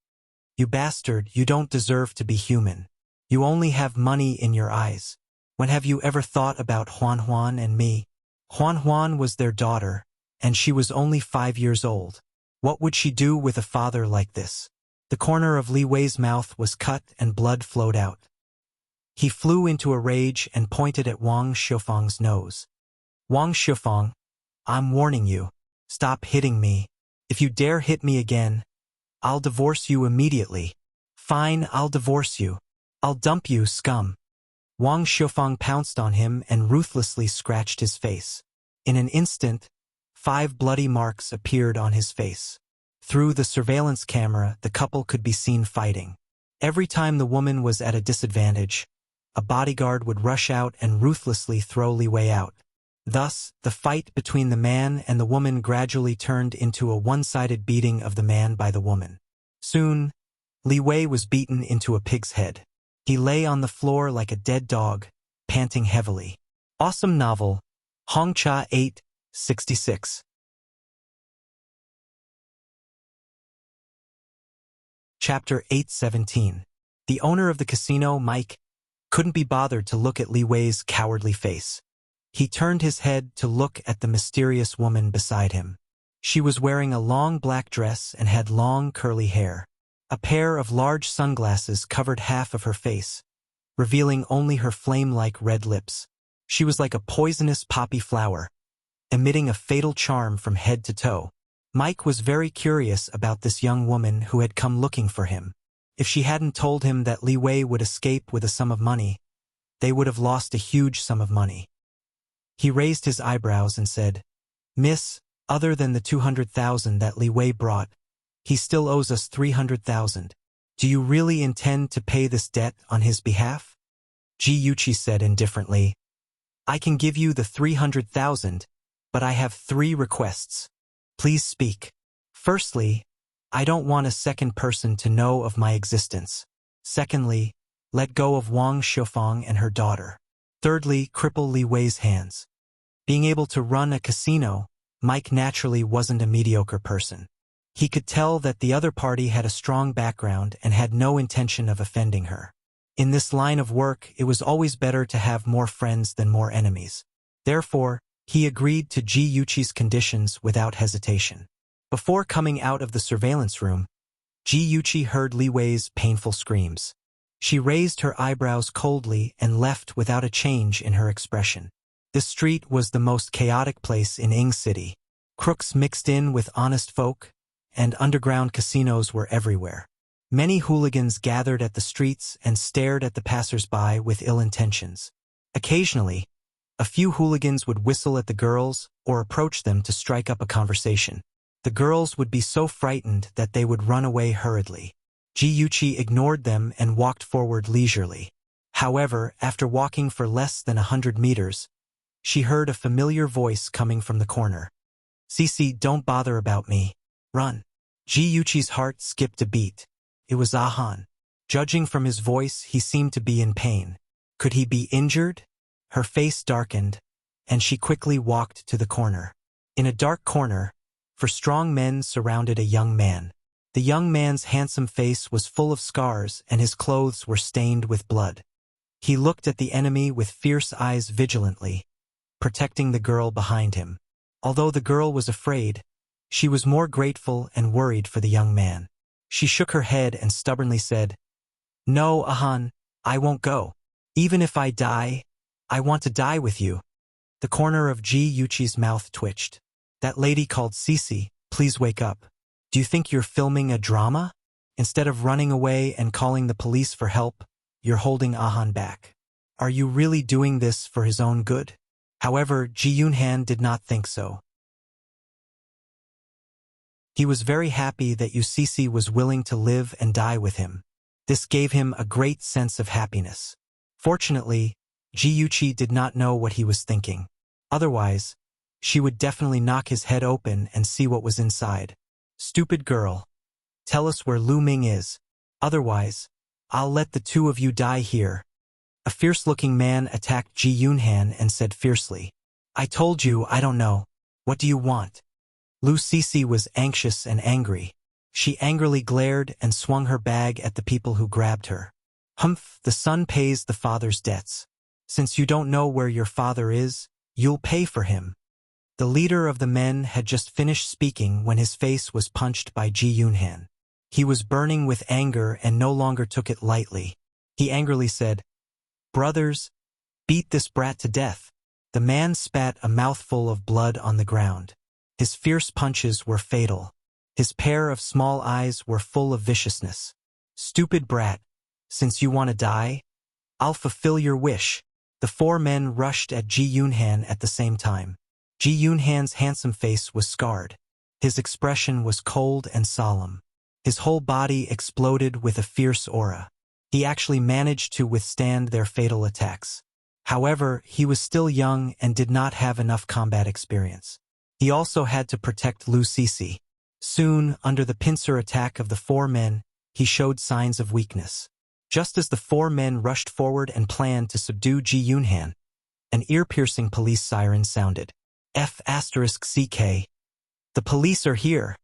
You bastard, you don't deserve to be human. You only have money in your eyes. When have you ever thought about Huan Huan and me? Huan Huan was their daughter, and she was only 5 years old. What would she do with a father like this? The corner of Li Wei's mouth was cut and blood flowed out. He flew into a rage and pointed at Wang Shufang's nose. Wang Shufang, I'm warning you. Stop hitting me. If you dare hit me again, I'll divorce you immediately. Fine, I'll divorce you. I'll dump you, scum. Wang Shufang pounced on him and ruthlessly scratched his face. In an instant, 5 bloody marks appeared on his face. Through the surveillance camera, the couple could be seen fighting. Every time the woman was at a disadvantage, a bodyguard would rush out and ruthlessly throw Li Wei out. Thus, the fight between the man and the woman gradually turned into a one-sided beating of the man by the woman. Soon, Li Wei was beaten into a pig's head. He lay on the floor like a dead dog, panting heavily. Awesome novel, Hongcha 866. Chapter 817. The owner of the casino, Mike, couldn't be bothered to look at Li Wei's cowardly face. He turned his head to look at the mysterious woman beside him. She was wearing a long black dress and had long curly hair. A pair of large sunglasses covered half of her face, revealing only her flame-like red lips. She was like a poisonous poppy flower, emitting a fatal charm from head to toe. Mike was very curious about this young woman who had come looking for him. If she hadn't told him that Li Wei would escape with a sum of money, they would have lost a huge sum of money. He raised his eyebrows and said, Miss, other than the 200,000 that Li Wei brought, he still owes us 300,000. Do you really intend to pay this debt on his behalf? Ji Yuqi said indifferently, I can give you the 300,000, but I have 3 requests. Please speak. Firstly, I don't want a second person to know of my existence. Secondly, let go of Wang Shufang and her daughter. Thirdly, cripple Li Wei's hands. Being able to run a casino, Mike naturally wasn't a mediocre person. He could tell that the other party had a strong background and had no intention of offending her. In this line of work, it was always better to have more friends than more enemies. Therefore, he agreed to Ji Yuqi's conditions without hesitation. Before coming out of the surveillance room, Ji Yuqi heard Li Wei's painful screams. She raised her eyebrows coldly and left without a change in her expression. The street was the most chaotic place in Ing City. Crooks mixed in with honest folk, and underground casinos were everywhere. Many hooligans gathered at the streets and stared at the passers-by with ill intentions. Occasionally, a few hooligans would whistle at the girls or approach them to strike up a conversation. The girls would be so frightened that they would run away hurriedly. Ji Yuqi ignored them and walked forward leisurely. However, after walking for less than 100 meters, she heard a familiar voice coming from the corner. Cici, don't bother about me. Run. Ji Yuqi's heart skipped a beat. It was Ahan. Judging from his voice, he seemed to be in pain. Could he be injured? Her face darkened, and she quickly walked to the corner. In a dark corner, four strong men surrounded a young man. The young man's handsome face was full of scars and his clothes were stained with blood. He looked at the enemy with fierce eyes vigilantly, protecting the girl behind him. Although the girl was afraid, she was more grateful and worried for the young man. She shook her head and stubbornly said, "No, Ahan, I won't go. Even if I die, I want to die with you." The corner of Ji Yuchi's mouth twitched. "That lady called Cece, please wake up. Do you think you're filming a drama? Instead of running away and calling the police for help, you're holding Ahan back. Are you really doing this for his own good?" However, Ji Yunhan did not think so. He was very happy that Cece was willing to live and die with him. This gave him a great sense of happiness. Fortunately, Ji Yuchi did not know what he was thinking. Otherwise, she would definitely knock his head open and see what was inside. "Stupid girl. Tell us where Lu Ming is. Otherwise, I'll let the two of you die here." A fierce-looking man attacked Ji Yunhan and said fiercely, "I told you I don't know. What do you want?" Lu Cece was anxious and angry. She angrily glared and swung her bag at the people who grabbed her. "Humph, the son pays the father's debts. Since you don't know where your father is, you'll pay for him." The leader of the men had just finished speaking when his face was punched by Ji Yunhan. He was burning with anger and no longer took it lightly. He angrily said, "Brothers, beat this brat to death." The man spat a mouthful of blood on the ground. His fierce punches were fatal. His pair of small eyes were full of viciousness. "Stupid brat, since you want to die, I'll fulfill your wish." The four men rushed at Ji Yunhan at the same time. Ji Yunhan's handsome face was scarred. His expression was cold and solemn. His whole body exploded with a fierce aura. He actually managed to withstand their fatal attacks. However, he was still young and did not have enough combat experience. He also had to protect Lu Cece. Soon, under the pincer attack of the four men, he showed signs of weakness. Just as the four men rushed forward and planned to subdue Ji Yunhan, an ear-piercing police siren sounded. F***CK. "The police are here.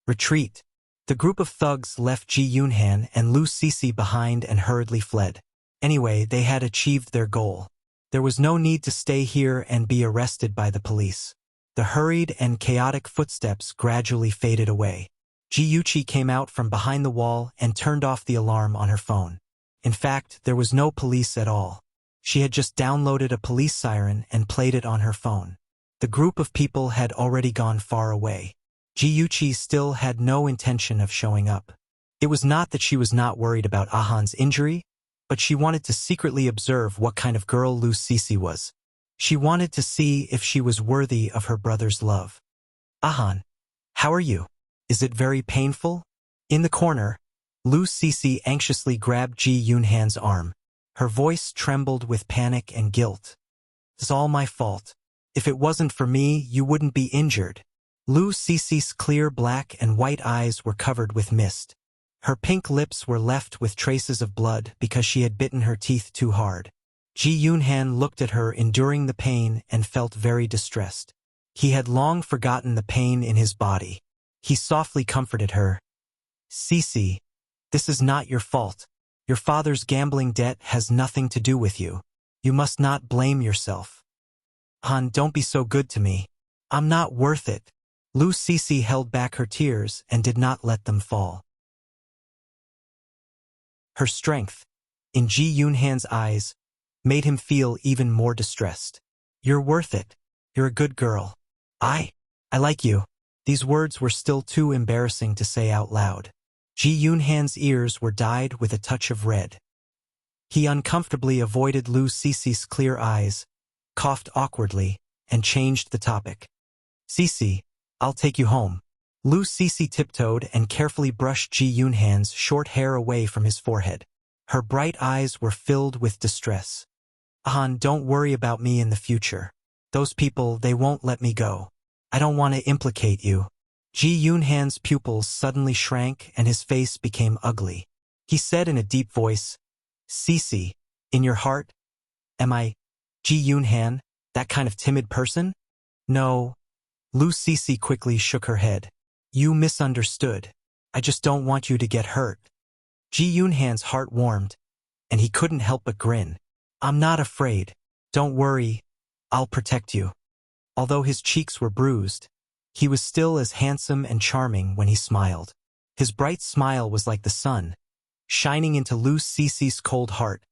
Retreat." The group of thugs left Ji Yunhan and Lu Cece behind and hurriedly fled. Anyway, they had achieved their goal. There was no need to stay here and be arrested by the police. The hurried and chaotic footsteps gradually faded away. Ji Yuchi came out from behind the wall and turned off the alarm on her phone. In fact, there was no police at all. She had just downloaded a police siren and played it on her phone. The group of people had already gone far away. Ji Yuchi still had no intention of showing up. It was not that she was not worried about Ahan's injury, but she wanted to secretly observe what kind of girl Lu Cece was. She wanted to see if she was worthy of her brother's love. "Ahan, how are you? Is it very painful?" In the corner, Lu Cece anxiously grabbed Ji Yunhan's arm. Her voice trembled with panic and guilt. "It's all my fault. If it wasn't for me, you wouldn't be injured." Lu Cece's clear black and white eyes were covered with mist. Her pink lips were left with traces of blood because she had bitten her teeth too hard. Ji Yunhan looked at her enduring the pain and felt very distressed. He had long forgotten the pain in his body. He softly comforted her. "Cece, this is not your fault. Your father's gambling debt has nothing to do with you. You must not blame yourself." "Han, don't be so good to me. I'm not worth it." Lu Cece held back her tears and did not let them fall. Her strength, in Ji Yunhan's eyes, made him feel even more distressed. "You're worth it. You're a good girl. I like you." These words were still too embarrassing to say out loud. Ji Yunhan's ears were dyed with a touch of red. He uncomfortably avoided Lu Cece's clear eyes, coughed awkwardly, and changed the topic. "Cece, I'll take you home." Lu Cece tiptoed and carefully brushed Ji Yunhan's short hair away from his forehead. Her bright eyes were filled with distress. "Han, don't worry about me in the future. Those people, they won't let me go. I don't want to implicate you." Ji Yunhan's pupils suddenly shrank and his face became ugly. He said in a deep voice, Cece, in your heart, am I Ji Yunhan, that kind of timid person? No. Lu Cece quickly shook her head. You misunderstood. I just don't want you to get hurt. Ji Yunhan's heart warmed, and he couldn't help but grin. I'm not afraid. Don't worry, I'll protect you. Although his cheeks were bruised, he was still as handsome and charming when he smiled. His bright smile was like the sun, shining into Lu Cece's cold heart,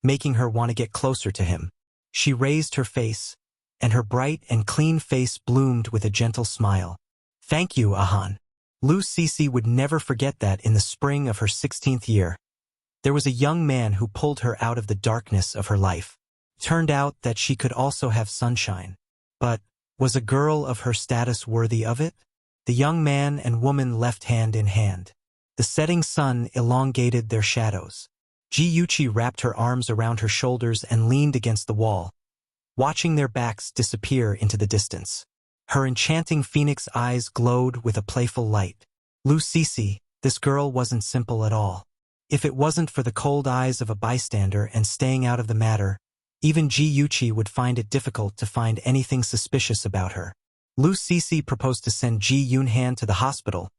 making her want to get closer to him. She raised her face, and her bright and clean face bloomed with a gentle smile. Thank you, Ahan. Lu Cece would never forget that in the spring of her 16th year, there was a young man who pulled her out of the darkness of her life. Turned out that she could also have sunshine. But, was a girl of her status worthy of it? The young man and woman left hand in hand. The setting sun elongated their shadows. Ji Yuqi wrapped her arms around her shoulders and leaned against the wall, watching their backs disappear into the distance. Her enchanting phoenix eyes glowed with a playful light. Lu Cece, this girl wasn't simple at all. If it wasn't for the cold eyes of a bystander and staying out of the matter, even Ji Yuqi would find it difficult to find anything suspicious about her. Lu Cece proposed to send Ji Yunhan to the hospital,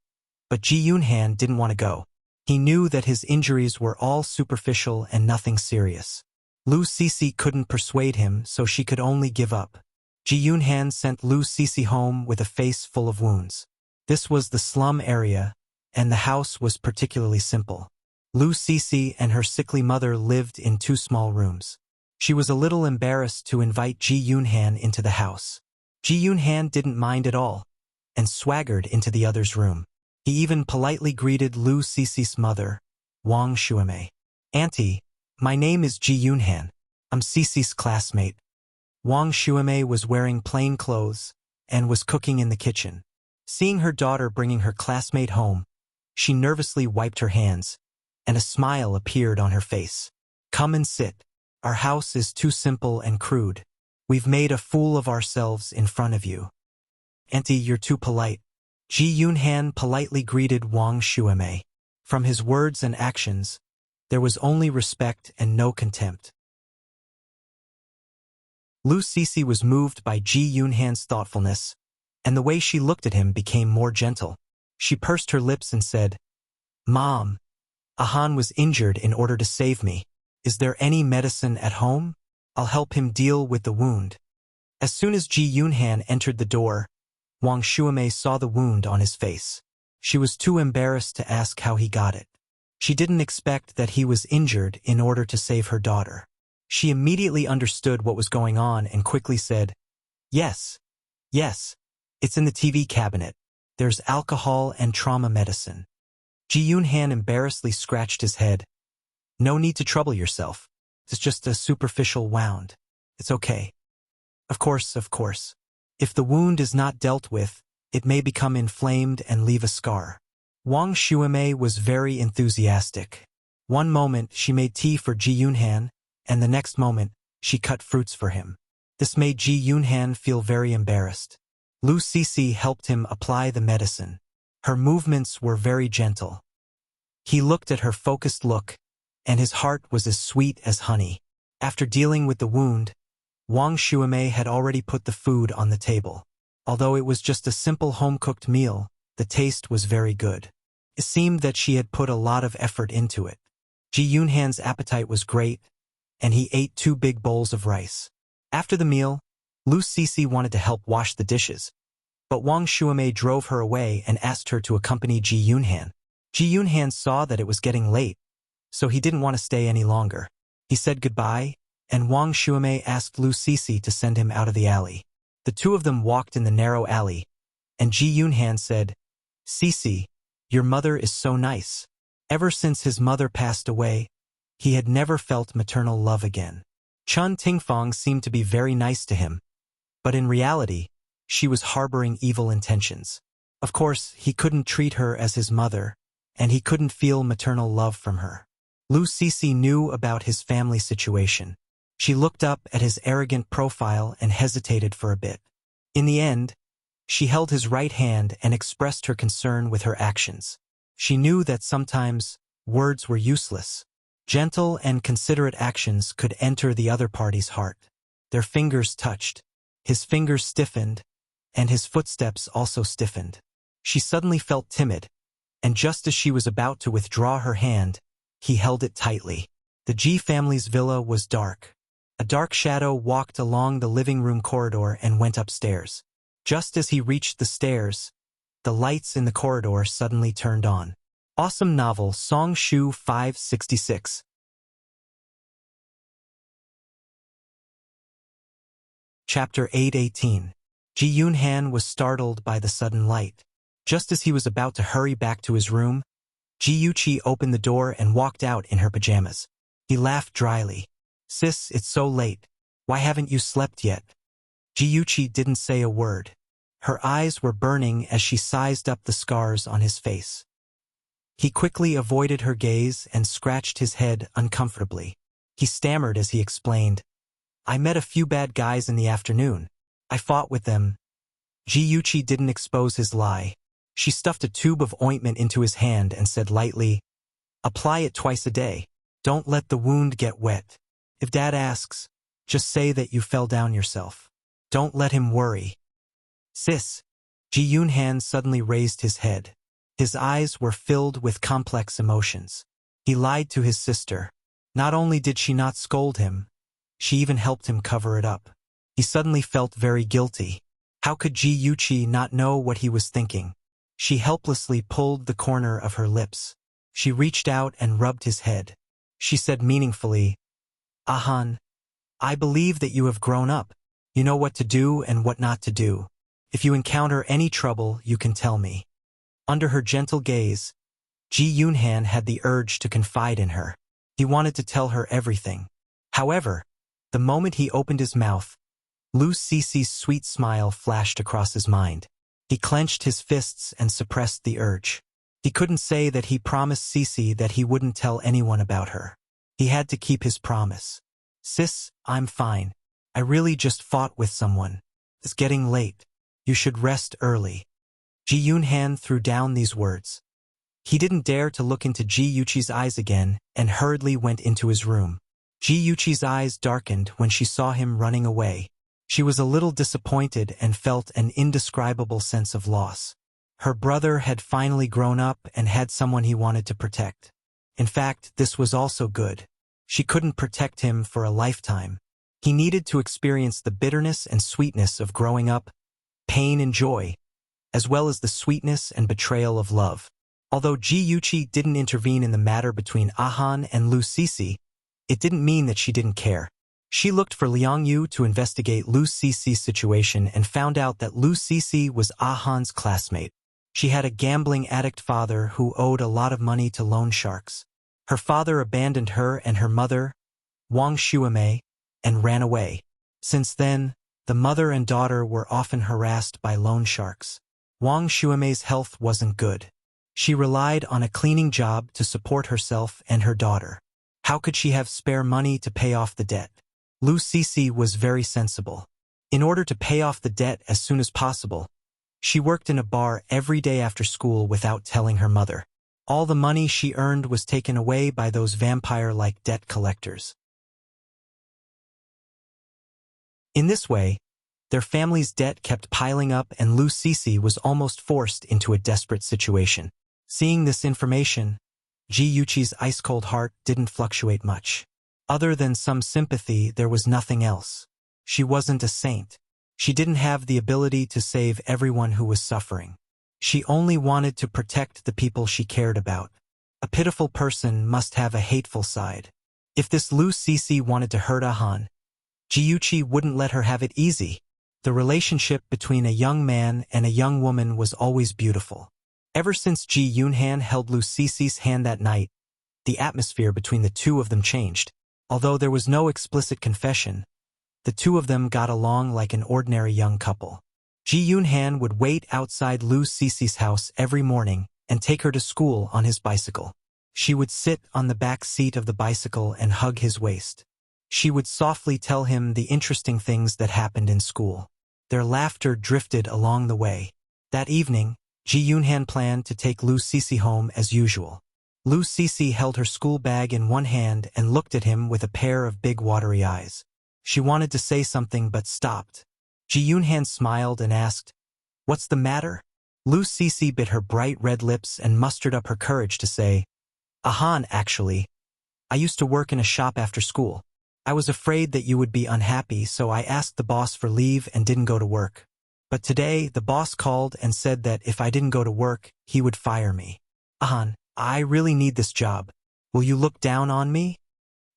but Ji Yunhan didn't want to go. He knew that his injuries were all superficial and nothing serious. Lu Cece couldn't persuade him, so she could only give up. Ji Yunhan sent Lu Cece home with a face full of wounds. This was the slum area, and the house was particularly simple. Lu Cece and her sickly mother lived in 2 small rooms. She was a little embarrassed to invite Ji Yunhan into the house. Ji Yunhan didn't mind at all, and swaggered into the other's room. He even politely greeted Lu Cece's mother, Wang Shuimei. Auntie, my name is Ji Yunhan. I'm Cece's classmate. Wang Shuimei was wearing plain clothes and was cooking in the kitchen. Seeing her daughter bringing her classmate home, she nervously wiped her hands, and a smile appeared on her face. Come and sit. Our house is too simple and crude. We've made a fool of ourselves in front of you. Auntie, you're too polite. Ji Yunhan politely greeted Wang Shuimei. From his words and actions, there was only respect and no contempt. Lu Cece was moved by Ji Yunhan's thoughtfulness, and the way she looked at him became more gentle. She pursed her lips and said, Mom, Ahan was injured in order to save me. Is there any medicine at home? I'll help him deal with the wound. As soon as Ji Yunhan entered the door, Wang Shuimei saw the wound on his face. She was too embarrassed to ask how he got it. She didn't expect that he was injured in order to save her daughter. She immediately understood what was going on and quickly said, Yes, it's in the TV cabinet. There's alcohol and trauma medicine. Ji Yunhan embarrassedly scratched his head. No need to trouble yourself. It's just a superficial wound. It's okay. Of course. If the wound is not dealt with, it may become inflamed and leave a scar. Wang Shuimei was very enthusiastic. One moment she made tea for Ji Yunhan, and the next moment she cut fruits for him. This made Ji Yunhan feel very embarrassed. Lu Cece helped him apply the medicine. Her movements were very gentle. He looked at her focused look, and his heart was as sweet as honey. After dealing with the wound, Wang Shuimei had already put the food on the table. Although it was just a simple home-cooked meal, the taste was very good. It seemed that she had put a lot of effort into it. Ji Yunhan's appetite was great, and he ate 2 big bowls of rice. After the meal, Lu Cece wanted to help wash the dishes, but Wang Shuimei drove her away and asked her to accompany Ji Yunhan. Ji Yunhan saw that it was getting late, so he didn't want to stay any longer. He said goodbye, and Wang Shuimei asked Lu Cece to send him out of the alley. The 2 of them walked in the narrow alley, and Ji Yunhan said, Cece, your mother is so nice. Ever since his mother passed away, he had never felt maternal love again. Chun Tingfang seemed to be very nice to him, but in reality, she was harboring evil intentions. Of course, he couldn't treat her as his mother, and he couldn't feel maternal love from her. Lu Cece knew about his family situation. She looked up at his arrogant profile and hesitated for a bit. In the end, she held his right hand and expressed her concern with her actions. She knew that sometimes, words were useless. Gentle and considerate actions could enter the other party's heart. Their fingers touched. His fingers stiffened, and his footsteps also stiffened. She suddenly felt timid, and just as she was about to withdraw her hand, he held it tightly. The G family's villa was dark. A dark shadow walked along the living room corridor and went upstairs. Just as he reached the stairs, the lights in the corridor suddenly turned on. Awesome novel Song Shu 566. Chapter 818. Ji Yun-han was startled by the sudden light. Just as he was about to hurry back to his room, Ji Yuqi opened the door and walked out in her pajamas. He laughed dryly. "Sis, it's so late. Why haven't you slept yet?" Ji Yuqi didn't say a word. Her eyes were burning as she sized up the scars on his face. He quickly avoided her gaze and scratched his head uncomfortably. He stammered as he explained, "I met a few bad guys in the afternoon. I fought with them." Ji Yuqi didn't expose his lie. She stuffed a tube of ointment into his hand and said lightly, "Apply it twice a day. Don't let the wound get wet. If Dad asks, just say that you fell down yourself. Don't let him worry." "Sis." Ji Yun-han suddenly raised his head. His eyes were filled with complex emotions. He lied to his sister. Not only did she not scold him, she even helped him cover it up. He suddenly felt very guilty. How could Ji Yuqi not know what he was thinking? She helplessly pulled the corner of her lips. She reached out and rubbed his head. She said meaningfully, "Ahan, I believe that you have grown up. You know what to do and what not to do. If you encounter any trouble, you can tell me." Under her gentle gaze, Ji Yun-han had the urge to confide in her. He wanted to tell her everything. However, the moment he opened his mouth, Lu Cici's sweet smile flashed across his mind. He clenched his fists and suppressed the urge. He couldn't say that he promised Cici that he wouldn't tell anyone about her. He had to keep his promise. "Sis, I'm fine. I really just fought with someone. It's getting late. You should rest early." Ji Yun-han threw down these words. He didn't dare to look into Ji Yuqi's eyes again and hurriedly went into his room. Ji Yuqi's eyes darkened when she saw him running away. She was a little disappointed and felt an indescribable sense of loss. Her brother had finally grown up and had someone he wanted to protect. In fact, this was also good. She couldn't protect him for a lifetime. He needed to experience the bitterness and sweetness of growing up, pain and joy, as well as the sweetness and betrayal of love. Although Ji Yuqi didn't intervene in the matter between Ahan and Lu Cici, it didn't mean that she didn't care. She looked for Liang Yu to investigate Lu Cici's situation and found out that Lu Cici was Ahan's classmate. She had a gambling addict father who owed a lot of money to loan sharks. Her father abandoned her and her mother, Wang Shuamei, and ran away. Since then, the mother and daughter were often harassed by loan sharks. Wang Shuamei's health wasn't good. She relied on a cleaning job to support herself and her daughter. How could she have spare money to pay off the debt? Lu Cici was very sensible. In order to pay off the debt as soon as possible, she worked in a bar every day after school without telling her mother. All the money she earned was taken away by those vampire-like debt collectors. In this way, their family's debt kept piling up and Lu Cici was almost forced into a desperate situation. Seeing this information, Ji Yuqi's ice-cold heart didn't fluctuate much. Other than some sympathy, there was nothing else. She wasn't a saint. She didn't have the ability to save everyone who was suffering. She only wanted to protect the people she cared about. A pitiful person must have a hateful side. If this Lu Cici wanted to hurt Ahan, Ji Yuqi wouldn't let her have it easy. The relationship between a young man and a young woman was always beautiful. Ever since Ji Yun-han held Lu Cici's hand that night, the atmosphere between the two of them changed. Although there was no explicit confession, the two of them got along like an ordinary young couple. Ji Yun-han would wait outside Lu Cici's house every morning and take her to school on his bicycle. She would sit on the back seat of the bicycle and hug his waist. She would softly tell him the interesting things that happened in school. Their laughter drifted along the way. That evening, Ji Yun-han planned to take Lu Cici home as usual. Lu Cece held her school bag in one hand and looked at him with a pair of big watery eyes. She wanted to say something but stopped. Ji Yunhan smiled and asked, "What's the matter?" Lu Cece bit her bright red lips and mustered up her courage to say, "Ahan, actually. I used to work in a shop after school. I was afraid that you would be unhappy, so I asked the boss for leave and didn't go to work. But today, the boss called and said that if I didn't go to work, he would fire me. Ahan, I really need this job. Will you look down on me?"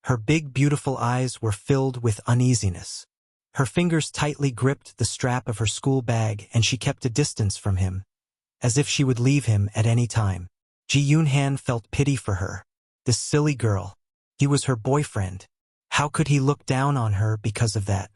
Her big, beautiful eyes were filled with uneasiness. Her fingers tightly gripped the strap of her school bag and she kept a distance from him, as if she would leave him at any time. Ji Yunhan felt pity for her. This silly girl. He was her boyfriend. How could he look down on her because of that?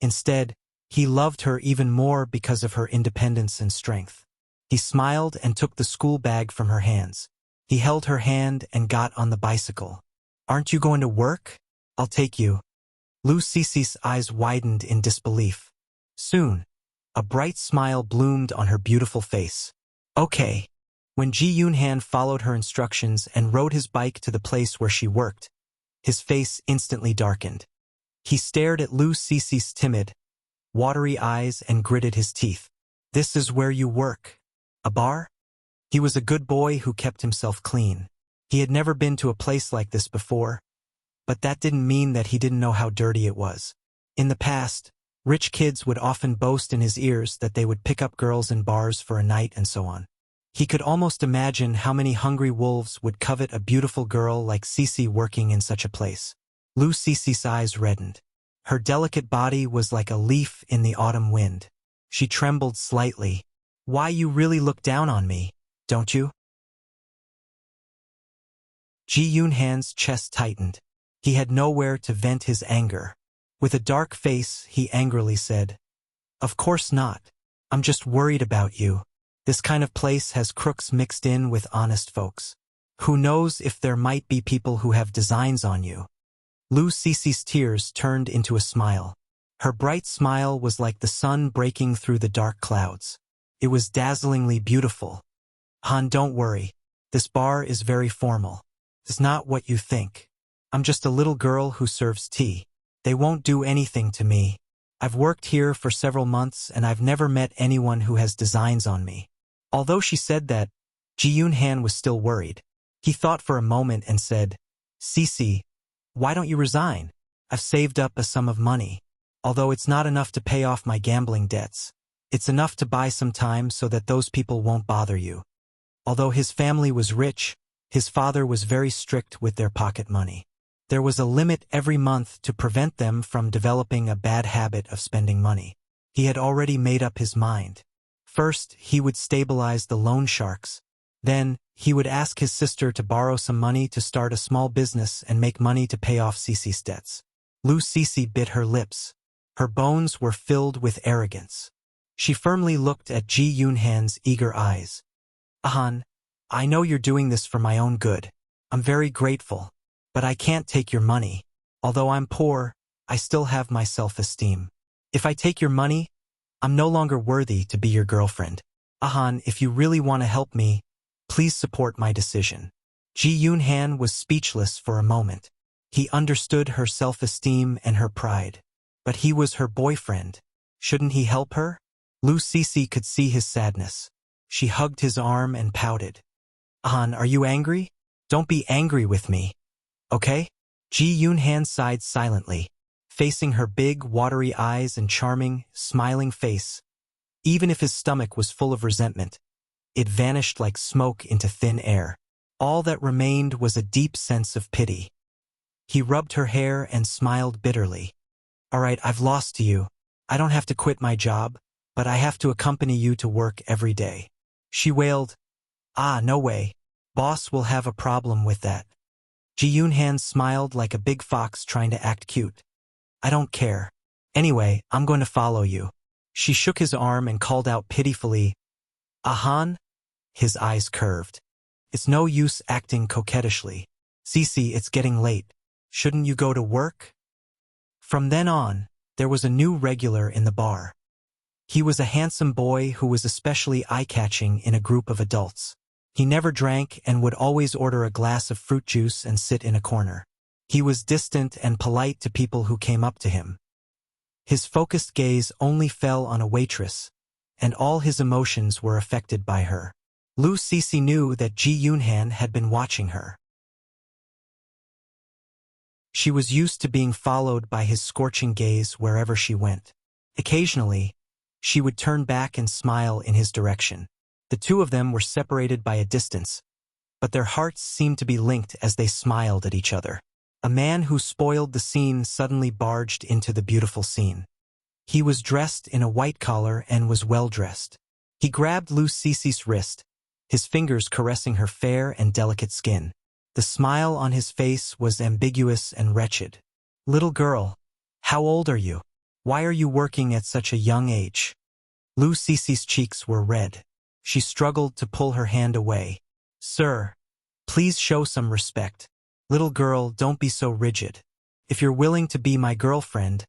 Instead, he loved her even more because of her independence and strength. He smiled and took the school bag from her hands. He held her hand and got on the bicycle. "Aren't you going to work? I'll take you." Lu Cece's eyes widened in disbelief. Soon, a bright smile bloomed on her beautiful face. "Okay." When Ji Yunhan followed her instructions and rode his bike to the place where she worked, his face instantly darkened. He stared at Lu Cece's timid, watery eyes and gritted his teeth. "This is where you work? A bar?" He was a good boy who kept himself clean. He had never been to a place like this before, but that didn't mean that he didn't know how dirty it was. In the past, rich kids would often boast in his ears that they would pick up girls in bars for a night and so on. He could almost imagine how many hungry wolves would covet a beautiful girl like Cece working in such a place. Lu Cece's eyes reddened. Her delicate body was like a leaf in the autumn wind. She trembled slightly. "Why, you really look down on me, don't you?" Ji Yunhan's chest tightened. He had nowhere to vent his anger. With a dark face, he angrily said, "Of course not. I'm just worried about you. This kind of place has crooks mixed in with honest folks. Who knows if there might be people who have designs on you." Lu Cece's tears turned into a smile. Her bright smile was like the sun breaking through the dark clouds. It was dazzlingly beautiful. "Han, don't worry. This bar is very formal. It's not what you think. I'm just a little girl who serves tea. They won't do anything to me. I've worked here for several months and I've never met anyone who has designs on me." Although she said that, Ji Yunhan was still worried. He thought for a moment and said, "Cece, why don't you resign? I've saved up a sum of money. Although it's not enough to pay off my gambling debts, it's enough to buy some time so that those people won't bother you." Although his family was rich, his father was very strict with their pocket money. There was a limit every month to prevent them from developing a bad habit of spending money. He had already made up his mind. First, he would stabilize the loan sharks. Then, he would ask his sister to borrow some money to start a small business and make money to pay off Cece's debts. Lu Cece bit her lips. Her bones were filled with arrogance. She firmly looked at Ji Yunhan's eager eyes. "Ahan, I know you're doing this for my own good. I'm very grateful. But I can't take your money. Although I'm poor, I still have my self-esteem. If I take your money, I'm no longer worthy to be your girlfriend. Ahan, if you really want to help me, please support my decision." Ji Yunhan was speechless for a moment. He understood her self-esteem and her pride. But he was her boyfriend. Shouldn't he help her? Lu Cece could see his sadness. She hugged his arm and pouted. "Ahan, are you angry? Don't be angry with me. Okay?" Ji Yunhan sighed silently, facing her big, watery eyes and charming, smiling face. Even if his stomach was full of resentment, it vanished like smoke into thin air. All that remained was a deep sense of pity. He rubbed her hair and smiled bitterly. "All right, I've lost to you. I don't have to quit my job, but I have to accompany you to work every day." She wailed, "Ah, no way. Boss will have a problem with that." Ji Yunhan smiled like a big fox trying to act cute. "I don't care. Anyway, I'm going to follow you." She shook his arm and called out pitifully, "Ahan?" His eyes curved. "It's no use acting coquettishly. Cece, it's getting late. Shouldn't you go to work?" From then on, there was a new regular in the bar. He was a handsome boy who was especially eye-catching in a group of adults. He never drank and would always order a glass of fruit juice and sit in a corner. He was distant and polite to people who came up to him. His focused gaze only fell on a waitress, and all his emotions were affected by her. Lu Cece knew that Ji Yunhan had been watching her. She was used to being followed by his scorching gaze wherever she went. Occasionally, she would turn back and smile in his direction. The two of them were separated by a distance, but their hearts seemed to be linked as they smiled at each other. A man who spoiled the scene suddenly barged into the beautiful scene. He was dressed in a white collar and was well-dressed. He grabbed Lu Cece's wrist, his fingers caressing her fair and delicate skin. The smile on his face was ambiguous and wretched. "Little girl, how old are you? Why are you working at such a young age?" Lu Cece's cheeks were red. She struggled to pull her hand away. "Sir, please show some respect. Little girl, don't be so rigid. If you're willing to be my girlfriend,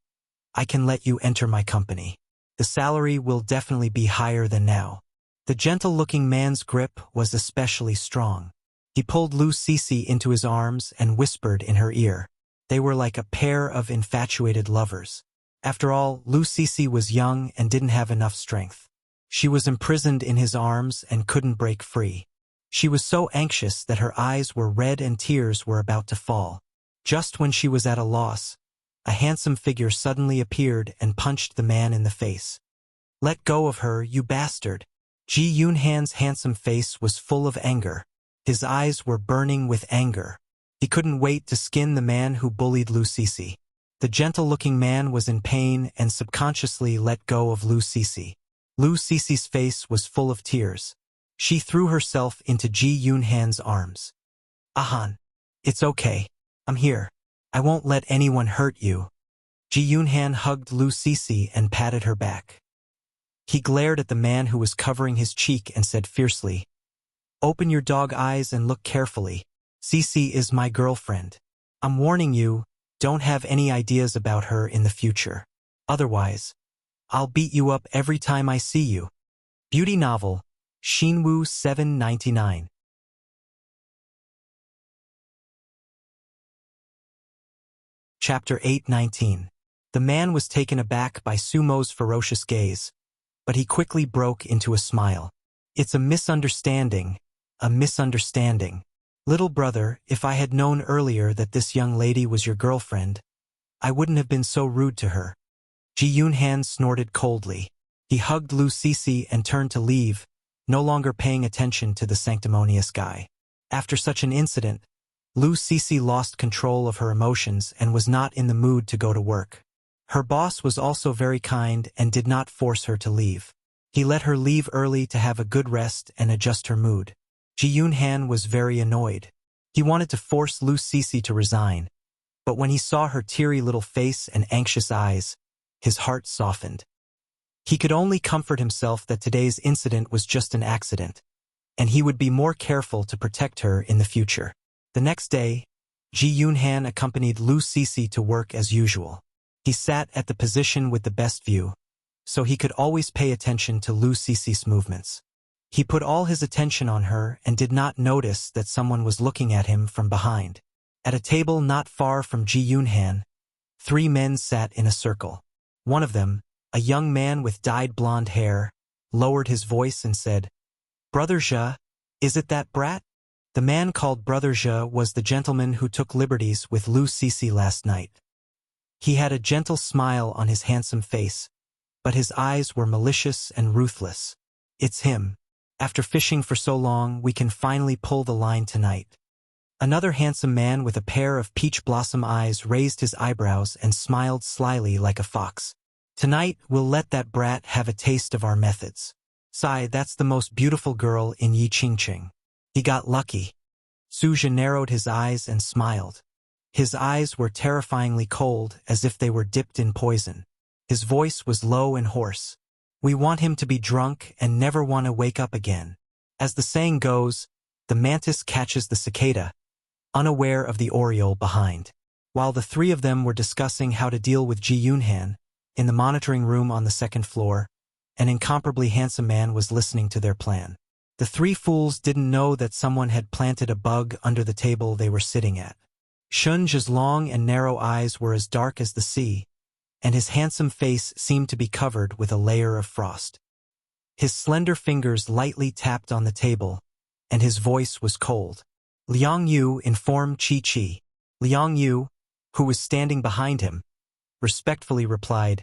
I can let you enter my company. The salary will definitely be higher than now." The gentle-looking man's grip was especially strong. He pulled Lu Cece into his arms and whispered in her ear. They were like a pair of infatuated lovers. After all, Lu Cece was young and didn't have enough strength. She was imprisoned in his arms and couldn't break free. She was so anxious that her eyes were red and tears were about to fall. Just when she was at a loss, a handsome figure suddenly appeared and punched the man in the face. "Let go of her, you bastard!" Ji Yunhan's handsome face was full of anger. His eyes were burning with anger. He couldn't wait to skin the man who bullied Lu Cece. The gentle-looking man was in pain and subconsciously let go of Lu Cece. Lu Cece's face was full of tears. She threw herself into Ji Yunhan's arms. "Ahan, it's okay. I'm here. I won't let anyone hurt you." Ji Yunhan hugged Lu Cece and patted her back. He glared at the man who was covering his cheek and said fiercely, "Open your dog eyes and look carefully. Cece is my girlfriend. I'm warning you, don't have any ideas about her in the future. Otherwise, I'll beat you up every time I see you." Beauty novel, Shinwoo 799. Chapter 819. The man was taken aback by Sumo's ferocious gaze, but he quickly broke into a smile. "It's a misunderstanding, a misunderstanding. Little brother, if I had known earlier that this young lady was your girlfriend, I wouldn't have been so rude to her." Ji Yunhan snorted coldly. He hugged Lu Cece and turned to leave, no longer paying attention to the sanctimonious guy. After such an incident, Lu Cece lost control of her emotions and was not in the mood to go to work. Her boss was also very kind and did not force her to leave. He let her leave early to have a good rest and adjust her mood. Ji Yunhan was very annoyed. He wanted to force Lu Cece to resign, but when he saw her teary little face and anxious eyes, his heart softened. He could only comfort himself that today's incident was just an accident, and he would be more careful to protect her in the future. The next day, Ji Yunhan accompanied Lu Cece to work as usual. He sat at the position with the best view, so he could always pay attention to Lu Cece's movements. He put all his attention on her and did not notice that someone was looking at him from behind. At a table not far from Ji Yunhan, 3 men sat in a circle. One of them, a young man with dyed blonde hair, lowered his voice and said, "Brother Zhe, is it that brat?" The man called Brother Zhe was the gentleman who took liberties with Lu Cece last night. He had a gentle smile on his handsome face, but his eyes were malicious and ruthless. "It's him. After fishing for so long, we can finally pull the line tonight." Another handsome man with a pair of peach blossom eyes raised his eyebrows and smiled slyly like a fox. "Tonight, we'll let that brat have a taste of our methods. Sai, that's the most beautiful girl in Yiqingqing. He got lucky." Su Zhe narrowed his eyes and smiled. His eyes were terrifyingly cold, as if they were dipped in poison. His voice was low and hoarse. "We want him to be drunk and never want to wake up again." As the saying goes, the mantis catches the cicada, unaware of the oriole behind. While the 3 of them were discussing how to deal with Ji Yunhan, in the monitoring room on the 2nd floor, an incomparably handsome man was listening to their plan. The three fools didn't know that someone had planted a bug under the table they were sitting at. Shun's long and narrow eyes were as dark as the sea, and his handsome face seemed to be covered with a layer of frost. His slender fingers lightly tapped on the table, and his voice was cold. Liang Yu informed Chi. Liang Yu, who was standing behind him, respectfully replied,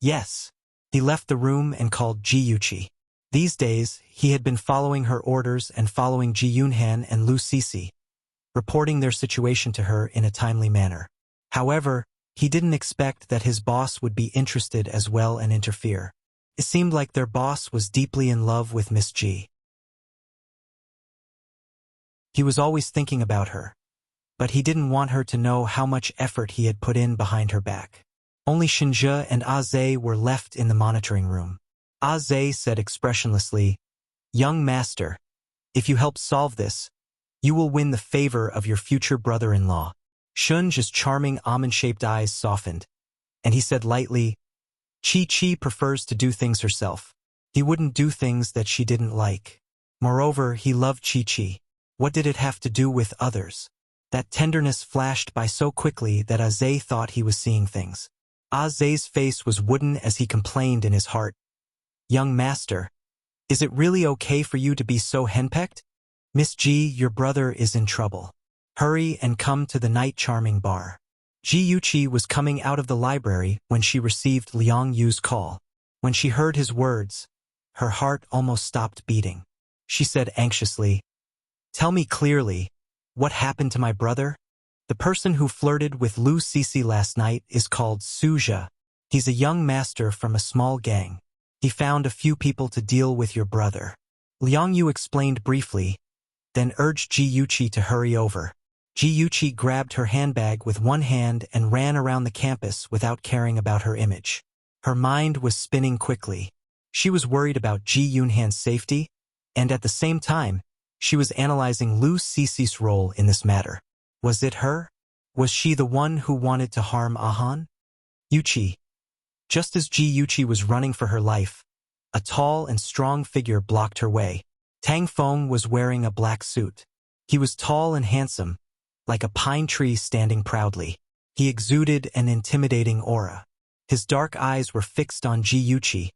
"Yes." He left the room and called Ji Yuqi. These days, he had been following her orders and following Ji Yunhan and Lu Sisi, reporting their situation to her in a timely manner. However, he didn't expect that his boss would be interested as well and interfere. It seemed like their boss was deeply in love with Miss Ji. He was always thinking about her, but he didn't want her to know how much effort he had put in behind her back. Only Shinje and Aze were left in the monitoring room. Aze said expressionlessly, "Young master, if you help solve this, you will win the favor of your future brother-in-law." Shun's charming almond-shaped eyes softened, and he said lightly, Chi prefers to do things herself. He wouldn't do things that she didn't like. Moreover, he loved Chi. What did it have to do with others? That tenderness flashed by so quickly that Aze thought he was seeing things. Aze's face was wooden as he complained in his heart, "Young master, is it really okay for you to be so henpecked? Miss Ji, your brother is in trouble. Hurry and come to the night charming bar." Ji Yuqi was coming out of the library when she received Liang Yu's call. When she heard his words, her heart almost stopped beating. She said anxiously, "Tell me clearly, what happened to my brother? The person who flirted with Lu Sisi last night is called Suja. He's a young master from a small gang. He found a few people to deal with your brother." Liang Yu explained briefly, then urged Ji Yuqi to hurry over. Ji Yuqi grabbed her handbag with one hand and ran around the campus without caring about her image. Her mind was spinning quickly. She was worried about Ji Yunhan's safety, and at the same time, she was analyzing Lu Sisi's role in this matter. Was it her? Was she the one who wanted to harm Ahan? Yuqi. Just as Ji Yuqi was running for her life, a tall and strong figure blocked her way. Tang Feng was wearing a black suit. He was tall and handsome, like a pine tree standing proudly. He exuded an intimidating aura. His dark eyes were fixed on Ji Yuqi,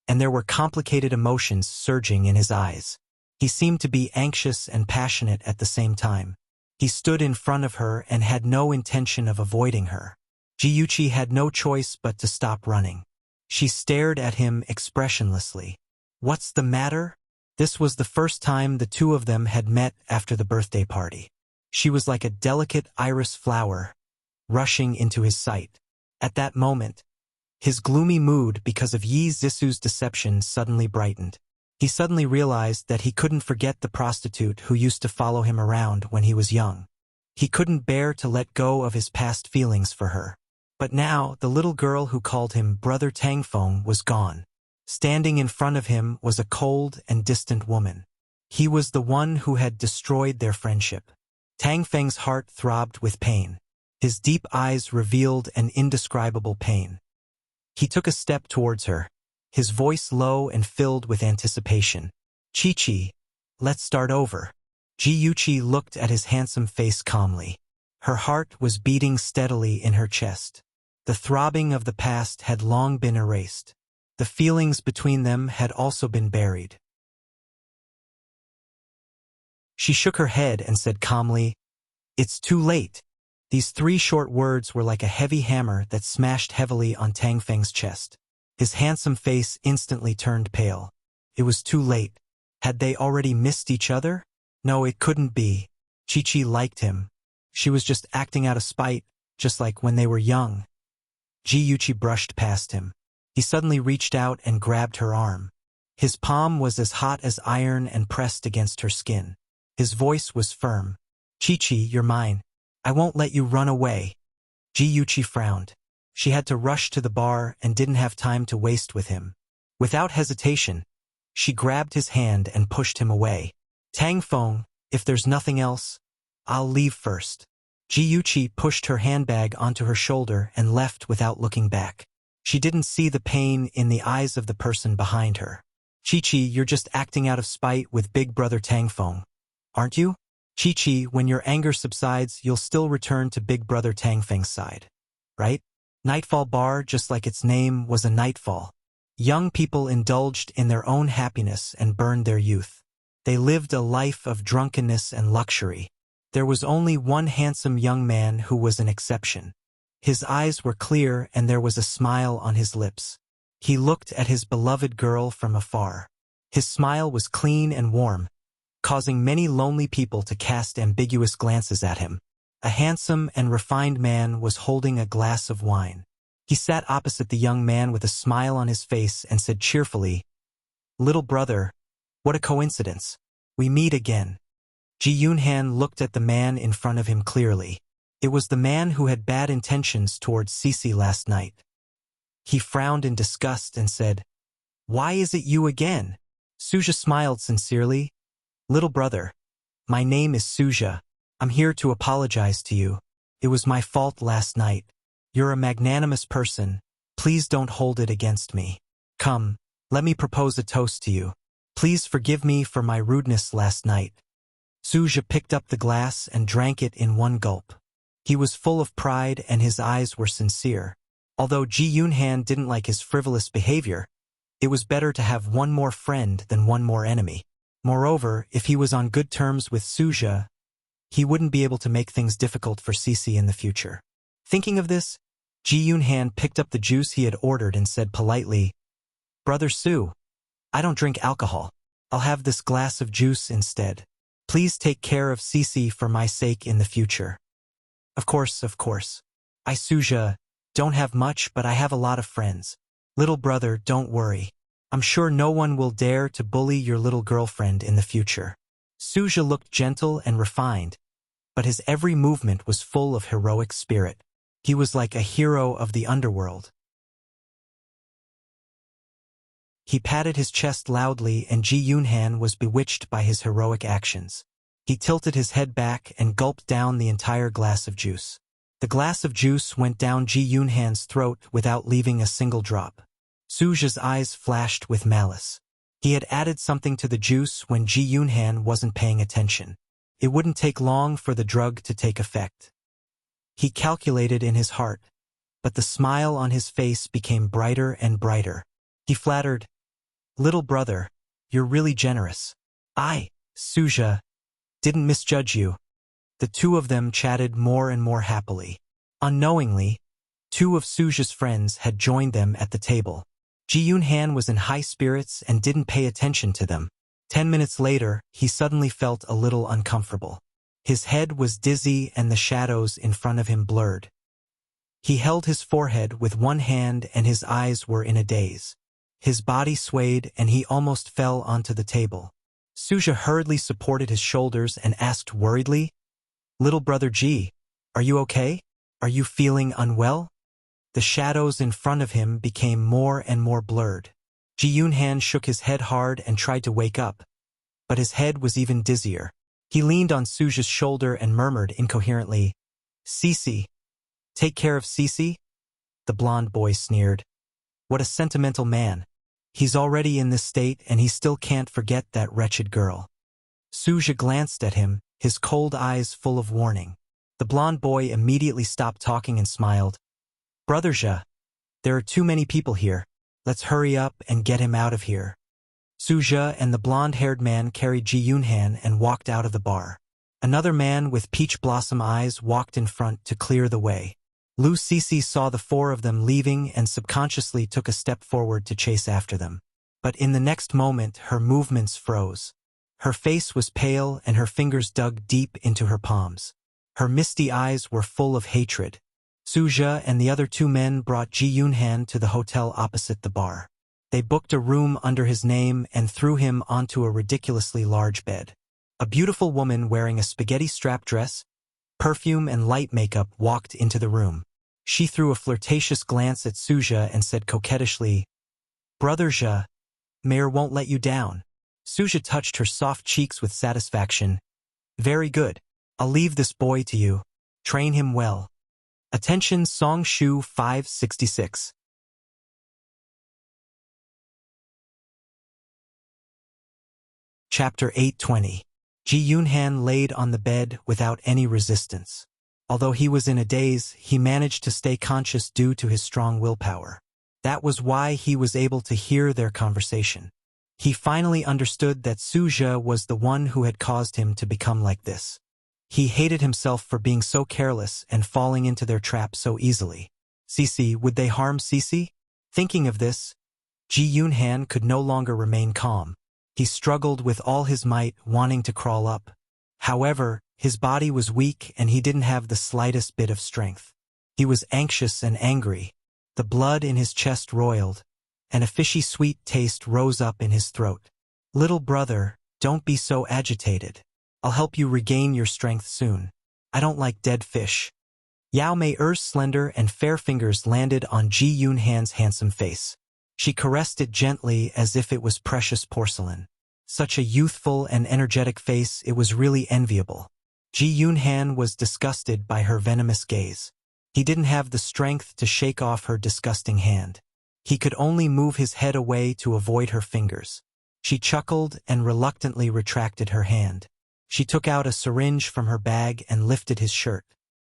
and there were complicated emotions surging in his eyes. He seemed to be anxious and passionate at the same time. He stood in front of her and had no intention of avoiding her. Ji Yuqi had no choice but to stop running. She stared at him expressionlessly. What's the matter? This was the first time the two of them had met after the birthday party. She was like a delicate iris flower, rushing into his sight. At that moment, his gloomy mood because of Yi Zisu's deception suddenly brightened. He suddenly realized that he couldn't forget the prostitute who used to follow him around when he was young. He couldn't bear to let go of his past feelings for her. But now, the little girl who called him Brother Tangfeng was gone. Standing in front of him was a cold and distant woman. He was the one who had destroyed their friendship. Tangfeng's heart throbbed with pain. His deep eyes revealed an indescribable pain. He took a step towards her, his voice low and filled with anticipation. Chi, let's start over. Ji Yuqi looked at his handsome face calmly. Her heart was beating steadily in her chest. The throbbing of the past had long been erased. The feelings between them had also been buried. She shook her head and said calmly, "It's too late." These three short words were like a heavy hammer that smashed heavily on Tangfeng's chest. His handsome face instantly turned pale. It was too late. Had they already missed each other? No, it couldn't be. Chi liked him. She was just acting out of spite, just like when they were young. Ji Yuqi brushed past him. He suddenly reached out and grabbed her arm. His palm was as hot as iron and pressed against her skin. His voice was firm. Chi, you're mine. I won't let you run away. Ji Yuqi frowned. She had to rush to the bar and didn't have time to waste with him. Without hesitation, she grabbed his hand and pushed him away. Tangfeng, if there's nothing else, I'll leave first. Ji Yuqi pushed her handbag onto her shoulder and left without looking back. She didn't see the pain in the eyes of the person behind her. Chi-Chi, you're just acting out of spite with Big Brother Tangfeng, aren't you? Chi-Chi, when your anger subsides, you'll still return to Big Brother Tangfeng's side, right? Nightfall Bar, just like its name, was a nightfall. Young people indulged in their own happiness and burned their youth. They lived a life of drunkenness and luxury. There was only one handsome young man who was an exception. His eyes were clear and there was a smile on his lips. He looked at his beloved girl from afar. His smile was clean and warm, causing many lonely people to cast ambiguous glances at him. A handsome and refined man was holding a glass of wine. He sat opposite the young man with a smile on his face and said cheerfully, "Little brother, what a coincidence. We meet again." Ji Yunhan looked at the man in front of him clearly. It was the man who had bad intentions towards Cece last night. He frowned in disgust and said, "Why is it you again?" Suja smiled sincerely. "Little brother, my name is Suja. I'm here to apologize to you. It was my fault last night. You're a magnanimous person. Please don't hold it against me. Come, let me propose a toast to you. Please forgive me for my rudeness last night." Suja picked up the glass and drank it in one gulp. He was full of pride and his eyes were sincere. Although Ji Yunhan didn't like his frivolous behavior, it was better to have one more friend than one more enemy. Moreover, if he was on good terms with Suja, he wouldn't be able to make things difficult for Cece in the future. Thinking of this, Ji Yunhan picked up the juice he had ordered and said politely, "Brother Su, I don't drink alcohol. I'll have this glass of juice instead. Please take care of Cece for my sake in the future." Of course. I, Suja, don't have much, but I have a lot of friends. Little brother, don't worry. I'm sure no one will dare to bully your little girlfriend in the future. Suja looked gentle and refined, but his every movement was full of heroic spirit. He was like a hero of the underworld. He patted his chest loudly and Ji Yunhan was bewitched by his heroic actions. He tilted his head back and gulped down the entire glass of juice. The glass of juice went down Ji Yunhan's throat without leaving a single drop. Suja's eyes flashed with malice. He had added something to the juice when Ji Yunhan wasn't paying attention. It wouldn't take long for the drug to take effect. He calculated in his heart, but the smile on his face became brighter and brighter. He flattered, "Little brother, you're really generous. I, Suja, didn't misjudge you." The two of them chatted more and more happily. Unknowingly, two of Suja's friends had joined them at the table. Ji Yunhan was in high spirits and didn't pay attention to them. 10 minutes later, he suddenly felt a little uncomfortable. His head was dizzy and the shadows in front of him blurred. He held his forehead with one hand and his eyes were in a daze. His body swayed and he almost fell onto the table. Suja hurriedly supported his shoulders and asked worriedly, "Little brother Ji, are you okay? Are you feeling unwell?" The shadows in front of him became more and more blurred. Ji Yunhan shook his head hard and tried to wake up, but his head was even dizzier. He leaned on Suja's shoulder and murmured incoherently, "Cece, take care of Cece?" The blonde boy sneered. "What a sentimental man. He's already in this state and he still can't forget that wretched girl." Suja glanced at him, his cold eyes full of warning. The blonde boy immediately stopped talking and smiled. "Brother Zhe, there are too many people here. Let's hurry up and get him out of here." Suja and the blonde-haired man carried Ji Yunhan and walked out of the bar. Another man with peach blossom eyes walked in front to clear the way. Lu Cece saw the four of them leaving and subconsciously took a step forward to chase after them. But in the next moment, her movements froze. Her face was pale and her fingers dug deep into her palms. Her misty eyes were full of hatred. Suja and the other two men brought Ji Yunhan to the hotel opposite the bar. They booked a room under his name and threw him onto a ridiculously large bed. A beautiful woman wearing a spaghetti strap dress, perfume and light makeup walked into the room. She threw a flirtatious glance at Suja and said coquettishly, "Brother Zhe, Mayor won't let you down." Suja touched her soft cheeks with satisfaction. "Very good. I'll leave this boy to you. Train him well." Attention Song Shu 566. Chapter 820. Ji Yunhan laid on the bed without any resistance. Although he was in a daze, he managed to stay conscious due to his strong willpower. That was why he was able to hear their conversation. He finally understood that Suja was the one who had caused him to become like this. He hated himself for being so careless and falling into their trap so easily. Cici, would they harm Cici? Thinking of this, Ji Yunhan could no longer remain calm. He struggled with all his might, wanting to crawl up. However, his body was weak and he didn't have the slightest bit of strength. He was anxious and angry. The blood in his chest roiled, and a fishy sweet taste rose up in his throat. Little brother, don't be so agitated. I'll help you regain your strength soon. I don't like dead fish. Yao Mei-er's slender and fair fingers landed on Ji Yunhan's handsome face. She caressed it gently as if it was precious porcelain. Such a youthful and energetic face, it was really enviable. Ji Yunhan was disgusted by her venomous gaze. He didn't have the strength to shake off her disgusting hand. He could only move his head away to avoid her fingers. She chuckled and reluctantly retracted her hand. She took out a syringe from her bag and lifted his shirt.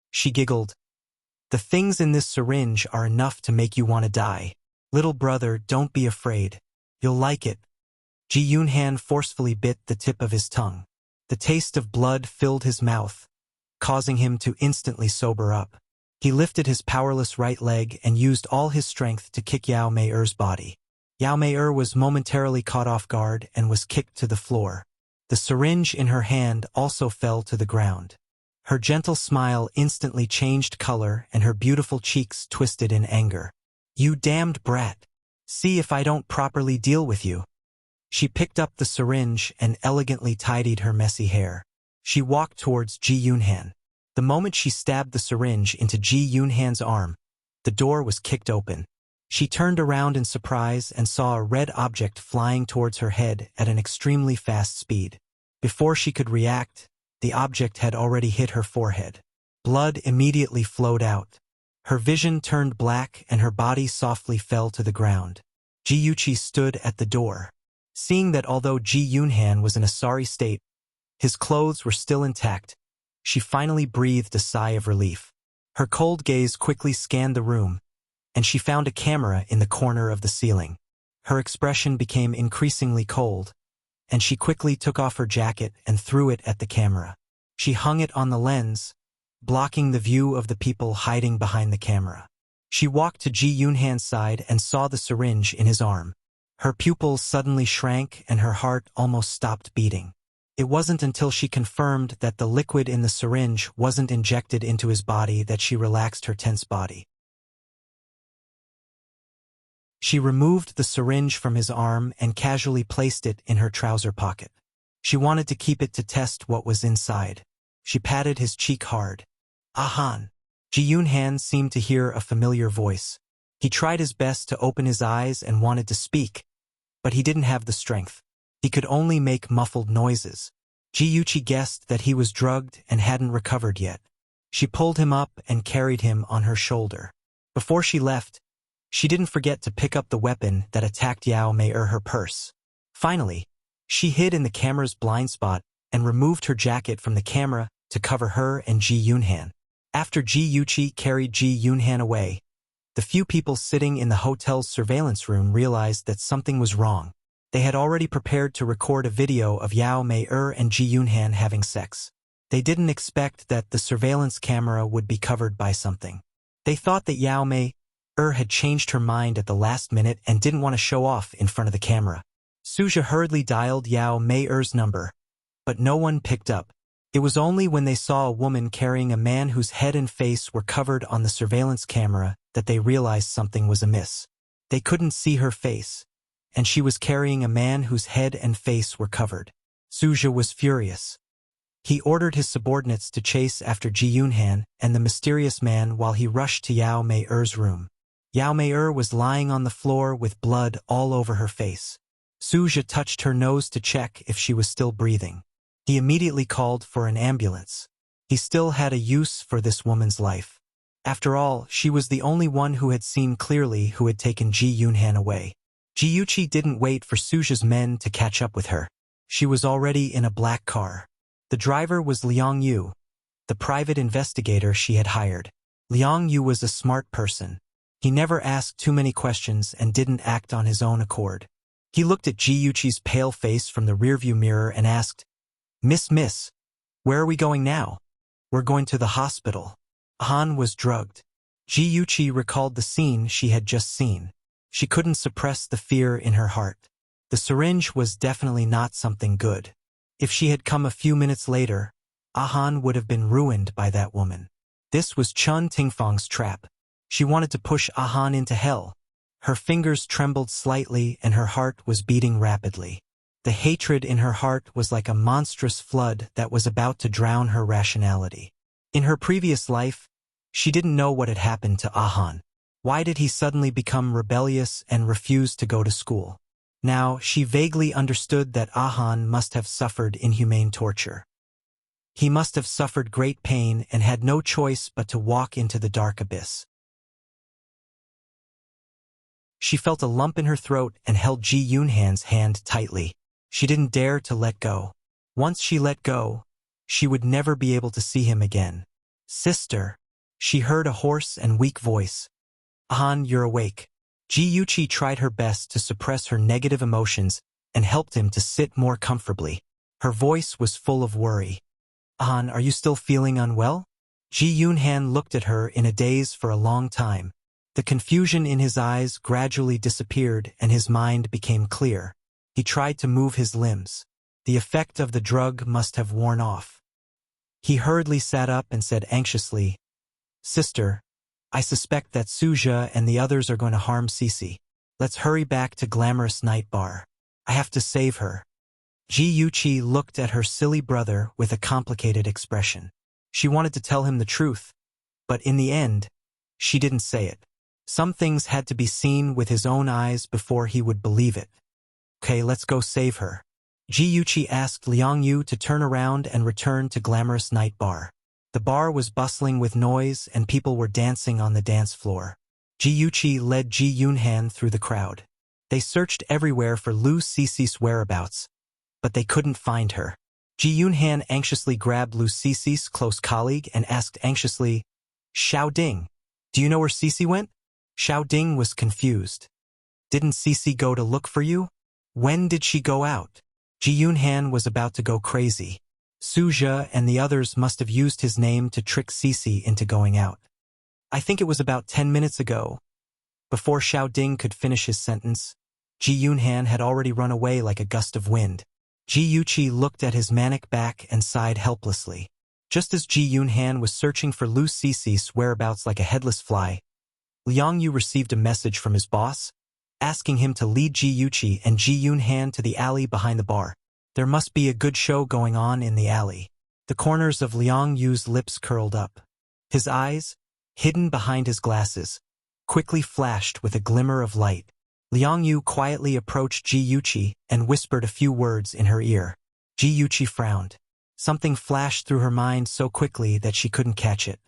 She giggled. The things in this syringe are enough to make you want to die. Little brother, don't be afraid. You'll like it. Ji Yunhan forcefully bit the tip of his tongue. The taste of blood filled his mouth, causing him to instantly sober up. He lifted his powerless right leg and used all his strength to kick Yao Mei-er's body. Yao Mei-er was momentarily caught off guard and was kicked to the floor. The syringe in her hand also fell to the ground. Her gentle smile instantly changed color and her beautiful cheeks twisted in anger. You damned brat. See if I don't properly deal with you. She picked up the syringe and elegantly tidied her messy hair. She walked towards Ji Yunhan. The moment she stabbed the syringe into Ji Yunhan's arm, the door was kicked open. She turned around in surprise and saw a red object flying towards her head at an extremely fast speed. Before she could react, the object had already hit her forehead. Blood immediately flowed out. Her vision turned black and her body softly fell to the ground. Ji Yuqi stood at the door. Seeing that although Ji Yunhan was in a sorry state, his clothes were still intact, she finally breathed a sigh of relief. Her cold gaze quickly scanned the room, and she found a camera in the corner of the ceiling. Her expression became increasingly cold, and she quickly took off her jacket and threw it at the camera. She hung it on the lens, blocking the view of the people hiding behind the camera. She walked to Ji Yunhan's side and saw the syringe in his arm. Her pupils suddenly shrank and her heart almost stopped beating. It wasn't until she confirmed that the liquid in the syringe wasn't injected into his body that she relaxed her tense body. She removed the syringe from his arm and casually placed it in her trouser pocket. She wanted to keep it to test what was inside. She patted his cheek hard. Ahan. Ji Yunhan seemed to hear a familiar voice. He tried his best to open his eyes and wanted to speak, but he didn't have the strength. He could only make muffled noises. Ji Yuqi guessed that he was drugged and hadn't recovered yet. She pulled him up and carried him on her shoulder. Before she left, she didn't forget to pick up the weapon that attacked Yao Mei-er, her purse. Finally, she hid in the camera's blind spot and removed her jacket from the camera to cover her and Ji Yunhan. After Ji Yuqi carried Ji Yunhan away, the few people sitting in the hotel's surveillance room realized that something was wrong. They had already prepared to record a video of Yao Mei-er and Ji Yunhan having sex. They didn't expect that the surveillance camera would be covered by something. They thought that Yao Mei-er had changed her mind at the last minute and didn't want to show off in front of the camera. Suja hurriedly dialed Yao Mei-er's number, but no one picked up. It was only when they saw a woman carrying a man whose head and face were covered on the surveillance camera that they realized something was amiss. They couldn't see her face, and she was carrying a man whose head and face were covered. Suja was furious. He ordered his subordinates to chase after Ji Yunhan and the mysterious man while he rushed to Yao Mei-er's room. Yao Mei-er was lying on the floor with blood all over her face. Suja touched her nose to check if she was still breathing. He immediately called for an ambulance. He still had a use for this woman's life. After all, she was the only one who had seen clearly who had taken Ji Yunhan away. Ji Yuqi didn't wait for Suja's men to catch up with her. She was already in a black car. The driver was Liang Yu, the private investigator she had hired. Liang Yu was a smart person. He never asked too many questions and didn't act on his own accord. He looked at Ji Yuqi's pale face from the rearview mirror and asked, Miss, where are we going now? We're going to the hospital. Han was drugged. Ji Yuqi recalled the scene she had just seen. She couldn't suppress the fear in her heart. The syringe was definitely not something good. If she had come a few minutes later, Han would have been ruined by that woman. This was Chun Tingfang's trap. She wanted to push Han into hell. Her fingers trembled slightly and her heart was beating rapidly. The hatred in her heart was like a monstrous flood that was about to drown her rationality. In her previous life, she didn't know what had happened to Han. Why did he suddenly become rebellious and refuse to go to school? Now, she vaguely understood that Han must have suffered inhumane torture. He must have suffered great pain and had no choice but to walk into the dark abyss. She felt a lump in her throat and held Ji Yunhan's hand tightly. She didn't dare to let go. Once she let go, she would never be able to see him again. Sister, she heard a hoarse and weak voice. Han, you're awake. Ji Yuqi tried her best to suppress her negative emotions and helped him to sit more comfortably. Her voice was full of worry. Han, are you still feeling unwell? Ji Yunhan looked at her in a daze for a long time. The confusion in his eyes gradually disappeared and his mind became clear. He tried to move his limbs. The effect of the drug must have worn off. He hurriedly sat up and said anxiously, Sister, I suspect that Suja and the others are going to harm Cece. Let's hurry back to Glamorous Night Bar. I have to save her. Ji Yuqi looked at her silly brother with a complicated expression. She wanted to tell him the truth, but in the end, she didn't say it. Some things had to be seen with his own eyes before he would believe it. Okay, let's go save her. Ji Yuqi asked Liang Yu to turn around and return to Glamorous Night Bar. The bar was bustling with noise and people were dancing on the dance floor. Ji Yuqi led Ji Yunhan through the crowd. They searched everywhere for Lu Cece's whereabouts, but they couldn't find her. Ji Yunhan anxiously grabbed Lu Cece's close colleague and asked anxiously, Xiao Ding, do you know where Cece went? Xiao Ding was confused. Didn't Cece go to look for you? When did she go out? Ji Yunhan was about to go crazy. Suja and the others must have used his name to trick Cece into going out. I think it was about 10 minutes ago. Before Xiao Ding could finish his sentence, Ji Yunhan had already run away like a gust of wind. Ji Yuqi looked at his manic back and sighed helplessly. Just as Ji Yunhan was searching for Lu Cece's whereabouts like a headless fly, Liang Yu received a message from his boss, asking him to lead Ji Yuqi and Ji Yunhan to the alley behind the bar. There must be a good show going on in the alley. The corners of Liang Yu's lips curled up. His eyes, hidden behind his glasses, quickly flashed with a glimmer of light. Liang Yu quietly approached Ji Yuqi and whispered a few words in her ear. Ji Yuqi frowned. Something flashed through her mind so quickly that she couldn't catch it.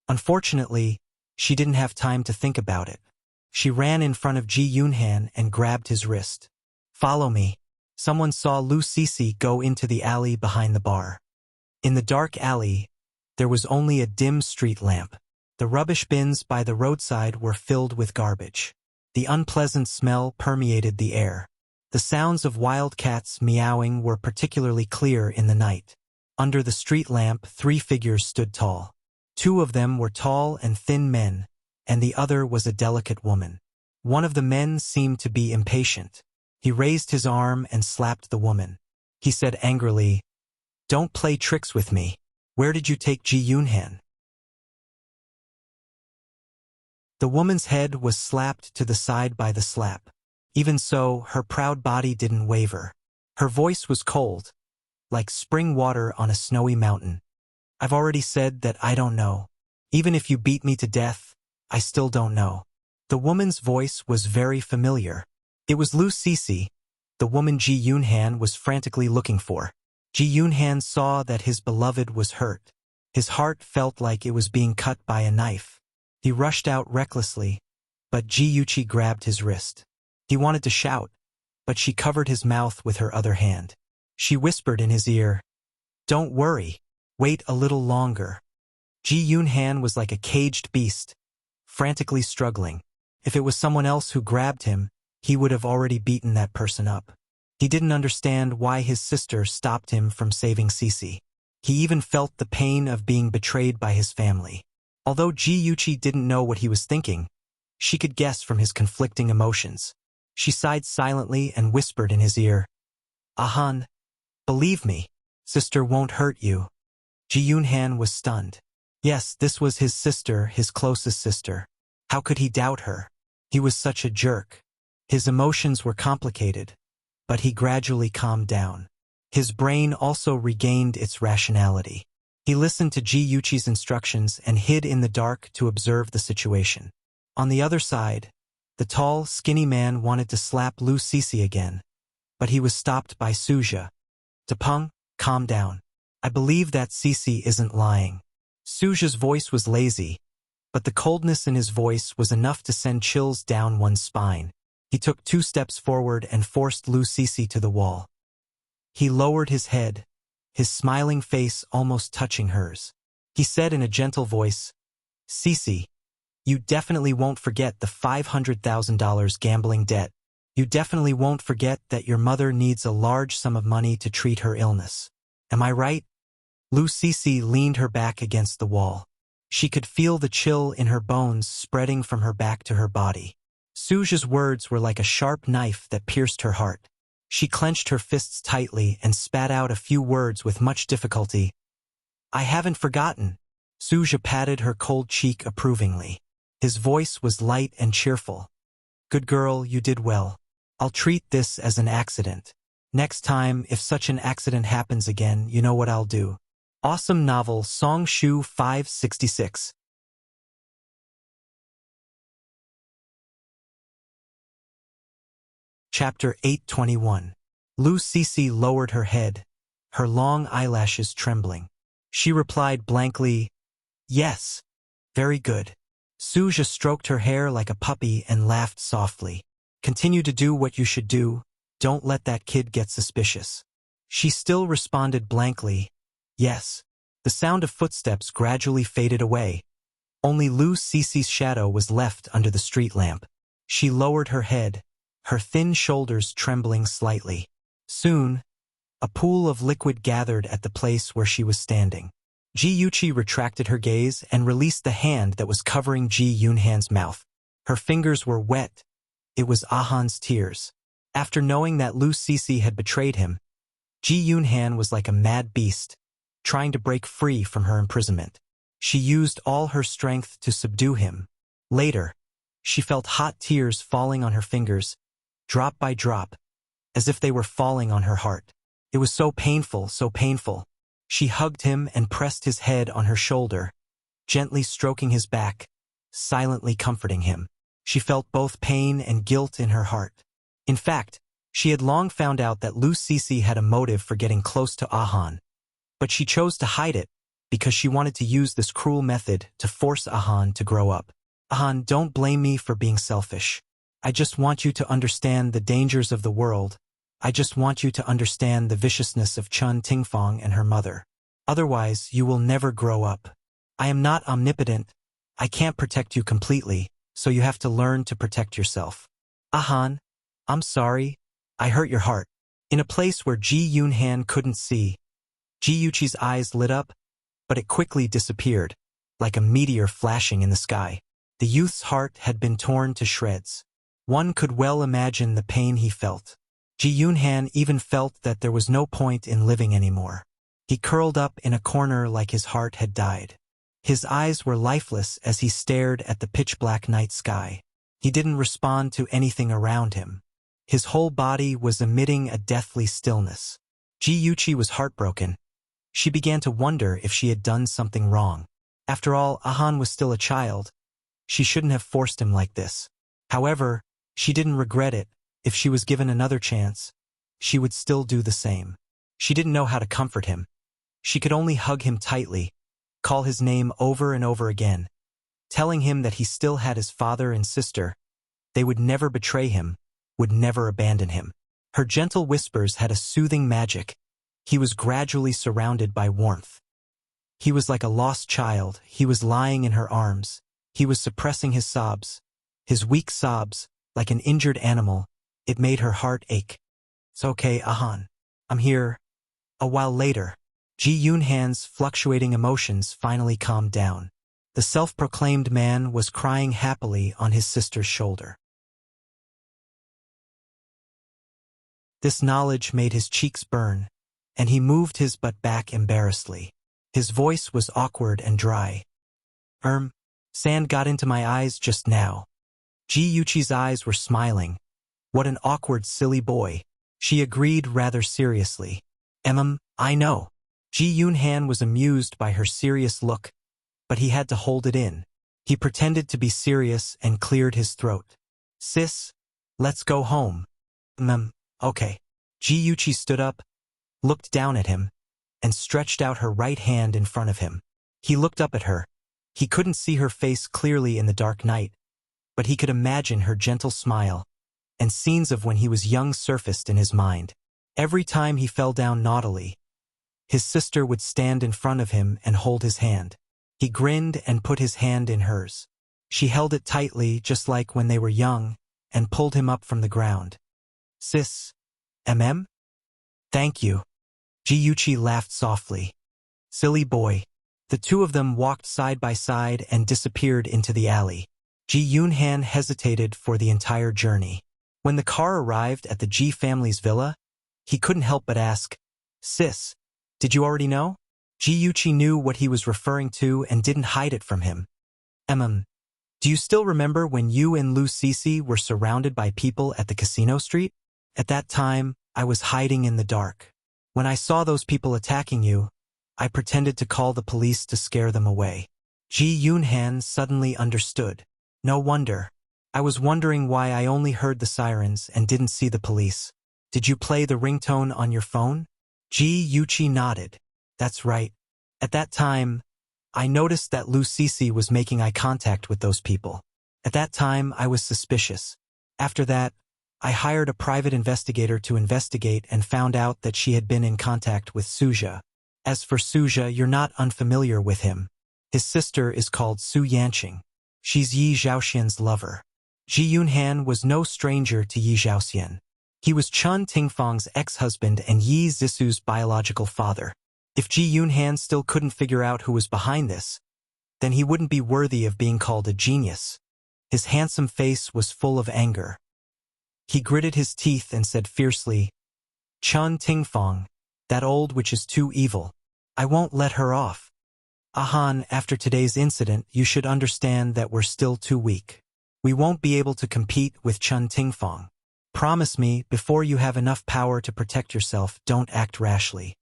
Unfortunately, she didn't have time to think about it. She ran in front of Ji Yunhan and grabbed his wrist. Follow me. Someone saw Lu Cece go into the alley behind the bar. In the dark alley, there was only a dim street lamp. The rubbish bins by the roadside were filled with garbage. The unpleasant smell permeated the air. The sounds of wild cats meowing were particularly clear in the night. Under the street lamp, 3 figures stood tall. 2 of them were tall and thin men, and the other was a delicate woman. One of the men seemed to be impatient. He raised his arm and slapped the woman. He said angrily, Don't play tricks with me. Where did you take Ji Yunhan? The woman's head was slapped to the side by the slap. Even so, her proud body didn't waver. Her voice was cold, like spring water on a snowy mountain. I've already said that I don't know. Even if you beat me to death, I still don't know. The woman's voice was very familiar. It was Lu Cece, the woman Ji Yunhan was frantically looking for. Ji Yunhan saw that his beloved was hurt. His heart felt like it was being cut by a knife. He rushed out recklessly, but Ji Yuqi grabbed his wrist. He wanted to shout, but she covered his mouth with her other hand. She whispered in his ear, "Don't worry. Wait a little longer." Ji Yunhan was like a caged beast, frantically struggling. If it was someone else who grabbed him, he would have already beaten that person up. He didn't understand why his sister stopped him from saving Cece. He even felt the pain of being betrayed by his family. Although Ji Yuqi didn't know what he was thinking, she could guess from his conflicting emotions. She sighed silently and whispered in his ear, "Ahan, believe me, sister won't hurt you." Ji Yunhan was stunned. Yes, this was his sister, his closest sister. How could he doubt her? He was such a jerk. His emotions were complicated, but he gradually calmed down. His brain also regained its rationality. He listened to Ji Yuqi's instructions and hid in the dark to observe the situation. On the other side, the tall, skinny man wanted to slap Lu Cece again, but he was stopped by Suja. "Tapeng, calm down. I believe that Cece isn't lying." Suja's voice was lazy, but the coldness in his voice was enough to send chills down one's spine. He took 2 steps forward and forced Lu Cece to the wall. He lowered his head, his smiling face almost touching hers. He said in a gentle voice, "Cece, you definitely won't forget the $500,000 gambling debt. You definitely won't forget that your mother needs a large sum of money to treat her illness. Am I right?" Lu Cece leaned her back against the wall. She could feel the chill in her bones spreading from her back to her body. Suja's words were like a sharp knife that pierced her heart. She clenched her fists tightly and spat out a few words with much difficulty. "I haven't forgotten." Suja patted her cold cheek approvingly. His voice was light and cheerful. "Good girl, you did well. I'll treat this as an accident. Next time, if such an accident happens again, you know what I'll do." Awesome novel Song Shu 566. Chapter 821. Lu Cece lowered her head, her long eyelashes trembling. She replied blankly, "Yes. Very good." Suja stroked her hair like a puppy and laughed softly. "Continue to do what you should do. Don't let that kid get suspicious." She still responded blankly, "Yes." The sound of footsteps gradually faded away. Only Lu Cece's shadow was left under the street lamp. She lowered her head, her thin shoulders trembling slightly. Soon, a pool of liquid gathered at the place where she was standing. Ji Yuqi retracted her gaze and released the hand that was covering Ji Yunhan's mouth. Her fingers were wet. It was Ahan's tears. After knowing that Lu Cece had betrayed him, Ji Yunhan was like a mad beast, trying to break free from her imprisonment. She used all her strength to subdue him. Later, she felt hot tears falling on her fingers, drop by drop, as if they were falling on her heart. It was so painful, so painful. She hugged him and pressed his head on her shoulder, gently stroking his back, silently comforting him. She felt both pain and guilt in her heart. In fact, she had long found out that Lu Cece had a motive for getting close to Ahan, but she chose to hide it because she wanted to use this cruel method to force Ahan to grow up. "Ahan, don't blame me for being selfish. I just want you to understand the dangers of the world. I just want you to understand the viciousness of Chun Tingfang and her mother. Otherwise, you will never grow up. I am not omnipotent. I can't protect you completely, so you have to learn to protect yourself." "Ahan, I'm sorry. I hurt your heart." In a place where Ji Yunhan couldn't see, Ji Yuqi's eyes lit up, but it quickly disappeared, like a meteor flashing in the sky. The youth's heart had been torn to shreds. One could well imagine the pain he felt. Ji Yunhan even felt that there was no point in living anymore. He curled up in a corner like his heart had died. His eyes were lifeless as he stared at the pitch-black night sky. He didn't respond to anything around him. His whole body was emitting a deathly stillness. Ji Yuqi was heartbroken. She began to wonder if she had done something wrong. After all, Ahan was still a child. She shouldn't have forced him like this. However, she didn't regret it. If she was given another chance, she would still do the same. She didn't know how to comfort him. She could only hug him tightly, call his name over and over again, telling him that he still had his father and sister. They would never betray him, would never abandon him. Her gentle whispers had a soothing magic, he was gradually surrounded by warmth. He was like a lost child. He was lying in her arms. He was suppressing his sobs. His weak sobs, like an injured animal. It made her heart ache. "It's okay, Ahan. I'm here." A while later, Ji-Yoon-han's fluctuating emotions finally calmed down. The self-proclaimed man was crying happily on his sister's shoulder. This knowledge made his cheeks burn, and he moved his butt back embarrassedly. His voice was awkward and dry. Sand got into my eyes just now." Ji-Yuchi's eyes were smiling. "What an awkward, silly boy." She agreed rather seriously. I know." Ji-Yoon-han was amused by her serious look, but he had to hold it in. He pretended to be serious and cleared his throat. "Sis, let's go home." Okay." Ji-Yuchi stood up, looked down at him, and stretched out her right hand in front of him. He looked up at her. He couldn't see her face clearly in the dark night, but he could imagine her gentle smile, and scenes of when he was young surfaced in his mind. Every time he fell down naughtily, his sister would stand in front of him and hold his hand. He grinned and put his hand in hers. She held it tightly, just like when they were young, and pulled him up from the ground. "Sis, Thank you." Ji-Yuchi laughed softly. "Silly boy." The two of them walked side by side and disappeared into the alley. Ji-Yoon-han hesitated for the entire journey. When the car arrived at the Ji family's villa, he couldn't help but ask, "Sis, did you already know?" Ji-Yuchi knew what he was referring to and didn't hide it from him. Do you still remember when you and Lu Sisi were surrounded by people at the casino street? At that time, I was hiding in the dark. When I saw those people attacking you, I pretended to call the police to scare them away." Ji-Yoon-han suddenly understood. "No wonder. I was wondering why I only heard the sirens and didn't see the police. Did you play the ringtone on your phone?" Ji-Yuchi nodded. "That's right. At that time, I noticed that Lu Sisi was making eye contact with those people. At that time, I was suspicious. After that, I hired a private investigator to investigate and found out that she had been in contact with Suja. As for Suja, you're not unfamiliar with him. His sister is called Su Yanqing. She's Yi Zhaoxian's lover." Ji-Yoon-han was no stranger to Yi Zhaoxian. He was Chun Tingfang's ex-husband and Yi Zisu's biological father. If Ji-Yoon-han still couldn't figure out who was behind this, then he wouldn't be worthy of being called a genius. His handsome face was full of anger. He gritted his teeth and said fiercely, "Chun Tingfang, that old witch is too evil. I won't let her off. Ahan, after today's incident, you should understand that we're still too weak. We won't be able to compete with Chun Tingfang. Promise me, before you have enough power to protect yourself, don't act rashly.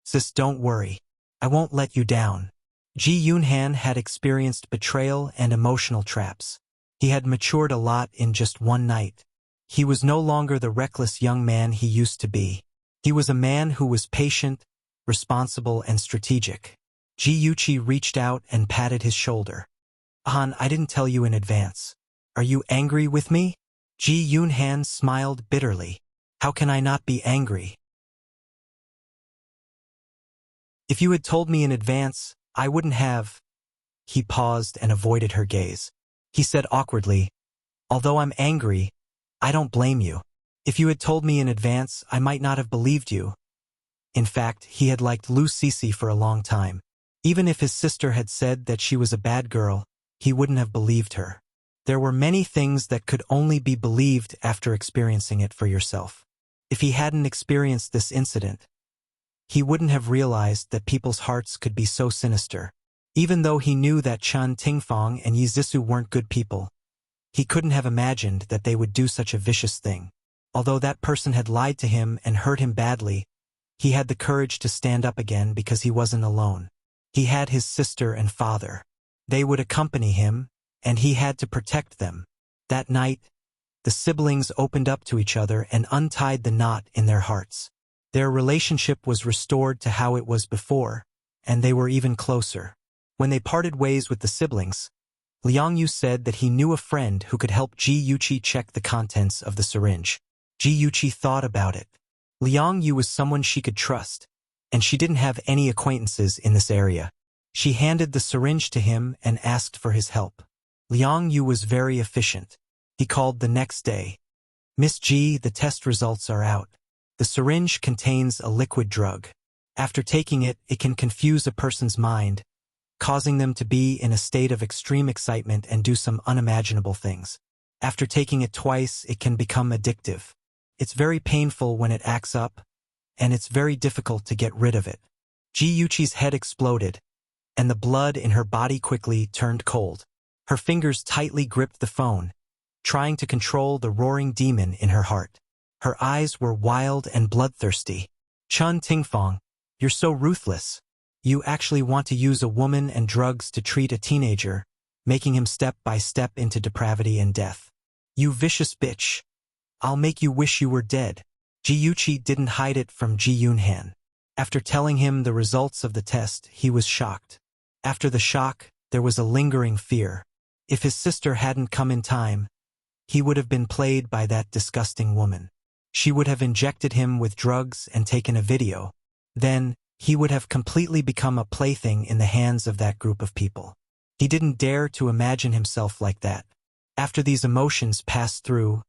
Sis, don't worry. I won't let you down." Ji-Yoon-han had experienced betrayal and emotional traps. He had matured a lot in just one night. He was no longer the reckless young man he used to be. He was a man who was patient, responsible, and strategic. Ji-Yuchi reached out and patted his shoulder. "Han, I didn't tell you in advance. Are you angry with me?" Ji-Yoon-han smiled bitterly. "How can I not be angry? If you had told me in advance, I wouldn't have." He paused and avoided her gaze. He said awkwardly, "Although I'm angry, I don't blame you. If you had told me in advance, I might not have believed you." In fact, he had liked Lu Sisi for a long time. Even if his sister had said that she was a bad girl, he wouldn't have believed her. There were many things that could only be believed after experiencing it for yourself. If he hadn't experienced this incident, he wouldn't have realized that people's hearts could be so sinister. Even though he knew that Chun Tingfang and Yi Zhisu weren't good people, he couldn't have imagined that they would do such a vicious thing. Although that person had lied to him and hurt him badly, he had the courage to stand up again because he wasn't alone. He had his sister and father. They would accompany him, and he had to protect them. That night, the siblings opened up to each other and untied the knot in their hearts. Their relationship was restored to how it was before, and they were even closer. When they parted ways with the siblings, Liang Yu said that he knew a friend who could help Ji-Yuchi check the contents of the syringe. Ji-Yuchi thought about it. Liang Yu was someone she could trust, and she didn't have any acquaintances in this area. She handed the syringe to him and asked for his help. Liang Yu was very efficient. He called the next day. Miss G, the test results are out. The syringe contains a liquid drug. After taking it, it can confuse a person's mind, causing them to be in a state of extreme excitement and do some unimaginable things. After taking it twice, it can become addictive. It's very painful when it acts up, and it's very difficult to get rid of it. Ji Yuqi's head exploded, and the blood in her body quickly turned cold. Her fingers tightly gripped the phone, trying to control the roaring demon in her heart. Her eyes were wild and bloodthirsty. Chun Tingfang, you're so ruthless. You actually want to use a woman and drugs to treat a teenager, making him step by step into depravity and death. You vicious bitch. I'll make you wish you were dead. Ji Yuqi didn't hide it from Ji Yunhan. After telling him the results of the test, he was shocked. After the shock, there was a lingering fear. If his sister hadn't come in time, he would have been played by that disgusting woman. She would have injected him with drugs and taken a video. Then, he would have completely become a plaything in the hands of that group of people. He didn't dare to imagine himself like that. After these emotions passed through,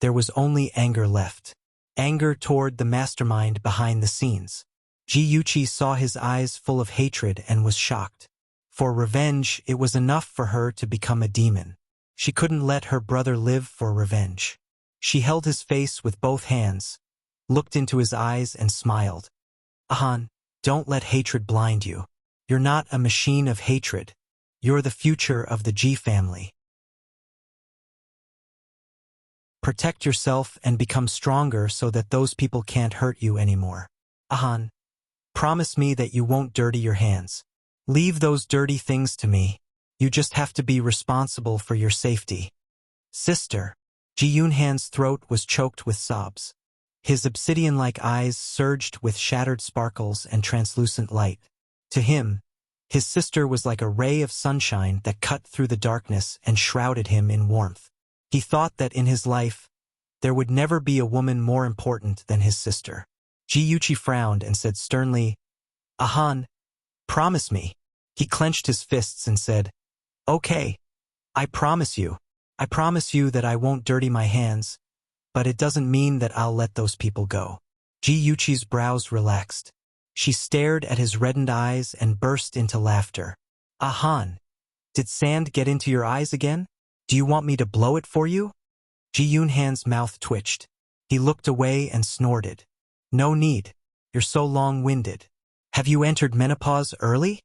there was only anger left. Anger toward the mastermind behind the scenes. Ji Yuqi saw his eyes full of hatred and was shocked. For revenge, it was enough for her to become a demon. She couldn't let her brother live for revenge. She held his face with both hands, looked into his eyes and smiled. Ahan, don't let hatred blind you. You're not a machine of hatred. You're the future of the Ji family. Protect yourself and become stronger so that those people can't hurt you anymore. Ahan, promise me that you won't dirty your hands. Leave those dirty things to me. You just have to be responsible for your safety. Sister. Ji Yunhan's throat was choked with sobs. His obsidian-like eyes surged with shattered sparkles and translucent light. To him, his sister was like a ray of sunshine that cut through the darkness and shrouded him in warmth. He thought that in his life, there would never be a woman more important than his sister. Ji Yuqi frowned and said sternly, Ahan, promise me. He clenched his fists and said, Okay, I promise you. I promise you that I won't dirty my hands, but it doesn't mean that I'll let those people go. Ji Yuqi's brows relaxed. She stared at his reddened eyes and burst into laughter. Ahan, did sand get into your eyes again? Do you want me to blow it for you? Ji Yunhan's mouth twitched. He looked away and snorted. No need. You're so long-winded. Have you entered menopause early?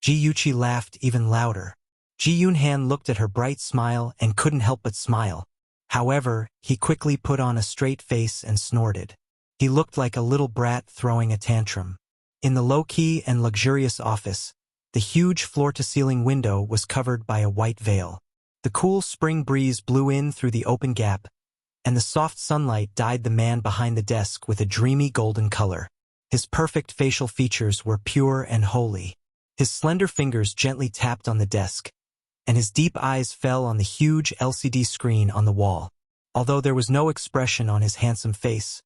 Ji Yuqi laughed even louder. Ji Yunhan looked at her bright smile and couldn't help but smile. However, he quickly put on a straight face and snorted. He looked like a little brat throwing a tantrum. In the low-key and luxurious office, the huge floor-to-ceiling window was covered by a white veil. The cool spring breeze blew in through the open gap, and the soft sunlight dyed the man behind the desk with a dreamy golden color. His perfect facial features were pure and holy. His slender fingers gently tapped on the desk, and his deep eyes fell on the huge LCD screen on the wall. Although there was no expression on his handsome face,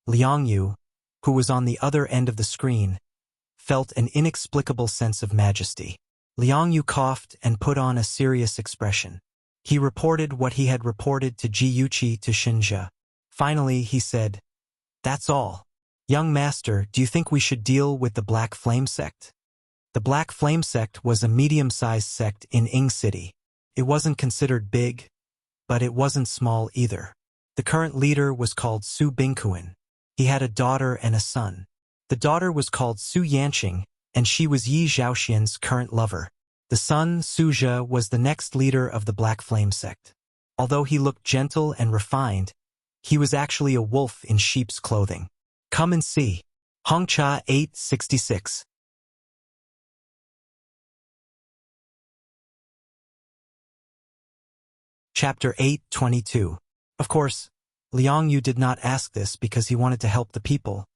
Liang Yu, who was on the other end of the screen, felt an inexplicable sense of majesty. Liang Yu coughed and put on a serious expression. He reported what he had reported to Ji Yuqi to Shinja. Finally, he said, That's all. Young master, do you think we should deal with the Black Flame sect? The Black Flame sect was a medium-sized sect in Ing City. It wasn't considered big, but it wasn't small either. The current leader was called Su Bingkuan. He had a daughter and a son. The daughter was called Su Yanqing, and she was Yi Zhaoxian's current lover. The son, Su Zhe, was the next leader of the Black Flame sect. Although he looked gentle and refined, he was actually a wolf in sheep's clothing. Come and see. Hongcha 866. Chapter 8:22. Of course, Liang Yu did not ask this because he wanted to help the people,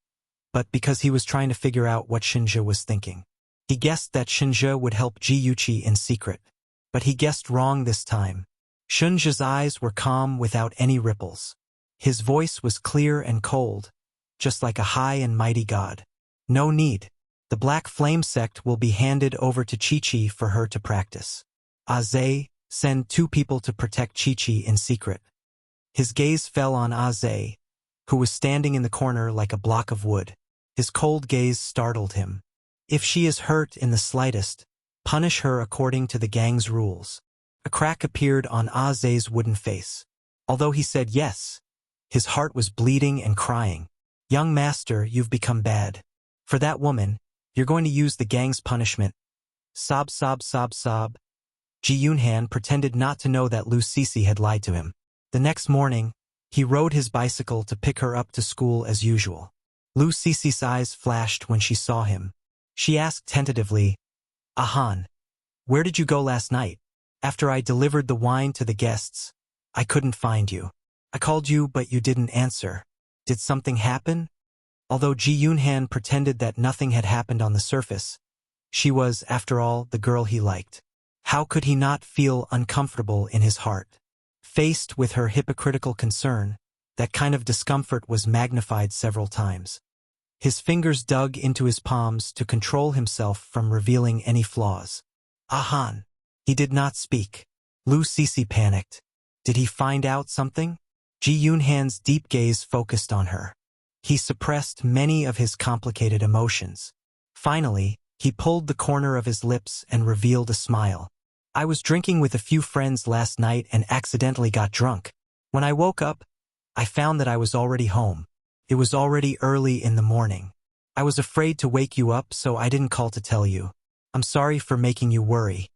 but because he was trying to figure out what Shinja was thinking. He guessed that Shinja would help Ji Yuqi in secret, but he guessed wrong this time. Shinja's eyes were calm without any ripples. His voice was clear and cold, just like a high and mighty god. No need. The Black Flame sect will be handed over to Chi-Chi for her to practice. Aze, send 2 people to protect Chi-Chi in secret. His gaze fell on Aze, who was standing in the corner like a block of wood. His cold gaze startled him. If she is hurt in the slightest, punish her according to the gang's rules. A crack appeared on Aze's wooden face. Although he said yes, his heart was bleeding and crying. Young master, you've become bad. For that woman, you're going to use the gang's punishment. Sob, sob, sob, sob. Ji Yunhan pretended not to know that Lu Sisi had lied to him. The next morning, he rode his bicycle to pick her up to school as usual. Lu Sisi's eyes flashed when she saw him. She asked tentatively, "Ahan, where did you go last night? After I delivered the wine to the guests, I couldn't find you. I called you but you didn't answer. Did something happen?" Although Ji Yunhan pretended that nothing had happened on the surface, she was, after all, the girl he liked. How could he not feel uncomfortable in his heart? Faced with her hypocritical concern, that kind of discomfort was magnified several times. His fingers dug into his palms to control himself from revealing any flaws. Ahan. He did not speak. Lu Sisi panicked. Did he find out something? Ji Yunhan's deep gaze focused on her. He suppressed many of his complicated emotions. Finally, he pulled the corner of his lips and revealed a smile. I was drinking with a few friends last night and accidentally got drunk. When I woke up, I found that I was already home. It was already early in the morning. I was afraid to wake you up, so I didn't call to tell you. I'm sorry for making you worry.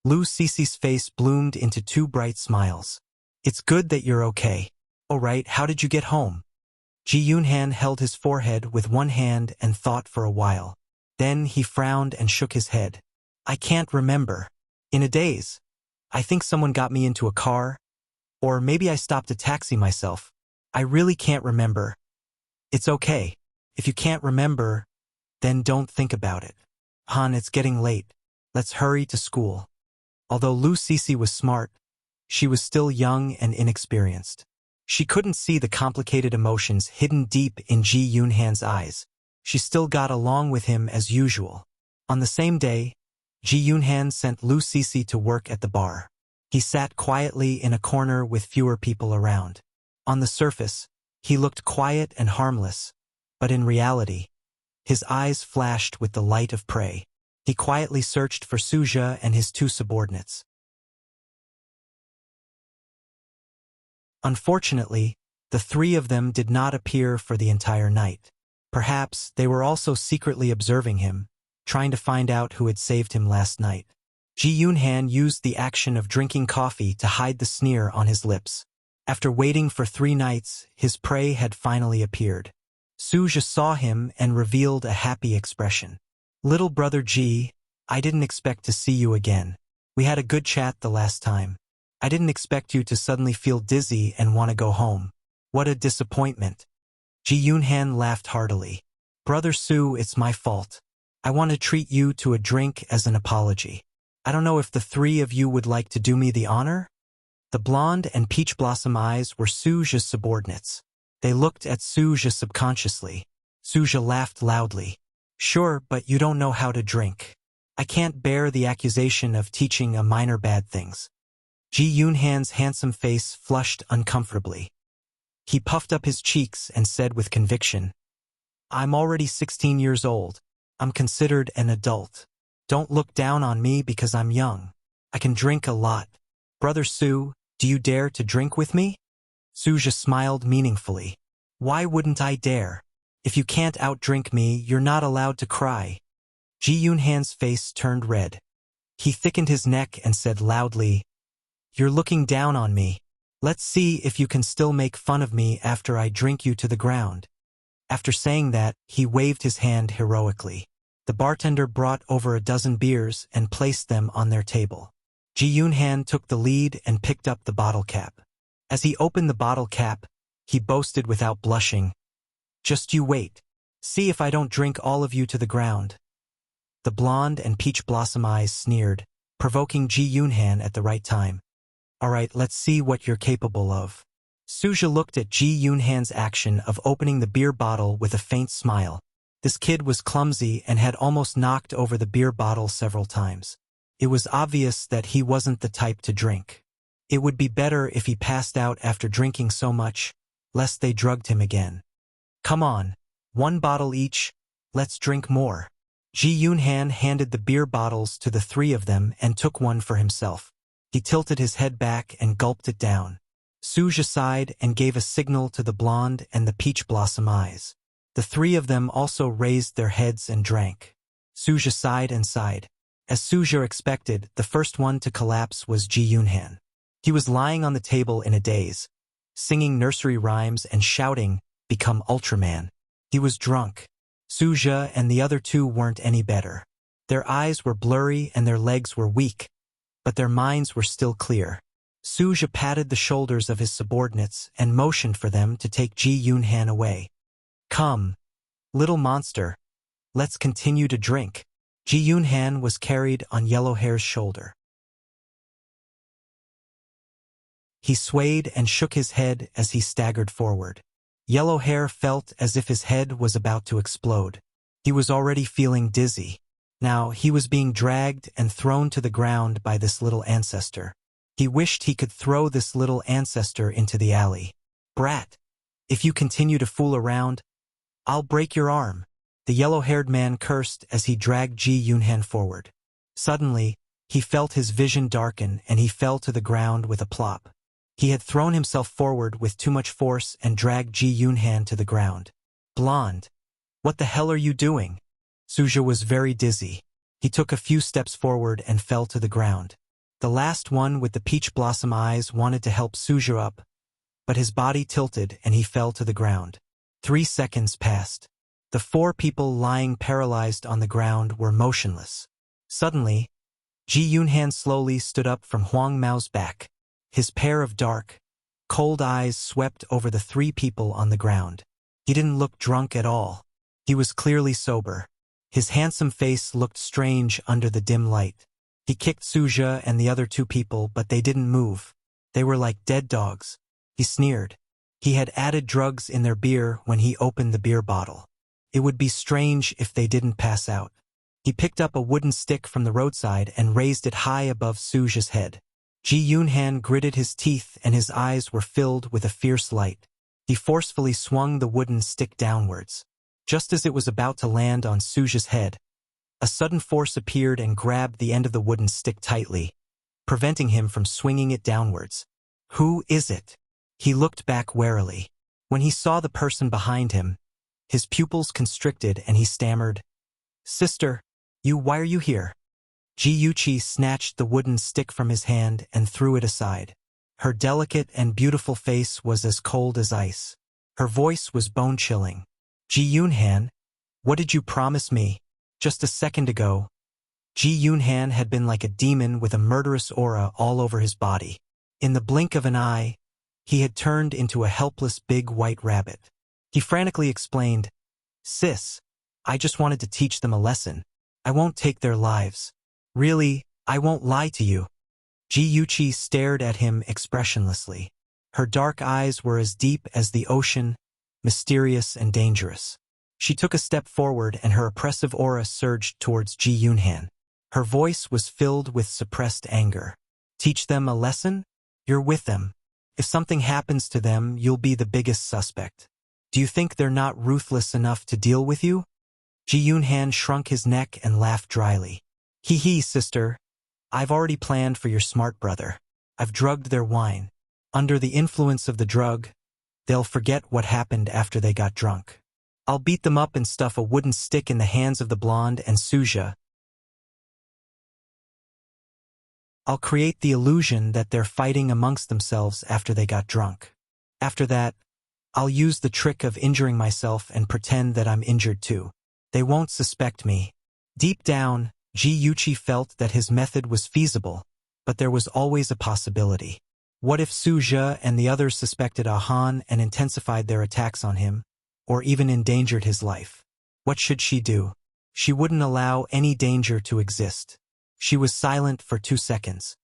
Lu Sisi's face bloomed into 2 bright smiles. It's good that you're okay. All right, how did you get home? Ji Yunhan held his forehead with one hand and thought for a while. Then he frowned and shook his head. I can't remember. In a daze. I think someone got me into a car. Or maybe I stopped a taxi myself. I really can't remember. It's okay. If you can't remember, then don't think about it. Han, it's getting late. Let's hurry to school. Although Lu Sisi was smart, she was still young and inexperienced. She couldn't see the complicated emotions hidden deep in Ji Yunhan's eyes. She still got along with him as usual. On the same day, Ji Yunhan sent Lu Sisi to work at the bar. He sat quietly in a corner with fewer people around. On the surface, he looked quiet and harmless, but in reality, his eyes flashed with the light of prey. He quietly searched for Suja and his 2 subordinates. Unfortunately, the 3 of them did not appear for the entire night. Perhaps they were also secretly observing him, trying to find out who had saved him last night. Ji Yunhan used the action of drinking coffee to hide the sneer on his lips. After waiting for 3 nights, his prey had finally appeared. Suja saw him and revealed a happy expression. Little brother Ji, I didn't expect to see you again. We had a good chat the last time. I didn't expect you to suddenly feel dizzy and want to go home. What a disappointment. Ji Yunhan laughed heartily. Brother Su, it's my fault. I want to treat you to a drink as an apology. I don't know if the 3 of you would like to do me the honor? The blonde and peach blossom eyes were Suja's subordinates. They looked at Suja subconsciously. Suja laughed loudly. Sure, but you don't know how to drink. I can't bear the accusation of teaching a minor bad things. Ji Yunhan's handsome face flushed uncomfortably. He puffed up his cheeks and said with conviction, I'm already 16 years old. I'm considered an adult. Don't look down on me because I'm young. I can drink a lot. Brother Su, do you dare to drink with me? Suja smiled meaningfully. Why wouldn't I dare? If you can't outdrink me, you're not allowed to cry. Ji Yunhan's face turned red. He thickened his neck and said loudly, You're looking down on me. Let's see if you can still make fun of me after I drink you to the ground. After saying that, he waved his hand heroically. The bartender brought over a dozen beers and placed them on their table. Ji Yunhan took the lead and picked up the bottle cap. As he opened the bottle cap, he boasted without blushing, Just you wait. See if I don't drink all of you to the ground. The blonde and peach blossom eyes sneered, provoking Ji Yunhan at the right time. All right, let's see what you're capable of. Suja looked at Ji Yunhan's action of opening the beer bottle with a faint smile. This kid was clumsy and had almost knocked over the beer bottle several times. It was obvious that he wasn't the type to drink. It would be better if he passed out after drinking so much, lest they drugged him again. Come on, 1 bottle each, let's drink more. Ji Yunhan handed the beer bottles to the 3 of them and took one for himself. He tilted his head back and gulped it down. Suja sighed and gave a signal to the blonde and the peach blossom eyes. The 3 of them also raised their heads and drank. Suja sighed and sighed. As Suja expected, the first one to collapse was Ji Yunhan. He was lying on the table in a daze, singing nursery rhymes and shouting, "Become Ultraman." He was drunk. Suja and the other 2 weren't any better. Their eyes were blurry and their legs were weak, but their minds were still clear. Suja patted the shoulders of his subordinates and motioned for them to take Ji Yunhan away. Come, little monster, let's continue to drink. Ji Yunhan was carried on Yellowhair's shoulder. He swayed and shook his head as he staggered forward. Yellowhair felt as if his head was about to explode. He was already feeling dizzy. Now he was being dragged and thrown to the ground by this little ancestor. He wished he could throw this little ancestor into the alley. Brat, if you continue to fool around, I'll break your arm. The yellow-haired man cursed as he dragged Ji Yunhan forward. Suddenly, he felt his vision darken and he fell to the ground with a plop. He had thrown himself forward with too much force and dragged Ji Yunhan to the ground. Blonde, what the hell are you doing? Suja was very dizzy. He took a few steps forward and fell to the ground. The last one with the peach blossom eyes wanted to help Suja up, but his body tilted and he fell to the ground. 3 seconds passed. The 4 people lying paralyzed on the ground were motionless. Suddenly, Ji Yunhan slowly stood up from Huang Mao's back. His pair of dark, cold eyes swept over the 3 people on the ground. He didn't look drunk at all. He was clearly sober. His handsome face looked strange under the dim light. He kicked Suja and the other 2 people, but they didn't move. They were like dead dogs. He sneered. He had added drugs in their beer when he opened the beer bottle. It would be strange if they didn't pass out. He picked up a wooden stick from the roadside and raised it high above Suja's head. Ji Yunhan gritted his teeth and his eyes were filled with a fierce light. He forcefully swung the wooden stick downwards. Just as it was about to land on Suja's head, a sudden force appeared and grabbed the end of the wooden stick tightly, preventing him from swinging it downwards. Who is it? He looked back warily. When he saw the person behind him, his pupils constricted and he stammered, "Sister, why are you here?" Ji Yuqi snatched the wooden stick from his hand and threw it aside. Her delicate and beautiful face was as cold as ice. Her voice was bone-chilling. Ji Yunhan, what did you promise me? Just a second ago, Ji Yunhan had been like a demon with a murderous aura all over his body. In the blink of an eye, he had turned into a helpless big white rabbit. He frantically explained, "Sis, I just wanted to teach them a lesson. I won't take their lives. Really, I won't lie to you." Ji Yuqi stared at him expressionlessly. Her dark eyes were as deep as the ocean, mysterious and dangerous. She took a step forward and her oppressive aura surged towards Ji Yunhan. Her voice was filled with suppressed anger. "Teach them a lesson? You're with them. If something happens to them, you'll be the biggest suspect. Do you think they're not ruthless enough to deal with you?" Ji Yunhan shrunk his neck and laughed dryly. Hee, sister. I've already planned for your smart brother. I've drugged their wine. Under the influence of the drug, they'll forget what happened after they got drunk. I'll beat them up and stuff a wooden stick in the hands of the blonde and Suja. I'll create the illusion that they're fighting amongst themselves after they got drunk. After that, I'll use the trick of injuring myself and pretend that I'm injured too. They won't suspect me. Deep down, Ji Yuqi felt that his method was feasible, but there was always a possibility. What if Suja and the others suspected Ahan and intensified their attacks on him, or even endangered his life? What should she do? She wouldn't allow any danger to exist. She was silent for 2 seconds.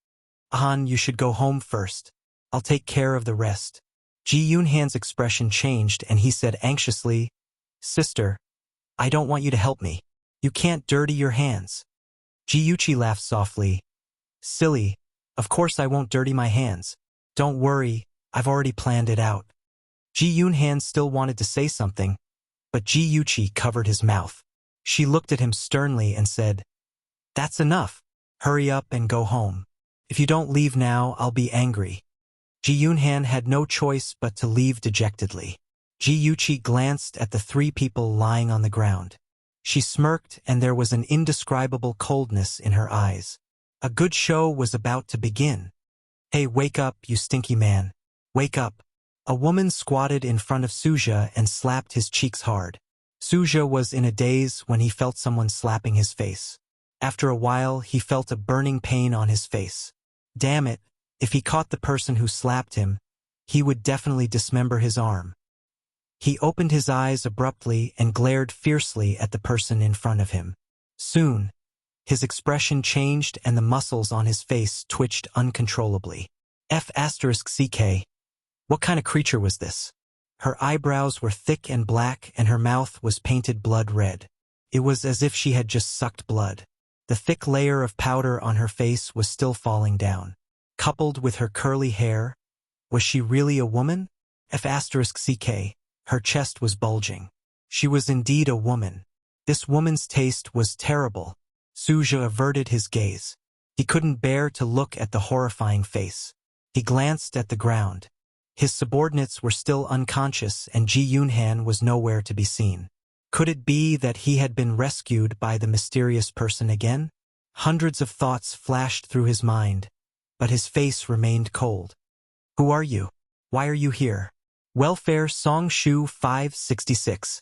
"Ahan, you should go home first. I'll take care of the rest." Ji Yunhan's expression changed and he said anxiously, "Sister, I don't want you to help me. You can't dirty your hands. Ji laughed softly. Silly, of course I won't dirty my hands. Don't worry, I've already planned it out. Ji still wanted to say something, but Ji covered his mouth. She looked at him sternly and said, That's enough. Hurry up and go home. If you don't leave now, I'll be angry. Ji had no choice but to leave dejectedly. Ji glanced at the three people lying on the ground. She smirked, and there was an indescribable coldness in her eyes. A good show was about to begin. Hey, wake up, you stinky man. Wake up. A woman squatted in front of Suja and slapped his cheeks hard. Suja was in a daze when he felt someone slapping his face. After a while, he felt a burning pain on his face. Damn it, if he caught the person who slapped him, he would definitely dismember his arm. He opened his eyes abruptly and glared fiercely at the person in front of him. Soon, his expression changed and the muscles on his face twitched uncontrollably. F***ck. What kind of creature was this? Her eyebrows were thick and black and her mouth was painted blood red. It was as if she had just sucked blood. The thick layer of powder on her face was still falling down. Coupled with her curly hair, was she really a woman? F***ck. Her chest was bulging. She was indeed a woman. This woman's taste was terrible. Suja averted his gaze. He couldn't bear to look at the horrifying face. He glanced at the ground. His subordinates were still unconscious and Ji was nowhere to be seen. Could it be that he had been rescued by the mysterious person again? Hundreds of thoughts flashed through his mind, but his face remained cold. Who are you? Why are you here? Welfare Song Shu 566.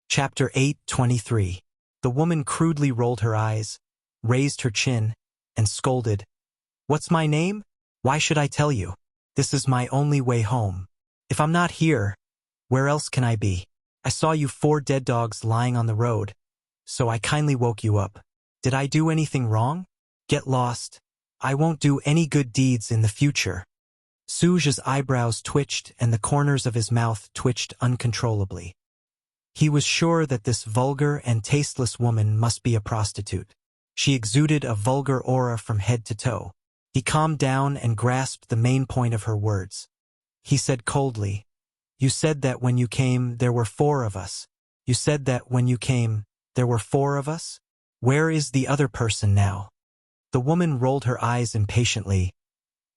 Chapter 8:23. The woman crudely rolled her eyes, raised her chin, and scolded. What's my name? Why should I tell you? This is my only way home. If I'm not here, where else can I be? I saw you 4 dead dogs lying on the road, so I kindly woke you up. Did I do anything wrong? Get lost. I won't do any good deeds in the future. Suja's eyebrows twitched and the corners of his mouth twitched uncontrollably. He was sure that this vulgar and tasteless woman must be a prostitute. She exuded a vulgar aura from head to toe. He calmed down and grasped the main point of her words. He said coldly, You said that when you came, there were 4 of us. You said that when you came, there were 4 of us? Where is the other person now? The woman rolled her eyes impatiently.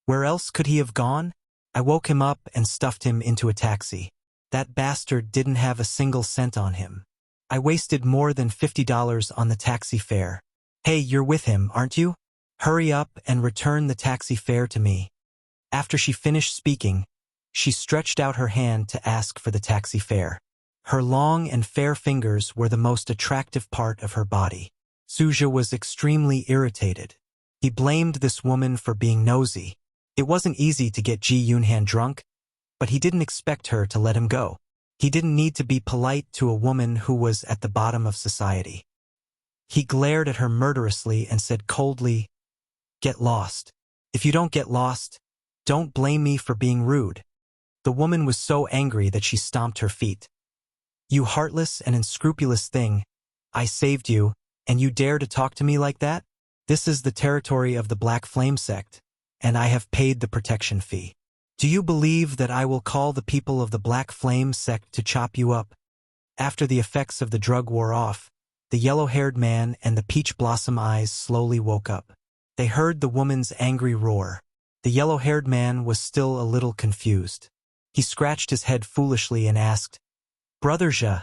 Where else could he have gone? I woke him up and stuffed him into a taxi. That bastard didn't have a single cent on him. I wasted more than $50 on the taxi fare. Hey, you're with him, aren't you? Hurry up and return the taxi fare to me. After she finished speaking, she stretched out her hand to ask for the taxi fare. Her long and fair fingers were the most attractive part of her body. Suja was extremely irritated. He blamed this woman for being nosy. It wasn't easy to get Ji drunk, but he didn't expect her to let him go. He didn't need to be polite to a woman who was at the bottom of society. He glared at her murderously and said coldly, Get lost. If you don't get lost, don't blame me for being rude. The woman was so angry that she stomped her feet. You heartless and unscrupulous thing. I saved you, and you dare to talk to me like that? This is the territory of the Black Flame sect, and I have paid the protection fee. Do you believe that I will call the people of the Black Flame sect to chop you up? After the effects of the drug wore off, the yellow-haired man and the peach blossom eyes slowly woke up. They heard the woman's angry roar. The yellow-haired man was still a little confused. He scratched his head foolishly and asked, Brother Ja,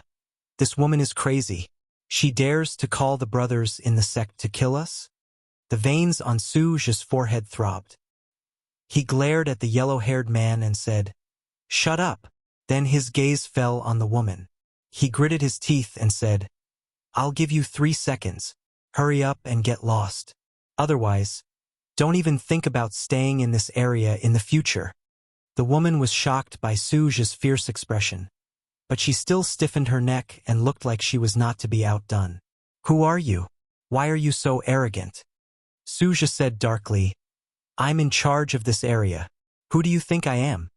this woman is crazy. She dares to call the brothers in the sect to kill us? The veins on Suja's forehead throbbed. He glared at the yellow-haired man and said, Shut up. Then his gaze fell on the woman. He gritted his teeth and said, I'll give you 3 seconds. Hurry up and get lost. Otherwise, don't even think about staying in this area in the future. The woman was shocked by Suja's fierce expression, but she still stiffened her neck and looked like she was not to be outdone. Who are you? Why are you so arrogant? Suja said darkly, I'm in charge of this area. Who do you think I am?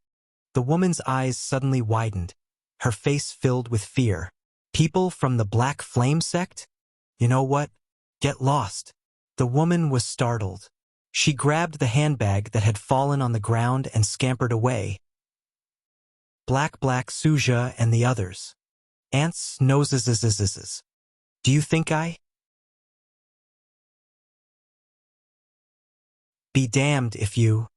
The woman's eyes suddenly widened, her face filled with fear. People from the Black Flame sect? You know what? Get lost. The woman was startled. She grabbed the handbag that had fallen on the ground and scampered away. Black Suja and the others. Ants, noses. Do you think I? Be damned if you.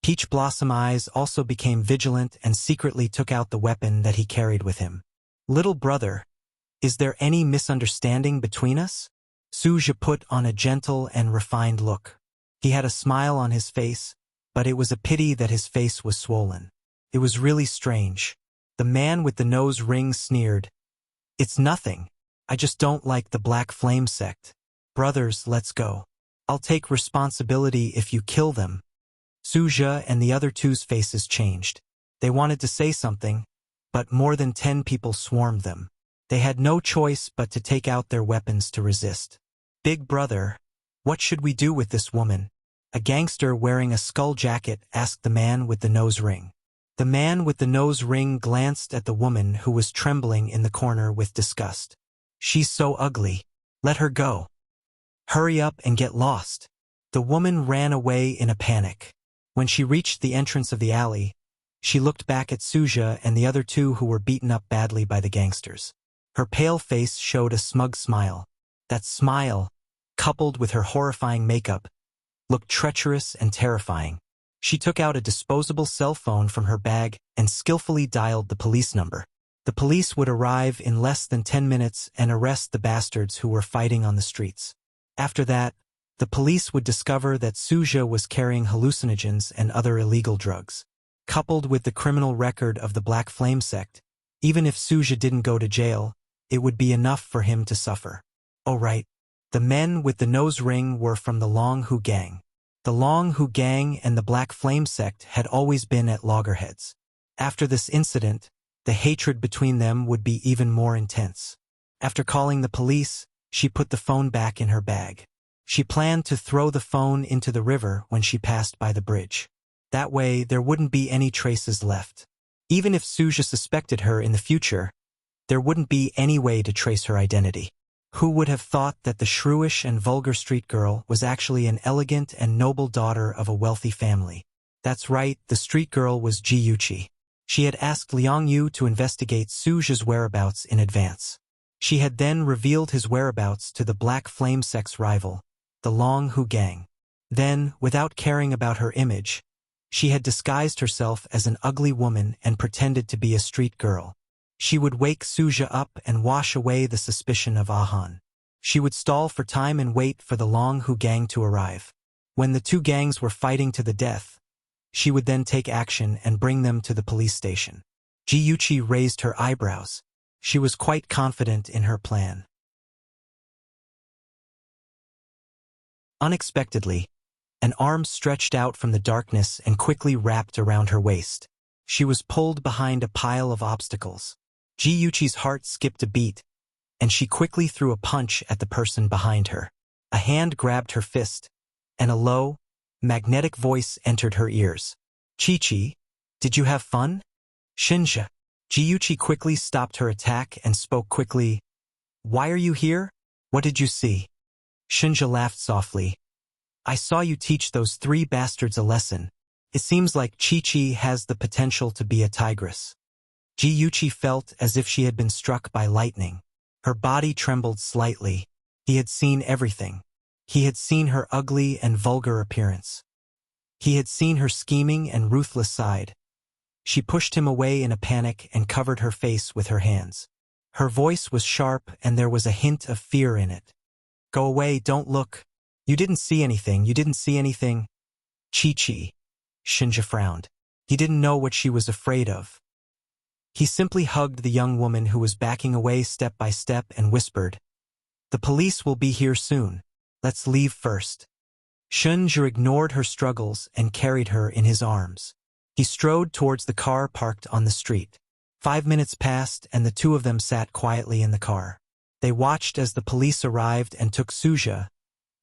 Peach Blossom Eyes also became vigilant and secretly took out the weapon that he carried with him. Little brother, is there any misunderstanding between us? Suja put on a gentle and refined look. He had a smile on his face, but it was a pity that his face was swollen. It was really strange. The man with the nose ring sneered. It's nothing. I just don't like the Black Flame sect. Brothers, let's go. I'll take responsibility if you kill them. Suja and the other two's faces changed. They wanted to say something, but more than 10 people swarmed them. They had no choice but to take out their weapons to resist. Big brother, what should we do with this woman? A gangster wearing a skull jacket asked the man with the nose ring. The man with the nose ring glanced at the woman who was trembling in the corner with disgust. She's so ugly. Let her go. Hurry up and get lost. The woman ran away in a panic. When she reached the entrance of the alley, she looked back at Suja and the other two who were beaten up badly by the gangsters. Her pale face showed a smug smile. That smile, coupled with her horrifying makeup, looked treacherous and terrifying. She took out a disposable cell phone from her bag and skillfully dialed the police number. The police would arrive in less than 10 minutes and arrest the bastards who were fighting on the streets. After that, the police would discover that Suja was carrying hallucinogens and other illegal drugs. Coupled with the criminal record of the Black Flame sect, even if Suja didn't go to jail, it would be enough for him to suffer. Oh right, the men with the nose ring were from the Long Hu gang. The Long Hu gang and the Black Flame sect had always been at loggerheads. After this incident, the hatred between them would be even more intense. After calling the police, she put the phone back in her bag. She planned to throw the phone into the river when she passed by the bridge. That way, there wouldn't be any traces left. Even if Suja suspected her in the future, there wouldn't be any way to trace her identity. Who would have thought that the shrewish and vulgar street girl was actually an elegant and noble daughter of a wealthy family? That's right, the street girl was Jiyuchi. She had asked Liang Yu to investigate Suja's whereabouts in advance. She had then revealed his whereabouts to the Black Flame sect's rival, the Long Hu gang. Then, without caring about her image, she had disguised herself as an ugly woman and pretended to be a street girl. She would wake Suja up and wash away the suspicion of Ahan. She would stall for time and wait for the Long Hu gang to arrive. When the two gangs were fighting to the death, she would then take action and bring them to the police station. Jiyuchi raised her eyebrows. She was quite confident in her plan. Unexpectedly, an arm stretched out from the darkness and quickly wrapped around her waist. She was pulled behind a pile of obstacles. Jiyuchi's heart skipped a beat, and she quickly threw a punch at the person behind her. A hand grabbed her fist, and a low, magnetic voice entered her ears. Chi-Chi, did you have fun? Shinja. Jiyuchi quickly stopped her attack and spoke quickly. Why are you here? What did you see? Shinja laughed softly. I saw you teach those 3 bastards a lesson. It seems like Chi-Chi has the potential to be a tigress. Jiyuchi felt as if she had been struck by lightning. Her body trembled slightly. He had seen everything. He had seen her ugly and vulgar appearance. He had seen her scheming and ruthless side. She pushed him away in a panic and covered her face with her hands. Her voice was sharp and there was a hint of fear in it. Go away, don't look. You didn't see anything, you didn't see anything. Chi-Chi. Shinja frowned. He didn't know what she was afraid of. He simply hugged the young woman who was backing away step by step and whispered, The police will be here soon. Let's leave first. Shinja ignored her struggles and carried her in his arms. He strode towards the car parked on the street. 5 minutes passed and the two of them sat quietly in the car. They watched as the police arrived and took Suja,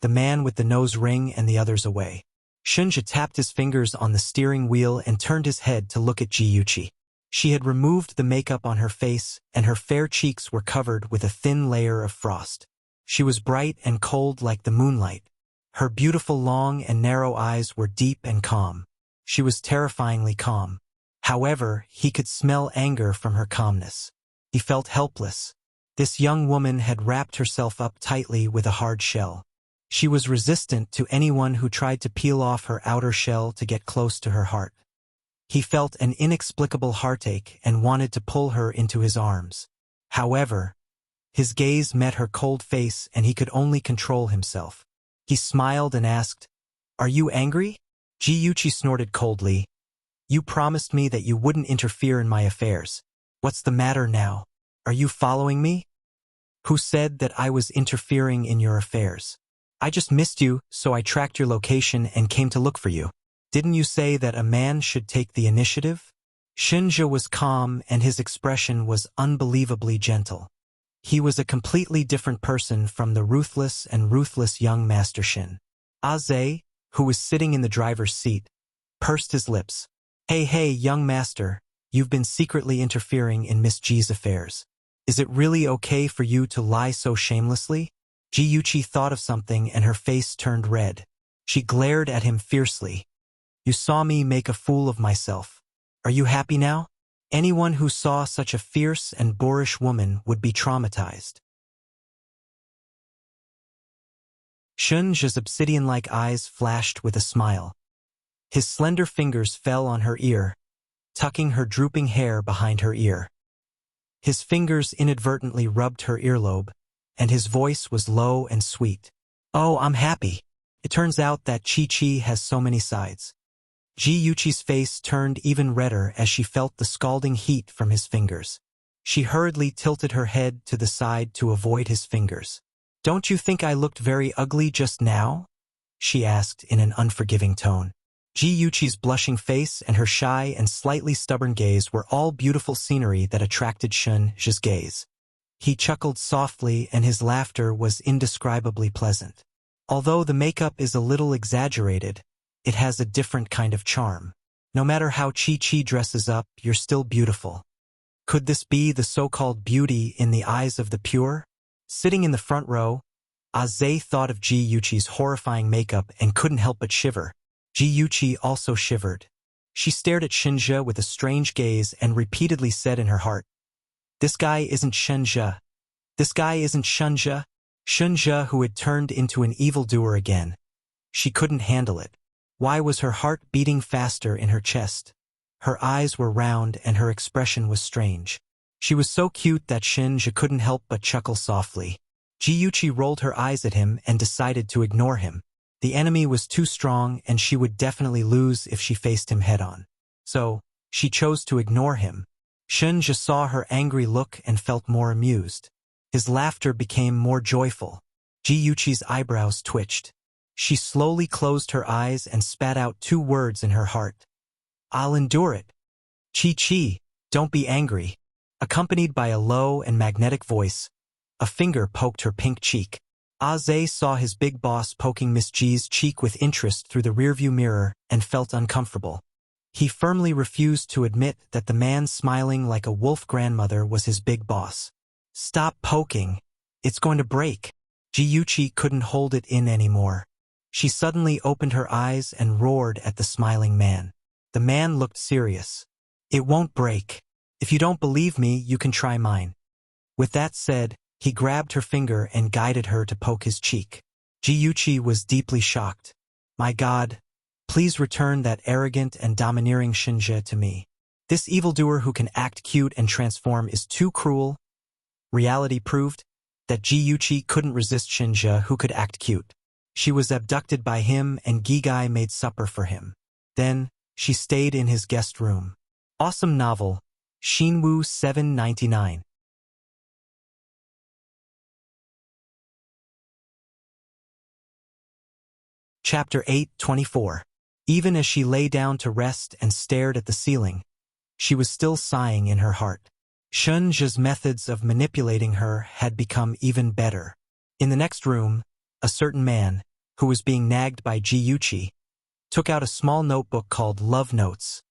the man with the nose ring, and the others away. Shunja tapped his fingers on the steering wheel and turned his head to look at Jiyuchi. She had removed the makeup on her face, and her fair cheeks were covered with a thin layer of frost. She was bright and cold like the moonlight. Her beautiful long and narrow eyes were deep and calm. She was terrifyingly calm. However, he could smell anger from her calmness. He felt helpless. This young woman had wrapped herself up tightly with a hard shell. She was resistant to anyone who tried to peel off her outer shell to get close to her heart. He felt an inexplicable heartache and wanted to pull her into his arms. However, his gaze met her cold face and he could only control himself. He smiled and asked, "Are you angry?" Jiyuchi snorted coldly. "You promised me that you wouldn't interfere in my affairs. What's the matter now? Are you following me?" "Who said that I was interfering in your affairs? I just missed you, so I tracked your location and came to look for you. Didn't you say that a man should take the initiative?" Shinja was calm and his expression was unbelievably gentle. He was a completely different person from the ruthless young Master Shin. Aze, who was sitting in the driver's seat, pursed his lips. Hey, young master, you've been secretly interfering in Miss G's affairs. Is it really okay for you to lie so shamelessly?" Jiyuchi thought of something and her face turned red. She glared at him fiercely. "You saw me make a fool of myself. Are you happy now?" Anyone who saw such a fierce and boorish woman would be traumatized. Shunja's obsidian-like eyes flashed with a smile. His slender fingers fell on her ear, tucking her drooping hair behind her ear. His fingers inadvertently rubbed her earlobe, and his voice was low and sweet. "Oh, I'm happy. It turns out that Chi-Chi has so many sides." Jiyuchi's face turned even redder as she felt the scalding heat from his fingers. She hurriedly tilted her head to the side to avoid his fingers. "Don't you think I looked very ugly just now?" she asked in an unforgiving tone. Jiyuchi's blushing face and her shy and slightly stubborn gaze were all beautiful scenery that attracted Shunja's gaze. He chuckled softly and his laughter was indescribably pleasant. Although the makeup is a little exaggerated, it has a different kind of charm. No matter how Chi-Chi dresses up, you're still beautiful. Could this be the so-called beauty in the eyes of the pure? Sitting in the front row, Aze thought of Jiyuchi's horrifying makeup and couldn't help but shiver. Jiyuchi also shivered. She stared at Shinja with a strange gaze and repeatedly said in her heart, "This guy isn't Shinja. This guy isn't Shunja." Shunja, who had turned into an evildoer again. She couldn't handle it. Why was her heart beating faster in her chest? Her eyes were round and her expression was strange. She was so cute that Shinja couldn't help but chuckle softly. Jiyuchi rolled her eyes at him and decided to ignore him. The enemy was too strong and she would definitely lose if she faced him head-on. So, she chose to ignore him. Shinja saw her angry look and felt more amused. His laughter became more joyful. Jiyuchi's eyebrows twitched. She slowly closed her eyes and spat out 2 words in her heart. "I'll endure it. Chi-Chi, don't be angry." Accompanied by a low and magnetic voice, a finger poked her pink cheek. Aze saw his big boss poking Miss G's cheek with interest through the rearview mirror and felt uncomfortable. He firmly refused to admit that the man smiling like a wolf grandmother was his big boss. "Stop poking. It's going to break." Jiyuchi couldn't hold it in anymore. She suddenly opened her eyes and roared at the smiling man. The man looked serious. "It won't break. If you don't believe me, you can try mine." With that said, he grabbed her finger and guided her to poke his cheek. Jiyuchi was deeply shocked. "My God, please return that arrogant and domineering Shinja to me. This evildoer who can act cute and transform is too cruel." Reality proved that Jiyuchi couldn't resist Shinja who could act cute. She was abducted by him and Gigai made supper for him. Then, she stayed in his guest room. Awesome novel, Shinwoo 799. Chapter 8:24. Even as she lay down to rest and stared at the ceiling, she was still sighing in her heart. Shunja's methods of manipulating her had become even better. In the next room, a certain man, who was being nagged by Jiyuchi, took out a small notebook called Love Notes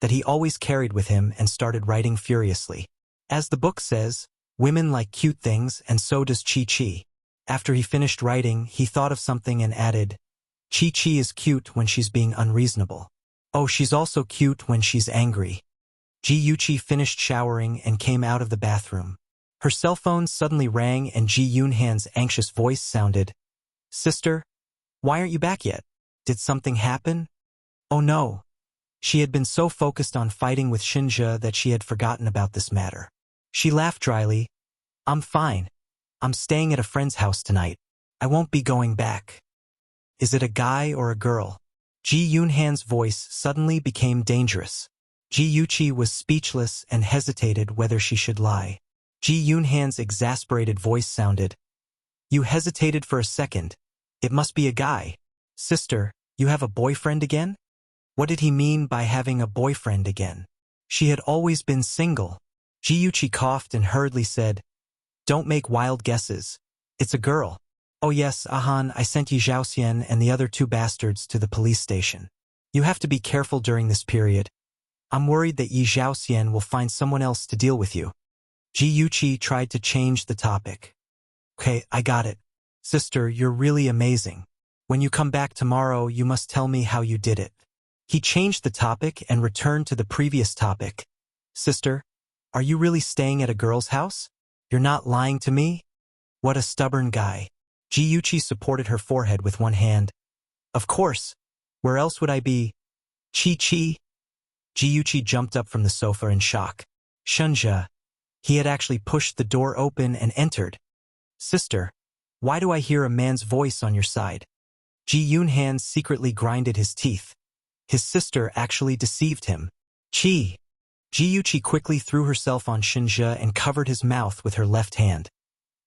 that he always carried with him and started writing furiously. As the book says, women like cute things, and so does Chi-Chi. After he finished writing, he thought of something and added, Chi-Chi is cute when she's being unreasonable. Oh, she's also cute when she's angry. Ji-Yuchi finished showering and came out of the bathroom. Her cell phone suddenly rang and Ji Yunhan's anxious voice sounded, Sister, why aren't you back yet? Did something happen? Oh no. She had been so focused on fighting with Shinja that she had forgotten about this matter. She laughed dryly. I'm fine. I'm staying at a friend's house tonight. I won't be going back. Is it a guy or a girl? Ji Yunhan's voice suddenly became dangerous. Ji-Yuchi was speechless and hesitated whether she should lie. Ji Yunhan's exasperated voice sounded, You hesitated for a second. It must be a guy. Sister, you have a boyfriend again? What did he mean by having a boyfriend again? She had always been single. Ji-Yuchi coughed and hurriedly said, Don't make wild guesses. It's a girl. Oh yes, Ahan, I sent Yi Zhaoxian and the other two bastards to the police station. You have to be careful during this period. I'm worried that Yi Zhaoxian will find someone else to deal with you. Ji-Yuchi tried to change the topic. Okay, I got it. Sister, you're really amazing. When you come back tomorrow, you must tell me how you did it. He changed the topic and returned to the previous topic. Sister, are you really staying at a girl's house? You're not lying to me? What a stubborn guy. Ji-Yuchi supported her forehead with one hand. Of course. Where else would I be? Chi-Chi. Ji-Yuchi jumped up from the sofa in shock. Shinja. He had actually pushed the door open and entered. Sister, why do I hear a man's voice on your side? Ji Yunhan secretly grinded his teeth. His sister actually deceived him. Chi. Ji-Yuchi quickly threw herself on Shinja and covered his mouth with her left hand,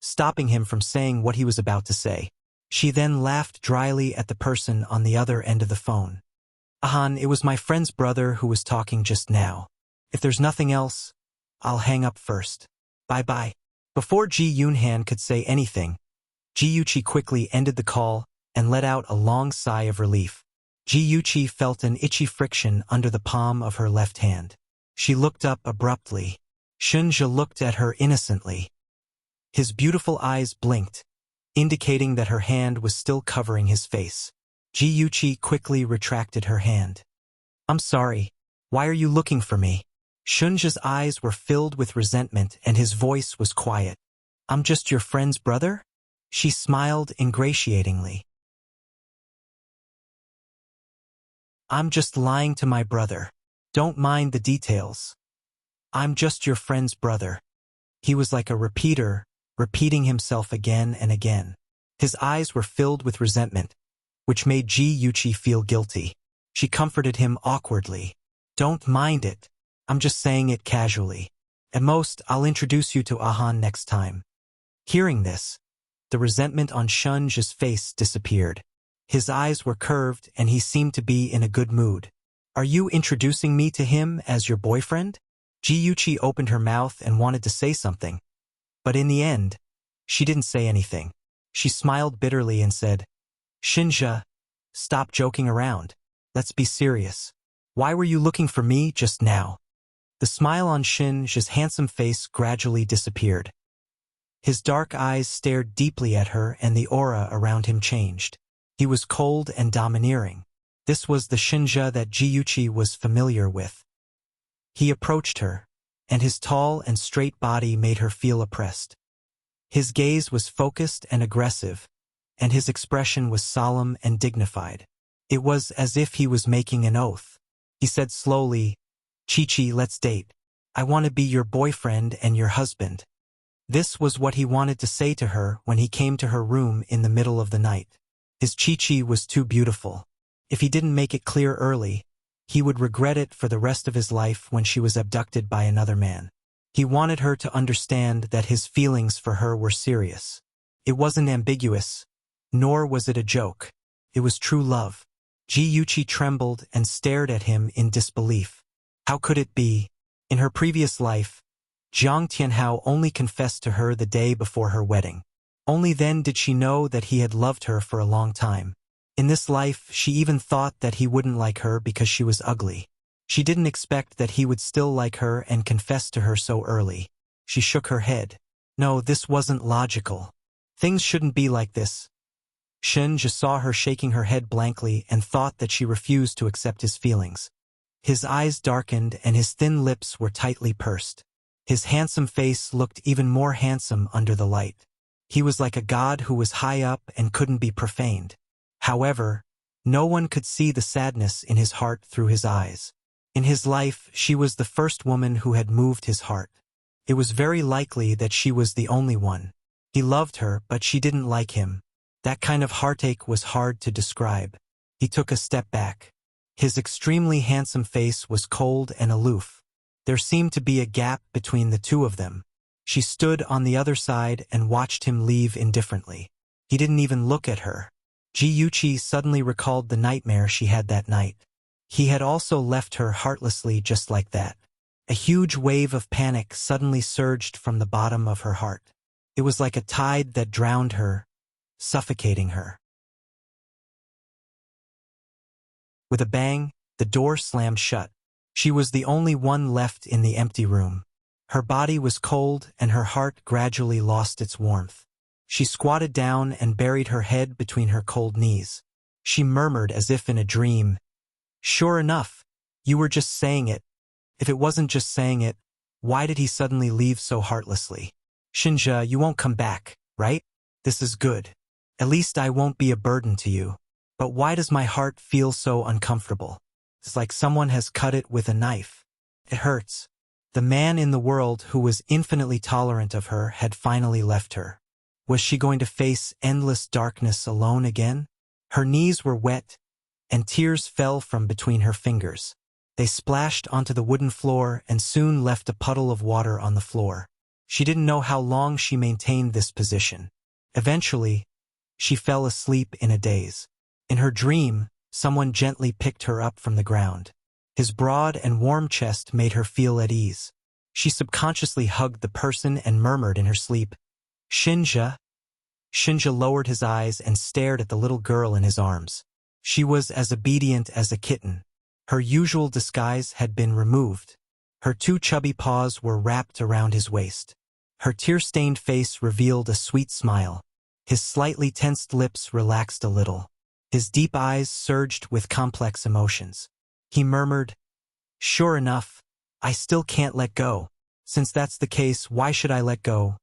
stopping him from saying what he was about to say. She then laughed dryly at the person on the other end of the phone. Ahan, it was my friend's brother who was talking just now. If there's nothing else, I'll hang up first. Bye-bye. Before Ji Yunhan could say anything, Ji-Yuchi quickly ended the call and let out a long sigh of relief. Ji-Yuchi felt an itchy friction under the palm of her left hand. She looked up abruptly. Shinja looked at her innocently. His beautiful eyes blinked, indicating that her hand was still covering his face. Ji-Yuchi quickly retracted her hand. I'm sorry. Why are you looking for me? Shinja's eyes were filled with resentment and his voice was quiet. I'm just your friend's brother? She smiled ingratiatingly. I'm just lying to my brother. Don't mind the details. I'm just your friend's brother. He was like a repeater, repeating himself again and again. His eyes were filled with resentment, which made Ji-Yuchi feel guilty. She comforted him awkwardly. Don't mind it. I'm just saying it casually. At most, I'll introduce you to Ahan next time. Hearing this, the resentment on Shinja's face disappeared. His eyes were curved and he seemed to be in a good mood. Are you introducing me to him as your boyfriend? Ji-Yuchi opened her mouth and wanted to say something. But in the end, she didn't say anything. She smiled bitterly and said, Shinja, stop joking around. Let's be serious. Why were you looking for me just now? The smile on Shinja's handsome face gradually disappeared. His dark eyes stared deeply at her and the aura around him changed. He was cold and domineering. This was the Shinja that Ji-Yuchi was familiar with. He approached her, and his tall and straight body made her feel oppressed. His gaze was focused and aggressive, and his expression was solemn and dignified. It was as if he was making an oath. He said slowly, Chi-Chi, let's date. I want to be your boyfriend and your husband. This was what he wanted to say to her when he came to her room in the middle of the night. His Chi-Chi was too beautiful. If he didn't make it clear early, he would regret it for the rest of his life when she was abducted by another man. He wanted her to understand that his feelings for her were serious. It wasn't ambiguous, nor was it a joke. It was true love. Ji-Yuchi trembled and stared at him in disbelief. How could it be? In her previous life, Jiang Tianhao only confessed to her the day before her wedding. Only then did she know that he had loved her for a long time. In this life, she even thought that he wouldn't like her because she was ugly. She didn't expect that he would still like her and confess to her so early. She shook her head. No, this wasn't logical. Things shouldn't be like this. Shen just saw her shaking her head blankly and thought that she refused to accept his feelings. His eyes darkened and his thin lips were tightly pursed. His handsome face looked even more handsome under the light. He was like a god who was high up and couldn't be profaned. However, no one could see the sadness in his heart through his eyes. In his life, she was the first woman who had moved his heart. It was very likely that she was the only one. He loved her, but she didn't like him. That kind of heartache was hard to describe. He took a step back. His extremely handsome face was cold and aloof. There seemed to be a gap between the two of them. She stood on the other side and watched him leave indifferently. He didn't even look at her. Ji suddenly recalled the nightmare she had that night. He had also left her heartlessly just like that. A huge wave of panic suddenly surged from the bottom of her heart. It was like a tide that drowned her, suffocating her. With a bang, the door slammed shut. She was the only one left in the empty room. Her body was cold and her heart gradually lost its warmth. She squatted down and buried her head between her cold knees. She murmured as if in a dream, "Sure enough, you were just saying it. If it wasn't just saying it, why did he suddenly leave so heartlessly? Shinja, you won't come back, right? This is good. At least I won't be a burden to you. But why does my heart feel so uncomfortable? It's like someone has cut it with a knife. It hurts." The man in the world who was infinitely tolerant of her had finally left her. Was she going to face endless darkness alone again? Her knees were wet, and tears fell from between her fingers. They splashed onto the wooden floor and soon left a puddle of water on the floor. She didn't know how long she maintained this position. Eventually, she fell asleep in a daze. In her dream, someone gently picked her up from the ground. His broad and warm chest made her feel at ease. She subconsciously hugged the person and murmured in her sleep, "Shinja." Shinja lowered his eyes and stared at the little girl in his arms. She was as obedient as a kitten. Her usual disguise had been removed. Her two chubby paws were wrapped around his waist. Her tear-stained face revealed a sweet smile. His slightly tensed lips relaxed a little. His deep eyes surged with complex emotions. He murmured, "Sure enough, I still can't let go. Since that's the case, why should I let go?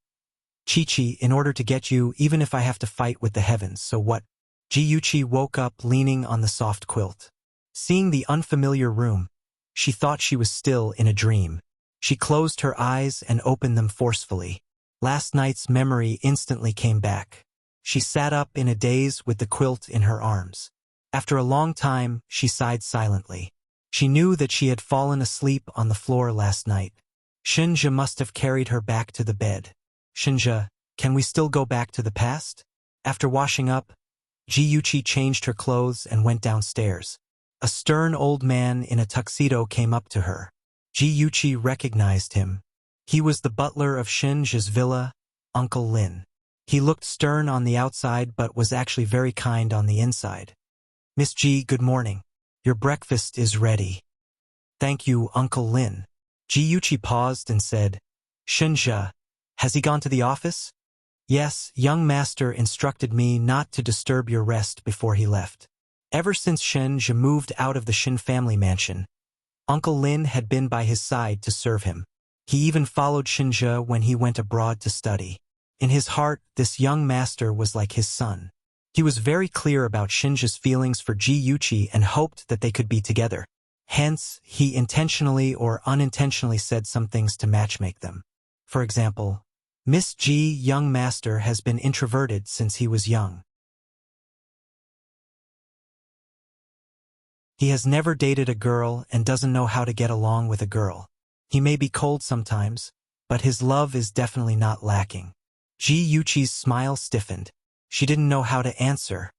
Chi-Chi, in order to get you, even if I have to fight with the heavens, so what?" Ji woke up leaning on the soft quilt. Seeing the unfamiliar room, she thought she was still in a dream. She closed her eyes and opened them forcefully. Last night's memory instantly came back. She sat up in a daze with the quilt in her arms. After a long time, she sighed silently. She knew that she had fallen asleep on the floor last night. Shinja must have carried her back to the bed. "Shinja, can we still go back to the past?" After washing up, Ji changed her clothes and went downstairs. A stern old man in a tuxedo came up to her. Ji recognized him. He was the butler of Shinja's villa, Uncle Lin. He looked stern on the outside but was actually very kind on the inside. "Miss Ji, good morning. Your breakfast is ready." "Thank you, Uncle Lin." Ji paused and said, "Shinja, has he gone to the office?" "Yes, young master instructed me not to disturb your rest before he left." Ever since Shinja moved out of the Shin family mansion, Uncle Lin had been by his side to serve him. He even followed Shinja when he went abroad to study. In his heart, this young master was like his son. He was very clear about Shinja's feelings for Ji and hoped that they could be together. Hence, he intentionally or unintentionally said some things to matchmake them. For example, "Miss Ji, young master has been introverted since he was young. He has never dated a girl and doesn't know how to get along with a girl. He may be cold sometimes, but his love is definitely not lacking." Ji smile stiffened. She didn't know how to answer.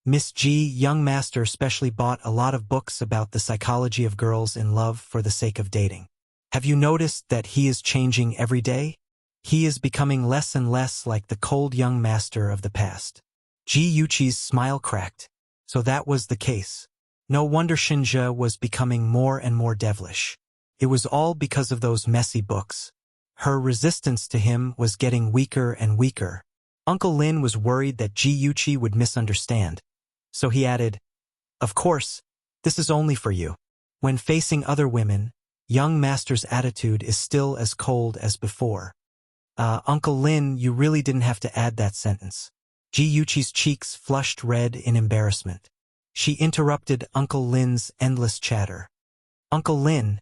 Miss Ji, young master specially bought a lot of books about the psychology of girls in love for the sake of dating. Have you noticed that he is changing every day? He is becoming less and less like the cold young master of the past. Ji smile cracked. So that was the case. No wonder Shinja was becoming more and more devilish. It was all because of those messy books. Her resistance to him was getting weaker and weaker. Uncle Lin was worried that Ji-Yuchi would misunderstand. So he added, "Of course, this is only for you." When facing other women, young master's attitude is still as cold as before. Uncle Lin, you really didn't have to add that sentence." Ji-Yuchi's cheeks flushed red in embarrassment. She interrupted Uncle Lin's endless chatter. "Uncle Lin,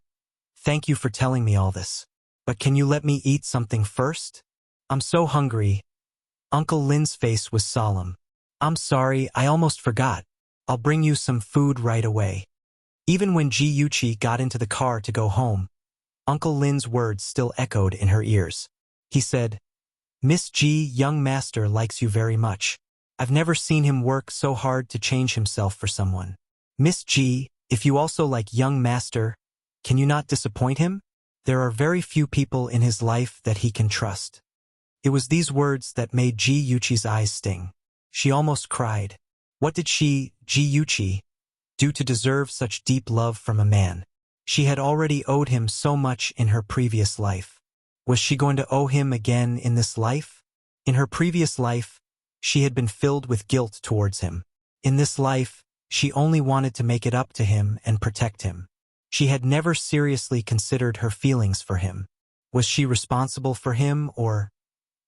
thank you for telling me all this. But can you let me eat something first? I'm so hungry." Uncle Lin's face was solemn. "I'm sorry, I almost forgot. I'll bring you some food right away." Even when Ji-Yuchi got into the car to go home, Uncle Lin's words still echoed in her ears. He said, "Miss Ji, young master likes you very much. I've never seen him work so hard to change himself for someone. Miss Ji, if you also like young master, can you not disappoint him? There are very few people in his life that he can trust." It was these words that made Ji-Yuchi's eyes sting. She almost cried. What did she, Ji-Yuchi, do to deserve such deep love from a man? She had already owed him so much in her previous life. Was she going to owe him again in this life? In her previous life, she had been filled with guilt towards him. In this life, she only wanted to make it up to him and protect him. She had never seriously considered her feelings for him. Was she responsible for him, or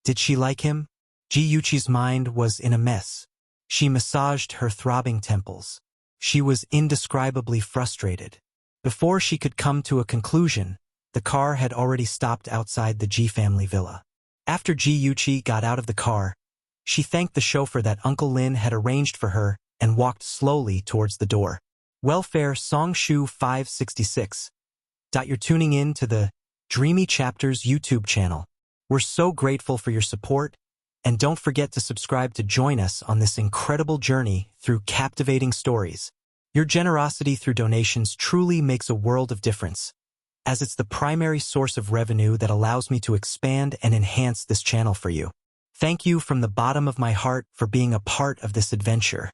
did she like him? Ji-Yuchi's mind was in a mess. She massaged her throbbing temples. She was indescribably frustrated. Before she could come to a conclusion, the car had already stopped outside the Ji family villa. After Ji-Yuchi got out of the car, she thanked the chauffeur that Uncle Lin had arranged for her and walked slowly towards the door. Welfare Songshu 566. You're tuning in to the Dreamy Chapters YouTube channel. We're so grateful for your support, and don't forget to subscribe to join us on this incredible journey through captivating stories. Your generosity through donations truly makes a world of difference, as it's the primary source of revenue that allows me to expand and enhance this channel for you. Thank you from the bottom of my heart for being a part of this adventure.